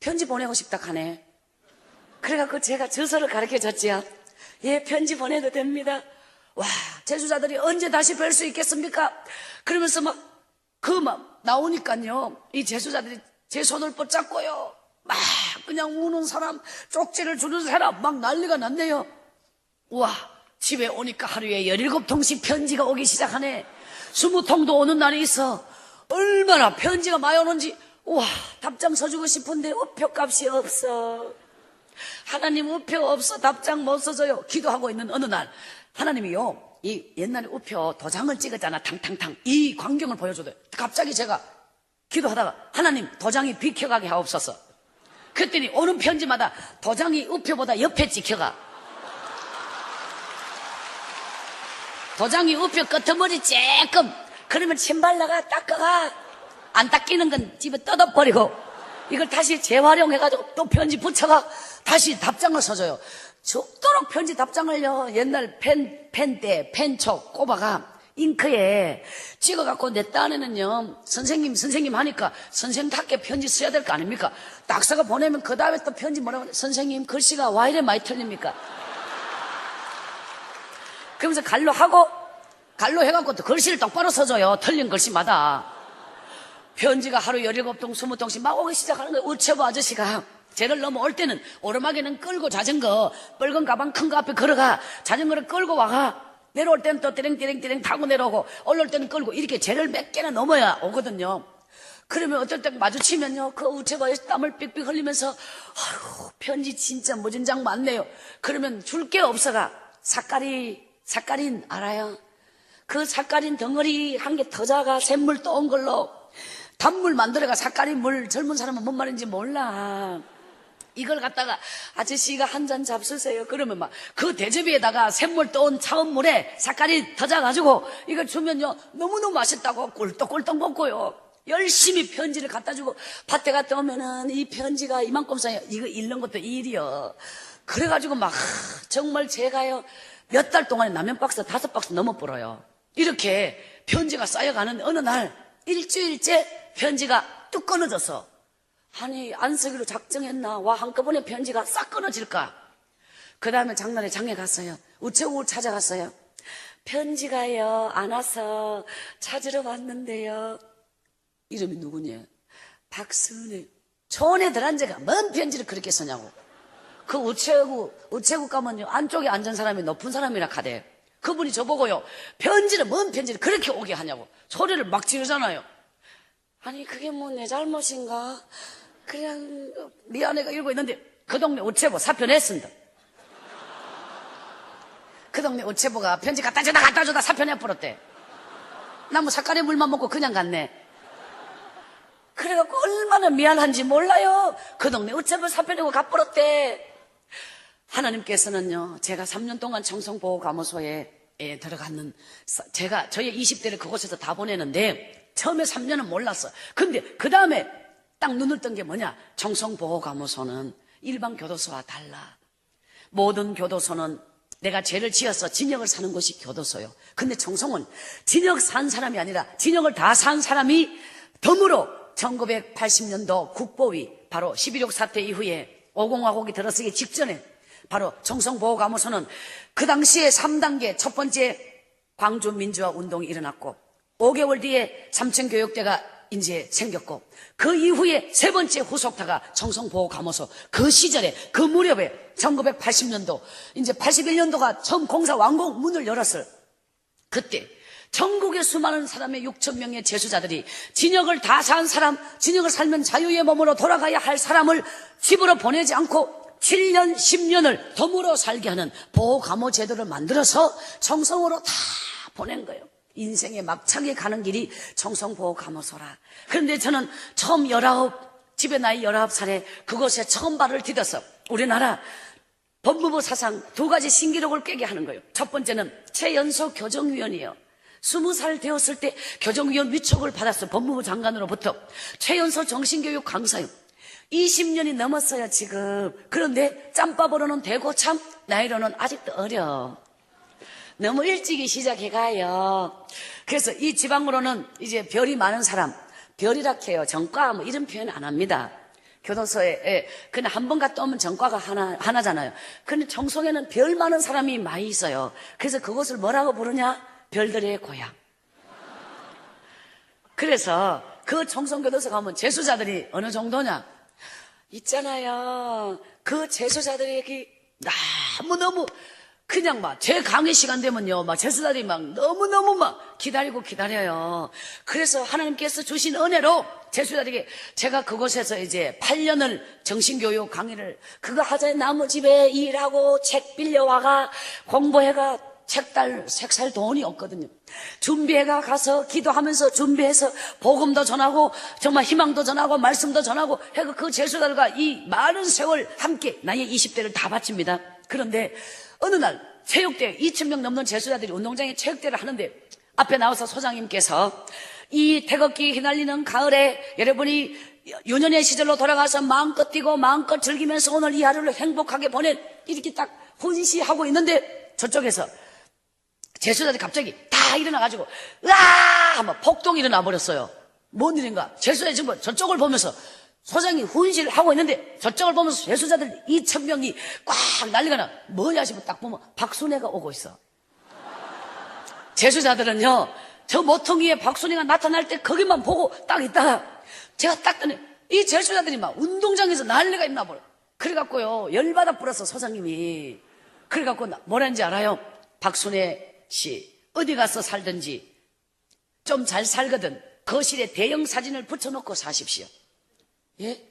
편지 보내고 싶다 하네. 그래갖고 제가 주소를 가르쳐 줬지요. 예, 편지 보내도 됩니다. 와, 제수자들이 언제 다시 뵐 수 있겠습니까? 그러면서 막 나오니까요, 이 제수자들이 제 손을 붙잡고요, 막 그냥 우는 사람, 쪽지를 주는 사람 막 난리가 났네요. 우와, 집에 오니까 하루에 17통씩 편지가 오기 시작하네. 20통도 오는 날이 있어. 얼마나 편지가 많이 오는지. 우와, 답장 써주고 싶은데 우표값이 없어. 하나님 우표 없어, 답장 못 써줘요. 기도하고 있는 어느 날 하나님이요, 이 옛날에 우표 도장을 찍었잖아. 탕탕탕. 이 광경을 보여줘도 갑자기 제가 기도하다가 하나님 도장이 비켜가게 하옵소서. 그랬더니 오는 편지마다 도장이 우표보다 옆에 찍혀가. 도장이 우표 끄트머리 쬐끔. 그러면 신발라가 닦아가. 안 닦이는 건 집에 뜯어버리고 이걸 다시 재활용해가지고 또 편지 붙여가 다시 답장을 써줘요. 죽도록 편지 답장을요, 옛날 펜대, 펜촉 꼽아가 잉크에 찍어갖고 내 딴에는요, 선생님 하니까 선생님답게 편지 써야 될 거 아닙니까? 딱 써가 보내면 그 다음에 또 편지 뭐라고, 선생님 글씨가 와 이래 많이 틀립니까? 그러면서 갈로 해갖고 또 글씨를 똑바로 써줘요. 틀린 글씨마다. 편지가 하루 17통, 20통씩 막 오기 시작하는 거예요. 우체부 아저씨가 쟤를 넘어올 때는 오르막에는 끌고 자전거, 빨간 가방 큰 거 앞에 걸어가. 자전거를 끌고 와가. 내려올 때는 또 띠랭 타고 내려오고, 올라올 때는 끌고, 이렇게 쟤를 몇 개나 넘어야 오거든요. 그러면 어떨 때 마주치면요, 그 우체부에 땀을 삑삑 흘리면서 아유, 편지 진짜 무진장 많네요. 그러면 줄 게 없어가 사카린 알아요? 그 사카린 덩어리 한 개 더 작아. 샘물 떠온 걸로 단물 만들어가 사카린 물. 젊은 사람은 뭔 말인지 몰라. 이걸 갖다가 아저씨가 한 잔 잡수세요. 그러면 막 그 대접에다가 샘물 떠온 차은 물에 사카린 더 작아가지고 이걸 주면요, 너무너무 맛있다고 꿀떡꿀떡 먹고요. 열심히 편지를 갖다 주고, 밭에 갔다 오면은 이 편지가 이만큼 쌓여. 이거 읽는 것도 일이요. 그래가지고 막 정말 제가요, 몇 달 동안에 라면 박스 5박스 넘어 불어요. 이렇게 편지가 쌓여가는 어느 날 일주일째 편지가 뚝 끊어져서, 아니 안 쓰기로 작정했나, 와 한꺼번에 편지가 싹 끊어질까. 그 다음에 장날에 장에 갔어요. 우체국을 찾아갔어요. 편지가요 안 와서 찾으러 왔는데요. 이름이 누구냐? 박순애. 촌애들 한제가 뭔 편지를 그렇게 쓰냐고. 그 우체국 가면요 안쪽에 앉은 사람이 높은 사람이라 카대. 그분이 저보고요 편지를 뭔 편지를 그렇게 오게 하냐고 소리를 막 지르잖아요. 아니 그게 뭐 내 잘못인가? 그냥 미안해가 이러고 있는데 그 동네 우체부 사표 냈습니다. 그 동네 우체부가 편지 갖다 주다 사표 내버렸대. 나 뭐 삭간에 물만 먹고 그냥 갔네. 그래갖고 얼마나 미안한지 몰라요. 그 동네 우체부 사표 내고 가버렸대. 하나님께서는요 제가 3년 동안 청송보호감호소에 들어갔는 저의 20대를 그곳에서 다 보내는데 처음에 3년은 몰랐어. 근데 그 다음에 딱 눈을 뜬 게 뭐냐? 청송보호감호소는 일반 교도소와 달라. 모든 교도소는 내가 죄를 지어서 징역을 사는 곳이 교도소요. 근데 청송은 징역 산 사람이 아니라 징역을 다 산 사람이 덤으로 1980년도 국보위 바로 11.6 사태 이후에 5공화국이 들어서기 직전에 바로 청송보호감호소는 그 당시에 3단계 첫 번째 광주 민주화 운동이 일어났고 5개월 뒤에 삼천교육대가 이제 생겼고 그 이후에 세 번째 후속타가 청송보호감호소. 그 시절에 그 무렵에 1980년도 이제 81년도가 처음 공사 완공 문을 열었을 그때 전국의 수많은 사람의 6천 명의 재수자들이 징역을 다 산 사람, 징역을 살면 자유의 몸으로 돌아가야 할 사람을 집으로 보내지 않고 7년, 10년을 덤으로 살게 하는 보호감호 제도를 만들어서 청송으로 다 보낸 거예요. 인생의 막창에 가는 길이 청송보호감호소라. 그런데 저는 처음 집의 나이 19살에 그곳에 처음 발을 디뎌서 우리나라 법무부 사상 2가지 신기록을 깨게 하는 거예요. 첫 번째는 최연소 교정위원이에요. 20살 되었을 때 교정위원 위촉을 받았어. 법무부 장관으로부터. 최연소 정신교육 강사요. 20년이 넘었어요 지금. 그런데 짬밥으로는 되고 참 나이로는 아직도 어려. 너무 일찍이 시작해가요. 그래서 이 지방으로는 이제 별이 많은 사람, 별이라 해요. 전과 뭐 이런 표현 안 합니다. 교도소에 그냥 한 번 갔다 오면 전과가 하나잖아요. 근데 청송에는 별 많은 사람이 많이 있어요. 그래서 그곳을 뭐라고 부르냐? 별들의 고향. 그래서 그 청송교도소 가면 재수자들이 어느 정도냐? 있잖아요. 그 재수자들에게 너무너무 그냥 막 제 강의 시간 되면요 막 재수자들이 막 너무너무 막 기다려요. 그래서 하나님께서 주신 은혜로 재수자들에게 제가 그곳에서 이제 8년을 정신교육 강의를 그거 하자에 나무집에 일하고 책 빌려와가 공부해가 책 살 돈이 없거든요. 준비해가 가서 기도하면서 준비해서 복음도 전하고 정말 희망도 전하고 말씀도 전하고 해가 그 재수자들과 이 많은 세월 함께 나의 20대를 다 바칩니다. 그런데 어느 날 체육대회 2,000명 넘는 재수자들이 운동장에 체육대회를 하는데 앞에 나와서 소장님께서 이 태극기 휘날리는 가을에 여러분이 유년의 시절로 돌아가서 마음껏 뛰고 마음껏 즐기면서 오늘 이 하루를 행복하게 보낸 이렇게 딱 훈시하고 있는데 저쪽에서 재수자들이 갑자기 다 일어나가지고 으아 하면 폭동이 일어나 버렸어요. 뭔 일인가? 재수자들이 지금 저쪽을 보면서 소장이 훈시를 하고 있는데 저쪽을 보면서 재수자들 2,000명이 꽉 난리가 나. 뭐냐 싶어 딱 보면 박순애가 오고 있어. 재수자들은요 저 모퉁이에 박순애가 나타날 때 거기만 보고 딱 있다가 제가 딱 떠네 이 재수자들이 막 운동장에서 난리가 있나 보여. 그래갖고요 열받아 불었어 소장님이. 그래갖고 뭐라 했는지 알아요? 박순애 씨 어디 가서 살든지 좀 잘 살거든 거실에 대형 사진을 붙여놓고 사십시오. 예?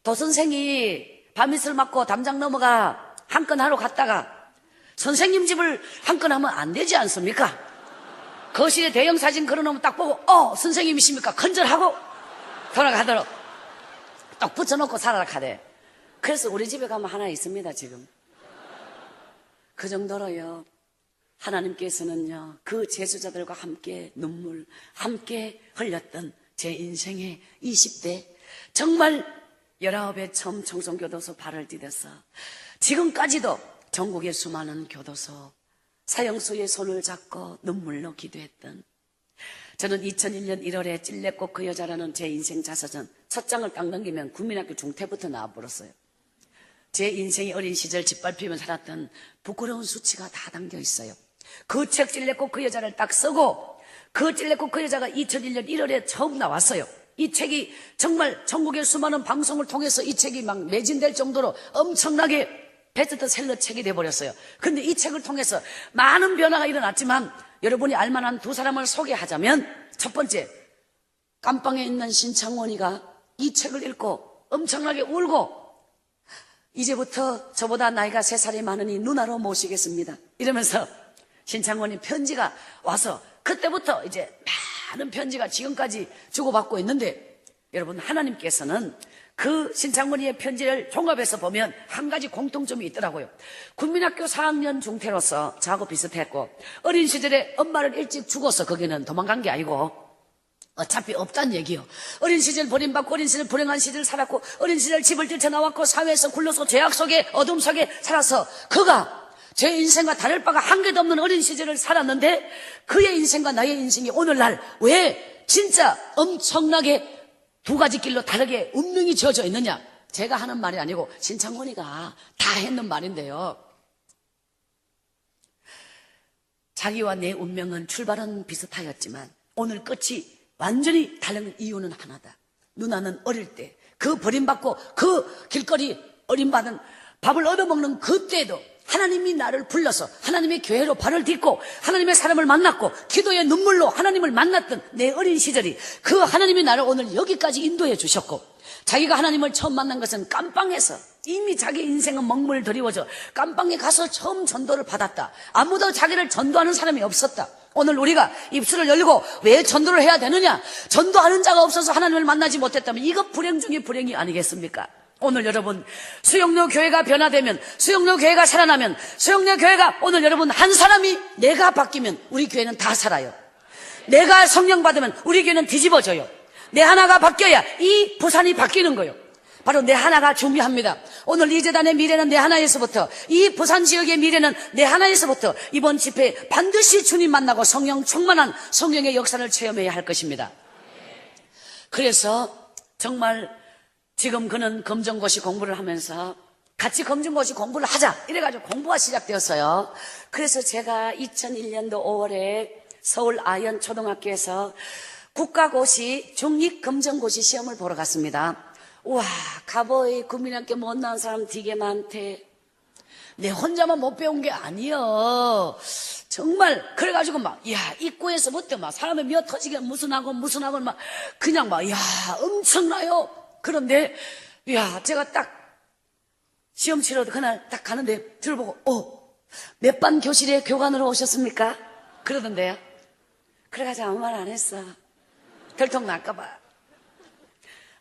도선생이 밤이슬 맞고 담장 넘어가 한 건 하러 갔다가 선생님 집을 한 건 하면 안 되지 않습니까? 거실에 대형 사진 걸어놓으면 딱 보고 선생님이십니까? 큰절하고 돌아가도록 딱 붙여놓고 살아라 카대. 그래서 우리 집에 가면 하나 있습니다 지금. 그 정도로요 하나님께서는요 그 재수자들과 함께 눈물 함께 흘렸던 제 인생의 20대 정말 19에 처음 청송교도소 발을 디뎌서 지금까지도 전국의 수많은 교도소 사형수의 손을 잡고 눈물로 기도했던 저는 2001년 1월에 찔레꽃 그 여자라는 제 인생 자서전 첫 장을 딱 넘기면 국민학교 중퇴부터 나와버렸어요. 제 인생의 어린 시절 짓밟히며 살았던 부끄러운 수치가 다 담겨 있어요. 그 책 찔레꽃 그 여자를 딱 쓰고 그 찔레꽃 그 여자가 2001년 1월에 처음 나왔어요. 이 책이 정말 전국의 수많은 방송을 통해서 이 책이 막 매진될 정도로 엄청나게 베스트셀러 책이 돼버렸어요. 근데 이 책을 통해서 많은 변화가 일어났지만 여러분이 알만한 두 사람을 소개하자면 첫 번째, 깜빵에 있는 신창원이가 이 책을 읽고 엄청나게 울고 이제부터 저보다 나이가 3살이 많으니 누나로 모시겠습니다 이러면서 신창원이 편지가 와서 그때부터 이제 많은 편지가 지금까지 주고받고 있는데 여러분 하나님께서는 그 신창원이의 편지를 종합해서 보면 한 가지 공통점이 있더라고요. 국민학교 4학년 중퇴로서 저하고 비슷했고 어린 시절에 엄마를 일찍 죽어서 거기는 도망간 게 아니고 어차피 없단 얘기요. 어린 시절 버림받고 어린 시절 불행한 시절 살았고 어린 시절 집을 뛰쳐나왔고 사회에서 굴러서 죄악 속에 어둠 속에 살아서 그가 제 인생과 다를 바가 한 개도 없는 어린 시절을 살았는데 그의 인생과 나의 인생이 오늘날 왜 진짜 엄청나게 두 가지 길로 다르게 운명이 지어져 있느냐. 제가 하는 말이 아니고 신창원이가 다 했는 말인데요. 자기와 내 운명은 출발은 비슷하였지만 오늘 끝이 완전히 다른 이유는 하나다. 누나는 어릴 때 그 버림받고 그 길거리 어림받은 밥을 얻어먹는 그때도 하나님이 나를 불러서 하나님의 교회로 발을 딛고 하나님의 사람을 만났고 기도의 눈물로 하나님을 만났던 내 어린 시절이 그 하나님이 나를 오늘 여기까지 인도해 주셨고 자기가 하나님을 처음 만난 것은 깜빵에서 이미 자기 인생은 먹물 드리워져 깜빵에 가서 처음 전도를 받았다. 아무도 자기를 전도하는 사람이 없었다. 오늘 우리가 입술을 열고 왜 전도를 해야 되느냐? 전도하는 자가 없어서 하나님을 만나지 못했다면 이거 불행 중에 불행이 아니겠습니까? 오늘 여러분 수영로 교회가 변화되면 수영로 교회가 살아나면 수영로 교회가 오늘 여러분 한 사람이 내가 바뀌면 우리 교회는 다 살아요. 내가 성령 받으면 우리 교회는 뒤집어져요. 내 하나가 바뀌어야 이 부산이 바뀌는 거예요. 바로 내 하나가 중요합니다. 오늘 이 재단의 미래는 내 하나에서부터 이 부산 지역의 미래는 내 하나에서부터 이번 집회 반드시 주님 만나고 성령 충만한 성령의 역사를 체험해야 할 것입니다. 그래서 정말 지금 그는 검정고시 공부를 하면서 같이 검정고시 공부를 하자 이래가지고 공부가 시작되었어요. 그래서 제가 2001년도 5월에 서울 아현 초등학교에서 국가고시 중립검정고시 시험을 보러 갔습니다. 우와, 가보이 국민학교 못 나온 사람 되게 많대. 내 혼자만 못 배운 게 아니여. 정말 그래가지고 막 야 입구에서부터 막 사람이 미어 터지게 무슨 학원 막 그냥 막 야 엄청나요. 그런데 야 제가 딱 시험 치러 그날 딱 가는데 들어보고 몇 반 교실에 교관으로 오셨습니까? 그러던데요. 그래가지고 아무 말 안 했어. 들통 날까봐.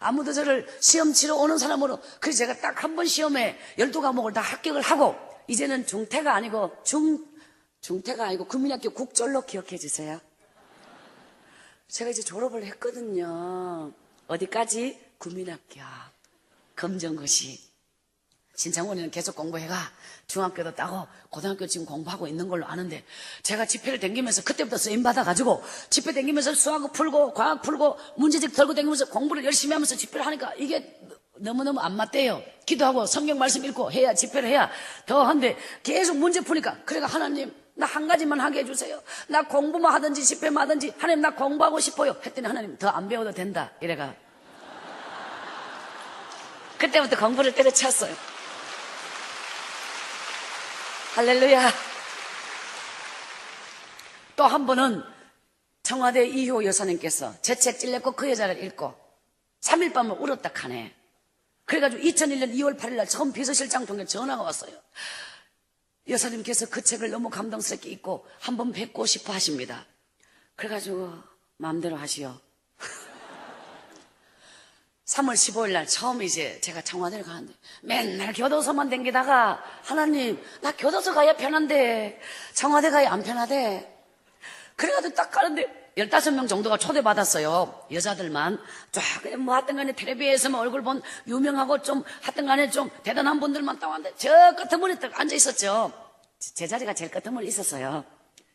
아무도 저를 시험 치러 오는 사람으로 그래서 제가 딱 한 번 시험에 12과목을 다 합격을 하고 이제는 중퇴가 아니고 중퇴가 아니고 국민학교 국졸로 기억해 주세요. 제가 이제 졸업을 했거든요. 어디까지? 국민학교 검정고시. 신창원이는 계속 공부해가 중학교도 따고 고등학교 지금 공부하고 있는 걸로 아는데 제가 집회를 다니면서 그때부터 쓰임 받아가지고 집회 다니면서 수학 풀고 과학 풀고 문제집 들고 다니면서 공부를 열심히 하면서 집회를 하니까 이게 너무너무 안 맞대요. 기도하고 성경 말씀 읽고 해야 집회를 해야 더 한데 계속 문제 푸니까 그래가 하나님 나 한 가지만 하게 해주세요. 나 공부만 하든지 집회만 하든지 하나님 나 공부하고 싶어요. 했더니 하나님 더 안 배워도 된다 이래가 그때부터 공부를 때려쳤어요. 할렐루야. 또 한 번은 청와대 이효 여사님께서 제 책 찔렸고 그 여자를 읽고 3일 밤을 울었다 카네. 그래가지고 2001년 2월 8일 날 처음 비서실장 통해 전화가 왔어요. 여사님께서 그 책을 너무 감동스럽게 읽고 한번 뵙고 싶어 하십니다. 그래가지고 마음대로 하시오. 3월 15일 날 처음 이제 제가 청와대를 가는데 맨날 교도소만 댕기다가 하나님 나 교도소 가야 편한데 청와대 가야 안 편하대. 그래가지고 딱 가는데 15명 정도가 초대받았어요. 여자들만 쫙 그냥 뭐 하여튼 간에 텔레비에서 뭐 얼굴 본 유명하고 좀 하여튼 간에 좀 대단한 분들만 딱 왔는데 저 끄트머리 딱 앉아 있었죠. 제 자리가 제일 끄트머리 있었어요.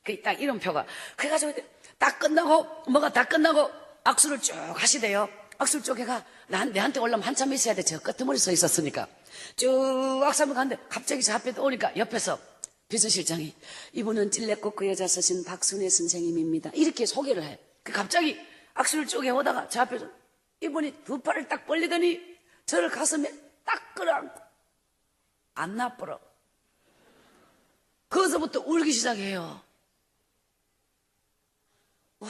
그 딱 이름표가. 그래가지고 딱 끝나고 뭐가 다 끝나고 악수를 쭉 하시대요. 악술 쪼개가 내한테 올라면 한참 있어야 돼. 저 끄트머리 서 있었으니까. 쭉 악수하면 가는데 갑자기 저 앞에 오니까 옆에서 비서실장이 이분은 찔레꽃 그 여자 쓰신 박순애 선생님입니다. 이렇게 소개를 해. 갑자기 악수를 쪼개 오다가 저 앞에서 이분이 두 팔을 딱 벌리더니 저를 가슴에 딱 끌어안고 안 나쁘러. 거기서부터 울기 시작해요. 와,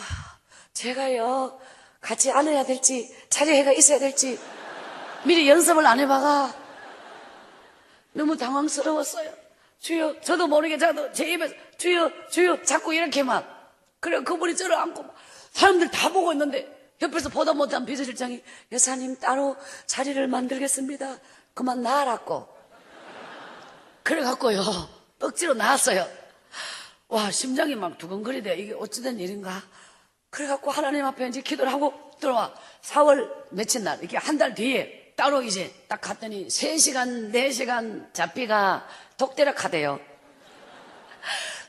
제가요 같이 안아야 될지 자리해가 있어야 될지 미리 연습을 안 해봐가 너무 당황스러웠어요. 주여, 저도 모르게 저도 제 입에서 주여 주여 자꾸 이렇게 막 그래 그분이 저를 안고 막 사람들 다 보고 있는데 옆에서 보다 못한 비서실장이 여사님 따로 자리를 만들겠습니다. 그만 나아라고. 그래갖고요 억지로 나왔어요. 와, 심장이 막 두근거리대. 이게 어찌된 일인가. 그래갖고 하나님 앞에 이제 기도를 하고 들어와. 4월 며칠 날 이렇게 한 달 뒤에 따로 이제 딱 갔더니 3시간 4시간 잡비가 독대락하대요.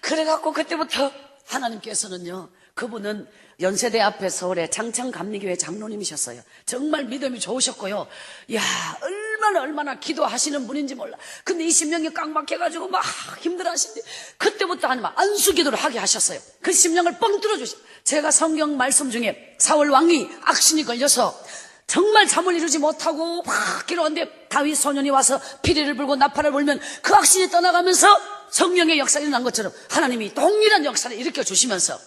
그래갖고 그때부터 하나님께서는요, 그분은 연세대 앞에 서울의 장창감리교회 장로님이셨어요. 정말 믿음이 좋으셨고요. 야, 얼마나 기도하시는 분인지 몰라. 근데 이 심령이 깡박해가지고 막 힘들어하신데 그때부터 하나님 안수기도를 하게 하셨어요. 그 심령을 뻥 뚫어주시. 제가 성경 말씀 중에 사울 왕이 악신이 걸려서 정말 잠을 이루지 못하고 막 기도하는데 다윗 소년이 와서 피리를 불고 나팔을 불면 그 악신이 떠나가면서 성령의 역사가 일어난 것처럼 하나님이 동일한 역사를 일으켜 주시면서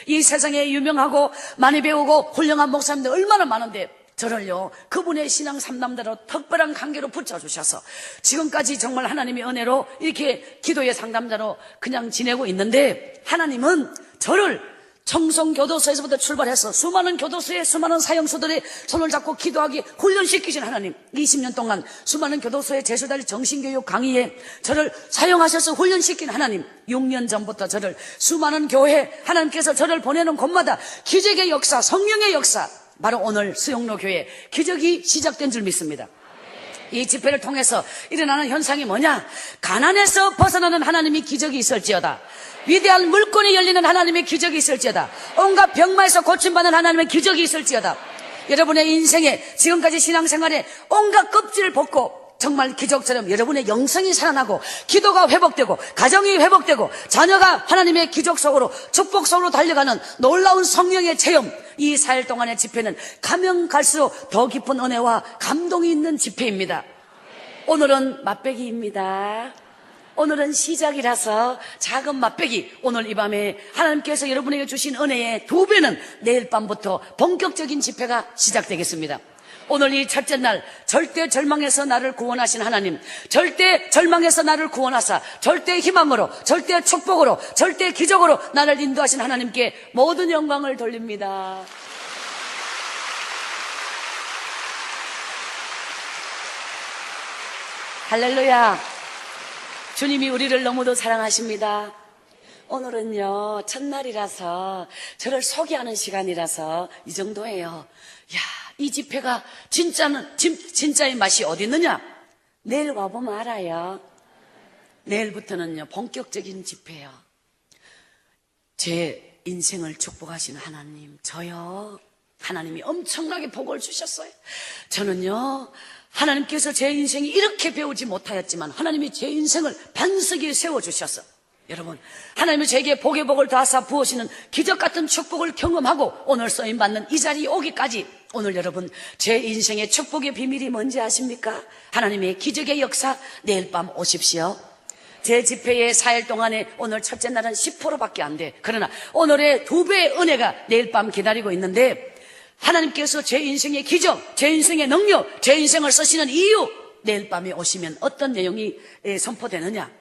이 세상에 유명하고 많이 배우고 훌륭한 목사님들 얼마나 많은데 저를요 그분의 신앙 삼남대로 특별한 관계로 붙여주셔서 지금까지 정말 하나님의 은혜로 이렇게 기도의 상담자로 그냥 지내고 있는데 하나님은 저를 청송교도소에서부터 출발해서 수많은 교도소에 수많은 사형수들의 손을 잡고 기도하기 훈련시키신 하나님, 20년 동안 수많은 교도소에 제수달 정신교육 강의에 저를 사용하셔서 훈련시킨 하나님, 6년 전부터 저를 수많은 교회 하나님께서 저를 보내는 곳마다 기적의 역사, 성령의 역사, 바로 오늘 수용로 교회 기적이 시작된 줄 믿습니다. 이 집회를 통해서 일어나는 현상이 뭐냐? 가난에서 벗어나는 하나님이 기적이 있을지어다. 위대한 물권이 열리는 하나님의 기적이 있을지어다. 온갖 병마에서 고침받는 하나님의 기적이 있을지어다. 여러분의 인생에 지금까지 신앙생활에 온갖 껍질을 벗고 정말 기적처럼 여러분의 영성이 살아나고 기도가 회복되고 가정이 회복되고 자녀가 하나님의 기적 속으로 축복 속으로 달려가는 놀라운 성령의 체험, 이 4일 동안의 집회는 가면 갈수록 더 깊은 은혜와 감동이 있는 집회입니다. 오늘은 맛배기입니다. 오늘은 시작이라서 작은 맛배기, 오늘 이 밤에 하나님께서 여러분에게 주신 은혜의 2배는 내일 밤부터 본격적인 집회가 시작되겠습니다. 오늘 이 첫째 날 절대 절망에서 나를 구원하신 하나님, 절대 절망에서 나를 구원하사 절대 희망으로, 절대 축복으로, 절대 기적으로 나를 인도하신 하나님께 모든 영광을 돌립니다. 할렐루야. 주님이 우리를 너무도 사랑하십니다. 오늘은요 첫날이라서 저를 소개하는 시간이라서 이 정도예요. 야, 이 집회가 진짜의 맛이 어디 있느냐? 내일 와보면 알아요. 내일부터는요 본격적인 집회요. 제 인생을 축복하신 하나님, 저요 하나님이 엄청나게 복을 주셨어요. 저는요 하나님께서 제 인생이 이렇게 배우지 못하였지만 하나님이 제 인생을 반석에 세워주셨어. 여러분, 하나님이 제게 복의 복을 더하사 부으시는 기적 같은 축복을 경험하고 오늘 쓰임받는 이 자리에 오기까지 오늘 여러분 제 인생의 축복의 비밀이 뭔지 아십니까? 하나님의 기적의 역사, 내일 밤 오십시오. 제 집회의 4일 동안에 오늘 첫째 날은 10%밖에 안 돼. 그러나 오늘의 2배의 은혜가 내일 밤 기다리고 있는데 하나님께서 제 인생의 기적, 제 인생의 능력, 제 인생을 쓰시는 이유, 내일 밤에 오시면 어떤 내용이 선포되느냐?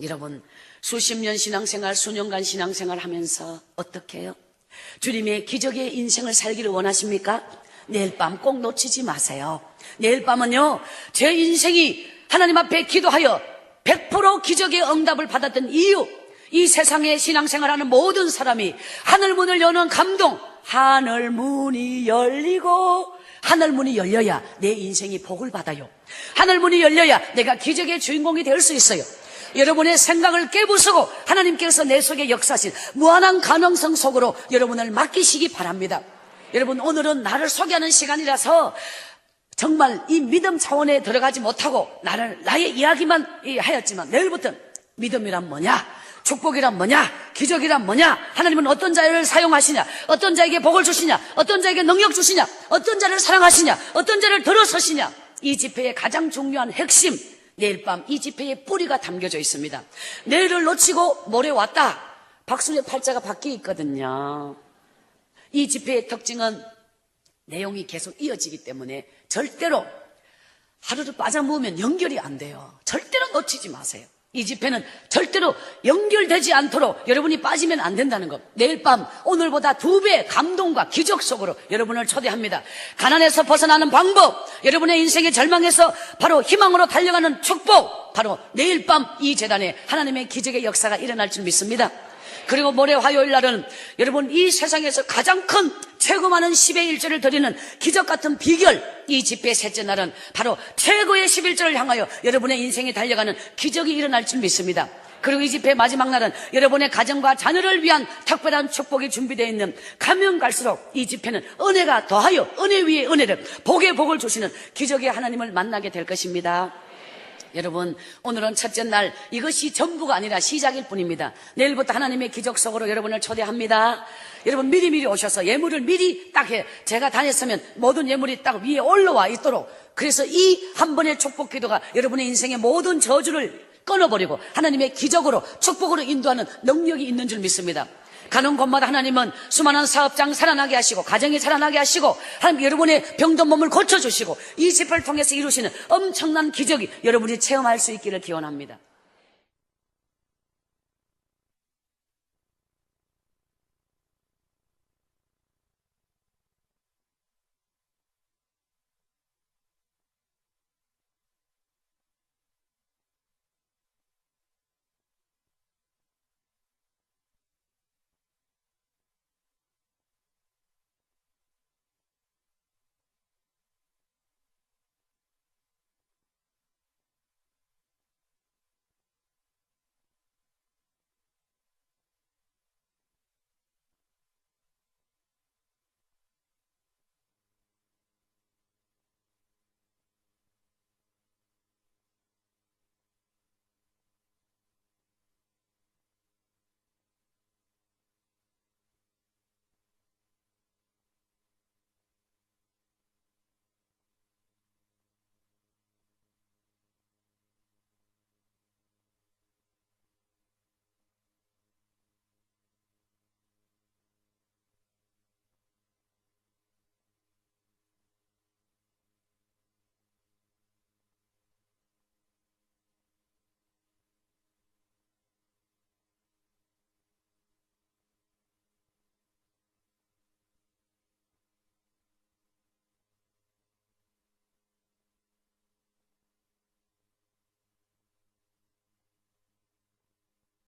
여러분, 수십 년 신앙생활, 수년간 신앙생활 하면서 어떻게 해요? 주님의 기적의 인생을 살기를 원하십니까? 내일 밤 꼭 놓치지 마세요. 내일 밤은요 제 인생이 하나님 앞에 기도하여 100% 기적의 응답을 받았던 이유, 이 세상에 신앙생활하는 모든 사람이 하늘문을 여는 감동, 하늘문이 열리고, 하늘문이 열려야 내 인생이 복을 받아요. 하늘문이 열려야 내가 기적의 주인공이 될 수 있어요. 여러분의 생각을 깨부수고 하나님께서 내 속에 역사하신 무한한 가능성 속으로 여러분을 맡기시기 바랍니다. 여러분, 오늘은 나를 소개하는 시간이라서 정말 이 믿음 차원에 들어가지 못하고 나의 이야기만 하였지만, 내일부터는 믿음이란 뭐냐, 축복이란 뭐냐, 기적이란 뭐냐, 하나님은 어떤 자를 사용하시냐, 어떤 자에게 복을 주시냐, 어떤 자에게 능력 주시냐, 어떤 자를 사랑하시냐, 어떤 자를 들어서시냐, 이 집회의 가장 중요한 핵심, 내일 밤 이 집회의 뿌리가 담겨져 있습니다. 내일을 놓치고 모레 왔다, 박수의 팔자가 바뀌어 있거든요. 이 집회의 특징은 내용이 계속 이어지기 때문에 절대로 하루를 빠져먹으면 연결이 안 돼요. 절대로 놓치지 마세요. 이 집회는 절대로 연결되지 않도록 여러분이 빠지면 안 된다는 것. 내일 밤 오늘보다 2배 감동과 기적 속으로 여러분을 초대합니다. 가난에서 벗어나는 방법, 여러분의 인생의 절망에서 바로 희망으로 달려가는 축복, 바로 내일 밤 이 재단에 하나님의 기적의 역사가 일어날 줄 믿습니다. 그리고 모레 화요일 날은 여러분, 이 세상에서 가장 큰 최고 많은 10의 1절을 드리는 기적 같은 비결, 이 집회 셋째 날은 바로 최고의 11절을 향하여 여러분의 인생이 달려가는 기적이 일어날 줄 믿습니다. 그리고 이 집회 마지막 날은 여러분의 가정과 자녀를 위한 특별한 축복이 준비되어 있는, 가면 갈수록 이 집회는 은혜가 더하여 은혜 위에 은혜를, 복의 복을 주시는 기적의 하나님을 만나게 될 것입니다. 여러분, 오늘은 첫째 날, 이것이 전부가 아니라 시작일 뿐입니다. 내일부터 하나님의 기적 속으로 여러분을 초대합니다. 여러분, 미리 오셔서 예물을 미리 딱 해. 제가 다녔으면 모든 예물이 딱 위에 올라와 있도록, 그래서 이 한 번의 축복 기도가 여러분의 인생의 모든 저주를 끊어버리고 하나님의 기적으로, 축복으로 인도하는 능력이 있는 줄 믿습니다. 가는 곳마다 하나님은 수많은 사업장 살아나게 하시고, 가정이 살아나게 하시고, 하나님 여러분의 병든 몸을 고쳐주시고, 이 집회를 통해서 이루시는 엄청난 기적이 여러분이 체험할 수 있기를 기원합니다.